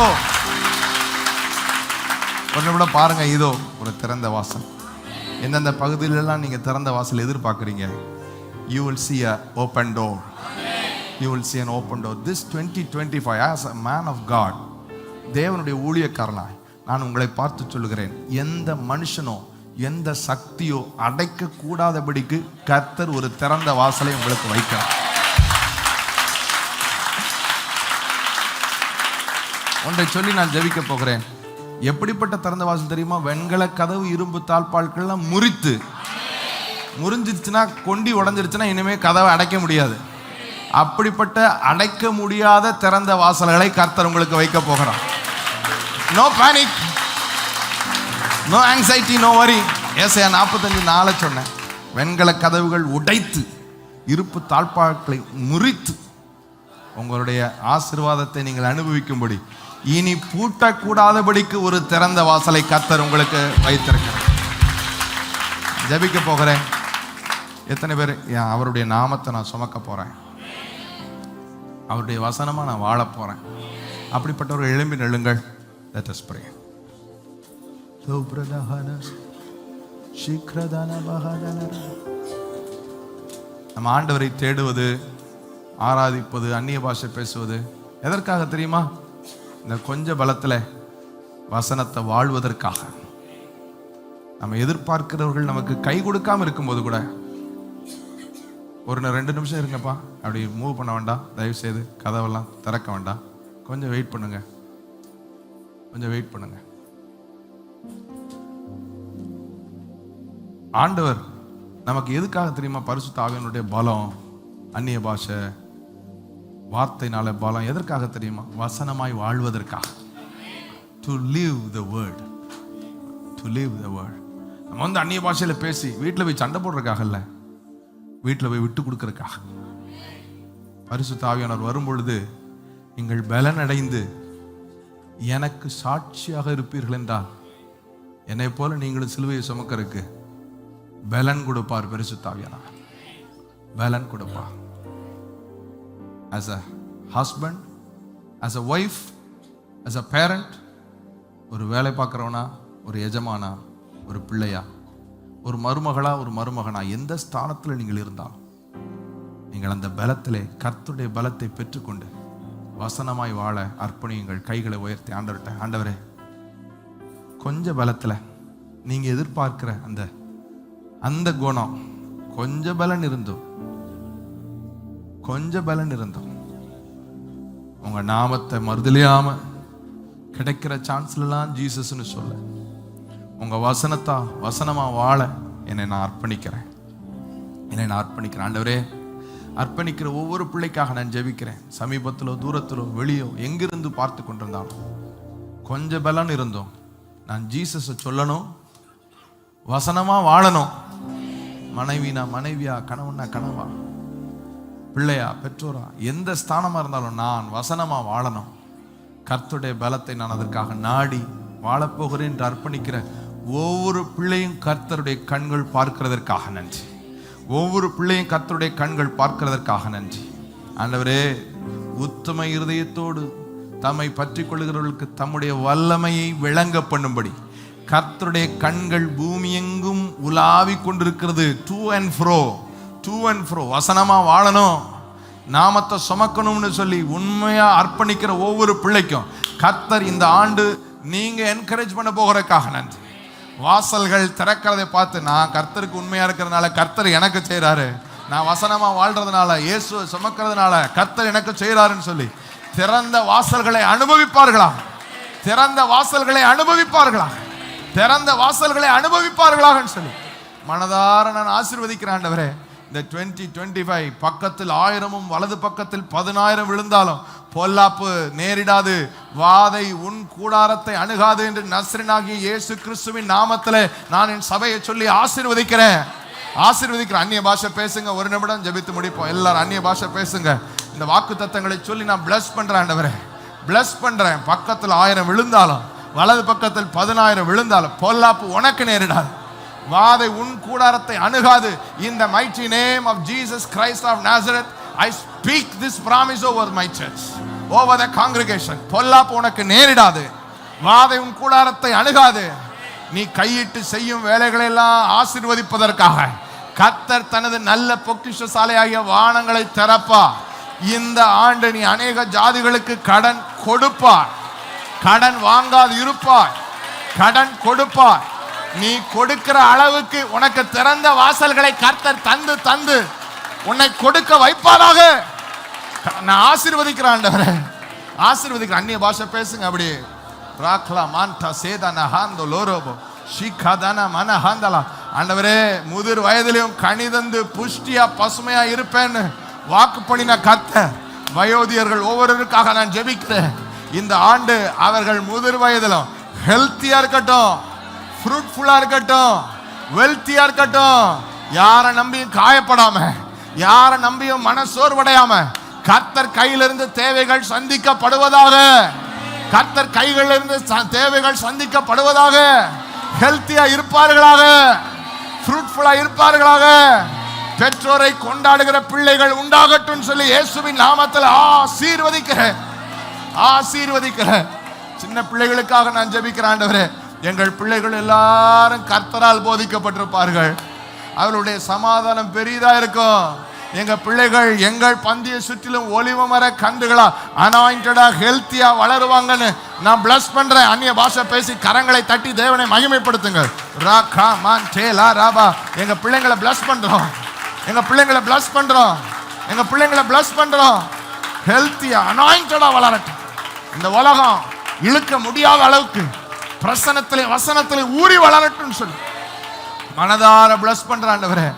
ஒரு நிமிடம் பாருங்க. இதோ ஒரு திறந்த வாசல். எந்தெந்த பகுதியிலெல்லாம் நீங்க திறந்த வாசல் எதிர்பார்க்குறீங்க, you will see an open door. You will see an open door. This 2025, as a man of God, தேவனுடைய ஊழியக்காரனாய் நான் உங்களை பார்த்து சொல்லுகிறேன், எந்த மனுஷனோ எந்த சக்தியோ அடைக்க கூடாதபடிக்கு கர்த்தர் ஒரு திறந்த வாசலை உங்களுக்கு வைக்கிறார். ஒன்றை சொல்லி நான் ஜெபிக்க போகிறேன். எப்படிப்பட்ட திறந்த வாசல் தெரியுமா? வெண்கல கதவு இரும்பு தாழ்பால்கள்லாம் முறிஞ்சிருச்சுன்னா, கொண்டி உடஞ்சிருச்சுன்னா இனிமே கதவை அடைக்க முடியாது. அப்படிப்பட்ட அடைக்க முடியாத திறந்த வாசல்களை கர்த்தர் உங்களுக்கு வைக்க போகிறார். No panic, no anxiety, no worry. ஏசாயா 45:4 சொன்னேன். வெண்கல கதவுகள் உடைத்து இருப்பு தாழ்பால்களை முறித்து உங்களுடைய ஆசீர்வாதத்தை நீங்கள் அனுபவிக்கும்படி, இனி பூட்டக்கூடாதபடிக்கு ஒரு திறந்த வாசலை கர்த்தர் உங்களுக்கு வைத்திருக்கிறார். ஜெபிக்க போகிறேன். எத்தனை பேர் அவருடைய நாமத்தை நான் சுமக்க போறேன், அவருடைய வசனமா நான் வாழ போறேன்? அப்படிப்பட்டவர்கள் எழும்பி நெழுங்கள். Let us pray. நம்ம ஆண்டவரை தேடுவது, ஆராதிப்பது, அந்நிய பாஷை பேசுவது எதற்காக தெரியுமா? இந்த கொஞ்ச பலத்துல வசனத்தை வாழ்வதற்காக. நம்ம எதிர்பார்க்கிறவர்கள் நமக்கு கை கொடுக்காம இருக்கும்போது கூட ஒரு 2 நிமிஷம் இருங்கப்பா, அப்படி மூவ் பண்ண வேண்டாம், தயவு செய்து கதவெல்லாம் திறக்க வேண்டாம், கொஞ்சம் வெயிட் பண்ணுங்க, கொஞ்சம் வெயிட் பண்ணுங்க. ஆண்டவர் நமக்கு எதுக்காக தெரியுமா? பரிசுத்த ஆவியானவருடைய பலம், அந்நிய பாஷை, வார்த்தையினால பலம் எதற்காக தெரியுமா? வசனமாய் வாழ்வதற்காக. To live the word, to live the word. நம்ம அந்நிய பாஷையில பேசி வீட்டில் போய் சண்டை போடுறதுக்காக இல்ல, வீட்டில் போய் விட்டு கொடுக்கறதுக்காக. பரிசுத்த ஆவியானவர் வரும் பொழுது நீங்கள் பலன் அடைந்து எனக்கு சாட்சியாக இருப்பீர்கள் என்றால், என்னை போல நீங்களும் சிலுவையை சுமக்கிறதுக்கு பலன் கொடுப்பார். பரிசுத்த ஆவியானவர் பலன் கொடுப்பார். As a husband, as a wife, as a parent, ஒரு வேலை பார்க்குறவனா, ஒரு எஜமானா, ஒரு பிள்ளையா, ஒரு மருமகளா, ஒரு மருமகனா, எந்த ஸ்தானத்தில் நீங்கள் இருந்தாலும் நீங்கள் அந்த பலத்திலே கர்த்தருடைய பலத்தை பெற்றுக்கொண்டு வசனமாய் வாழ அர்ப்பணியுங்கள். கைகளை உயர்த்தி ஆண்டவர்கிட்ட, ஆண்டவரே கொஞ்ச பலத்துல நீங்க எதிர்பார்க்கிற அந்த குணம் கொஞ்ச பலன் இருந்தோம், கொஞ்ச பலன் இருந்தோம், உங்க நாமத்தை மறுதலியாம கிடைக்கிற சான்ஸ்லாம் ஜீசஸ்னு சொல்ல, உங்க வசனமா வாழ என்னை நான் அர்ப்பணிக்கிறேன், என்னை நான் அர்ப்பணிக்கிறேன். ஆண்டவரே, அர்ப்பணிக்கிற ஒவ்வொரு பிள்ளைக்காக நான் ஜெபிக்கிறேன். சமீபத்திலோ தூரத்திலோ வெளியோ எங்கிருந்து பார்த்து கொண்டிருந்தாலும் கொஞ்ச பலன் இருந்தோம், நான் ஜீசஸை சொல்லணும், வசனமா வாழணும். மனைவினா மனைவியா, கணவனா கணவா, பிள்ளையா பெற்றோரா, எந்த ஸ்தானமா இருந்தாலும் நான் வசனமா வாழணும். கர்த்தருடைய பலத்தை நான் அதற்காக நாடி வாழப்போகிறேன் என்று அர்ப்பணிக்கிற ஒவ்வொரு பிள்ளையும் கர்த்தருடைய கண்கள் பார்க்கிறதற்காக நன்றி. ஒவ்வொரு பிள்ளையும் கர்த்தருடைய கண்கள் பார்க்கிறதற்காக நன்றி. ஆண்டவரே, உத்தம இருதயத்தோடு தம்மை பற்றி கொள்ளுகிறவர்களுக்கு தம்முடைய வல்லமையை விளங்க பண்ணும்படி கர்த்தருடைய கண்கள் பூமி எங்கும் உலாவி கொண்டிருக்கிறது. டூ அண்ட் ஃப்ரோ வசனமா வாழணும், நாமத்தை சுமக்கணும்னு சொல்லி உண்மையா அர்ப்பணிக்கிற ஒவ்வொரு பிள்ளைக்கும் கர்த்தர் இந்த ஆண்டு நீங்க என்கரேஜ் பண்ண போகிறதுக்காக நன்றி. வாசல்கள் திறக்கிறதை பார்த்து நான் கர்த்தருக்கு உண்மையா இருக்கிறதுனால கர்த்தர் எனக்கு செய்யறாரு, நான் வசனமா வாழ்றதுனால இயேசு சுமக்கிறதுனால கர்த்தர் எனக்கு செய்யறாருன்னு சொல்லி திறந்த வாசல்களை அனுபவிப்பார்களா, திறந்த வாசல்களை அனுபவிப்பார்களா, திறந்த வாசல்களை அனுபவிப்பார்களாக சொல்லி மனதார நான் ஆசீர்வதிக்கிறேன். ஆண்டவரே, இந்த 2025 பக்கத்தில் 1000 வலது பக்கத்தில் 10,000 விழுந்தாலும் பொல்லாப்பு நேரிடாது, வாதை உன் கூடாரத்தை அணுகாது என்று நஸ்ரனாகிய இயேசு கிறிஸ்துவின் நாமத்திலே நான் என் சபையை சொல்லி ஆசீர்வதிக்கிறேன். அந்நிய பாஷை பேசுங்க. ஒரு நிமிடம் ஜெபித்து முடிப்போம். எல்லாரும் அந்நிய பாஷை பேசுங்க. இந்த வாக்கு தத்தங்களை சொல்லி நான் பிளஸ் பண்றேன். ஆண்டவரே, பிளஸ் பண்றேன். பக்கத்தில் 1000 விழுந்தாலும் வலது பக்கத்தில் 10,000 விழுந்தாலும் பொல்லாப்பு உனக்கு நேரிடாது, வாதை உன் கூடாரத்தை அணுகாது. In the mighty name of Jesus Christ of Nazareth, I speak this promise over my church, over the congregation. பொல்லாப்பு உனக்கு நேரிடாது, வாதை உன் கூடாரத்தை அணுகாது. நீ கையிட்டு செய்யும் வேலைகளை எல்லாம் ஆசீர்வதிப்பதற்காக கர்த்தர் தனது நல்ல பொக்கிஷசாலையாகிய வானங்களை திறப்பார். இந்த ஆண்டு நீ அநேக ஜாதிகளுக்கு கடன் கொடுப்பார், கடன் வாங்காது இருப்பார், கடன் கொடுப்பார். நீ கொடுக்கிற அளவுக்கு உனக்கு திறந்த வாசல்களை கர்த்தர் தந்து தந்து உன்னை கொடுக்க வைப்பாராக. நான் ஆசீர்வதிக்கிறேன். ஆண்டவரே, ஆசீர்வதிக்கிறேன். அந்நிய பாஷை பேசுங்க. அப்படி ராக்லா மான்டா சேதன ஹாந்தோ லோரோபோ ஷிகாதன மன ஹாந்தலா. ஆண்டவரே, முதிர் வயதிலும் கனிதந்து புஷ்டியா பசுமையா இருப்பேன்னு வாக்கு பண்ணின கர்த்தர் வயோதியர்கள் ஒவ்வொருவருக்காக நான் ஜெபிக்கிறேன். இந்த ஆண்டு அவர்கள் முதிர் வயதிலும் ஹெல்த்தியா இருக்கட்டும், ஃப்ரூட்ஃபுல்லா இருக்கட்டும், வெல்த்தியா இருக்கட்டும். யாரை நம்பியும் காயப்படாம, யாரை நம்பியும் மனசோர்வடையாம கர்த்தர் கையிலிருந்து தேவைகள் சந்திக்கப்படுவதாக, கர்த்தர் கைகளிலிருந்து தேவைகள் சந்திக்கப்படுவதாக. ஹெல்த்தியா இருப்பார்களாக, ஃப்ரூட்ஃபுல்லா இருப்பார்களாக. பெற்றோரை கொண்டாடுகிற பிள்ளைகள் உண்டாகட்டும் சொல்லி இயேசுவின் நாமத்தில் ஆசீர்வதிக்கிறேன். சின்ன பிள்ளைகளுக்காக நான் ஜெபிக்கிறேன். ஆண்டவரே, எங்கள் பிள்ளைகள் எல்லாரும் கர்த்தரால் போதிக்கப்பட்டிருப்பார்கள். அவர்களுடைய சமாதானம் பெரிதா இருக்கும். எங்க பிள்ளைகள் எங்கள் பந்திய சுற்றிலும் ஒலிவ மர கன்றுகளா அனாயிண்டடா ஹெல்த்தியா வளருவாங்கன்னு நான் பிளஸ் பண்றேன். அந்நிய பாஷை பேசி கரங்களை தட்டி தேவனை மகிமைப்படுத்துங்க. ராகா மான் டேலா ராபா. எங்க பிள்ளைங்களை பிளஸ் பண்றோம், எங்க பிள்ளைங்களை பிளஸ் பண்றோம், எங்க பிள்ளைங்களை பிளஸ் பண்றோம். ஹெல்த்தியா அனாயிண்டடா வளரட்டும். இந்த உலகம் இழுக்க முடியாத அளவுக்கு பிரசனத்திலே வசனத்திலே ஊறி வளரட்டும் சொல்லி மனதார பிளஸ் பண்ற. ஆண்டவரே,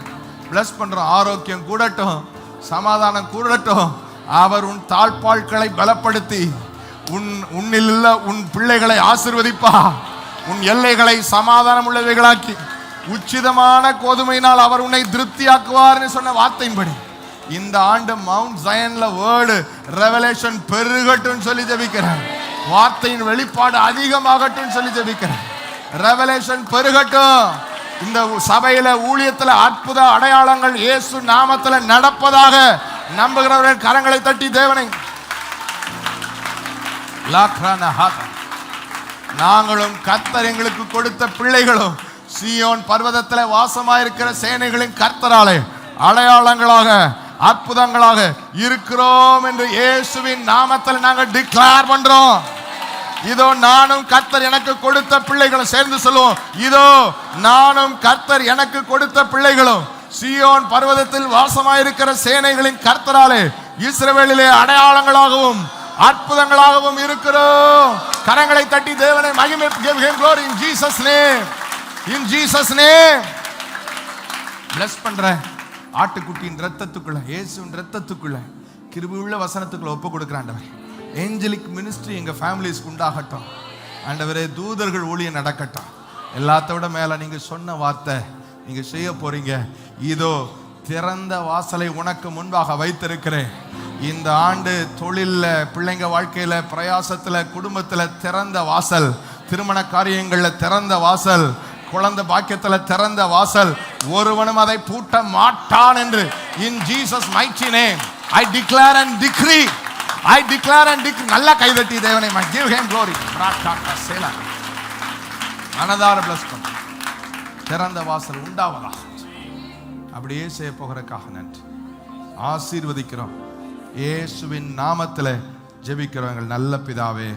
பிளஸ் பண்றோம். ஆரோக்கியம் கூடட்டும், சமாதானம் கூடட்டும். அவர் உன் தாழ்பாள்களை பலப்படுத்தி உன்னில் உன் பிள்ளைகளை ஆசீர்வதிப்பா. உன் எல்லைகளை சமாதானம் உள்ளவைகளாக்கி உச்சிதமான கோதுமையினால் அவர் உன்னை திருப்தியாக்குவார்னு சொன்ன வார்த்தையின்படி இந்த ஆண்டு மவுண்ட் ஜயன்ல வேர்டு ரெவலேஷன் பெருகட்டும் சொல்லி ஜெபிக்கிறேன். வார்த்தையின் வெளிப்பாடு அதிகமாகட்டும் சொல்லி ஜெபிக்கிறேன். ரெவலேஷன் பெருகட்டும். இந்த சபையில ஊழியத்துல அற்புத அடையாளங்கள் இயேசு நாமத்துல நடப்பதாக நம்புகிறவர்கள் கரங்களை தட்டி தேவனை. நாங்களும் கர்த்தர் எங்களுக்கு கொடுத்த பிள்ளைகளும் சீயோன் பர்வதத்தில் வாசமாயிருக்கிற சேனைகளின் கர்த்தராலே அடையாளங்களாக அற்புதங்களாக இருக்கிறோம் என்று இயேசுவின் நாமத்தில் நாங்கள் டிக்ளேர் பண்றோம். இதோ நானும் கர்த்தர் எனக்கு கொடுத்த பிள்ளைகளும், சேர்ந்து சொல்லுவோம், இதோ நானும் கர்த்தர் எனக்கு கொடுத்த பிள்ளைகளும் சீயோன் பர்வதத்தில் வாசமாயிருக்கிற சேனைகளின் கர்த்தராலே இஸ்ரவேலிலே அடையாளங்களாகவும் அற்புதங்களாகவும் இருக்கிறோம். கரங்களை தட்டி தேவனை மகிமை. Give him glory in Jesus name. In Jesus name. bless பண்றேன். ஆட்டுக்குட்டியின் இரத்தத்துக்குள்ள, இயேசுவின் இரத்தத்துக்குள்ள, கிருபையுள்ள வசனத்துக்குள்ள ஒப்பு கொடுக்கிறேன். ஆண்டவரே, ஏஞ்சலிக் மினிஸ்ட்ரி எங்க ஃபேமிலிஸ்க்கு உண்டாகட்டும். ஆண்டவரே, தூதர்கள் ஊழியம் நடக்கட்டும். எல்லாத்தோட மேல நீங்க சொன்ன வார்த்தை, நீங்க செய்ய போறீங்க. இதோ திறந்த வாசலை உனக்கு முன்பாக வைத்திருக்கிறேன். இந்த ஆண்டு தொழில்ல, பிள்ளைங்க வாழ்க்கையில, பிரயாசத்துல, குடும்பத்துல திறந்த வாசல், திருமண காரியங்கள்ல திறந்த வாசல், குழந்தை பாக்கியத்துல திறந்த வாசல், ஒருவனும் அதை பூட்ட மாட்டான் என்று in Jesus mighty name I declare and decree. I declare and decree. நல்ல கைதட்டி தேவனை give him glory. மனதார bless பண்ணு. திறந்த வாசல் உண்டாவதா. அப்படியே செய்ய போகிறதுக்காக நன்றி. ஆசீர்வதிக்கிறோம். இயேசுவின் நாமத்தில் ஜெபிக்கிறோம் எங்கள் நல்ல பிதாவே.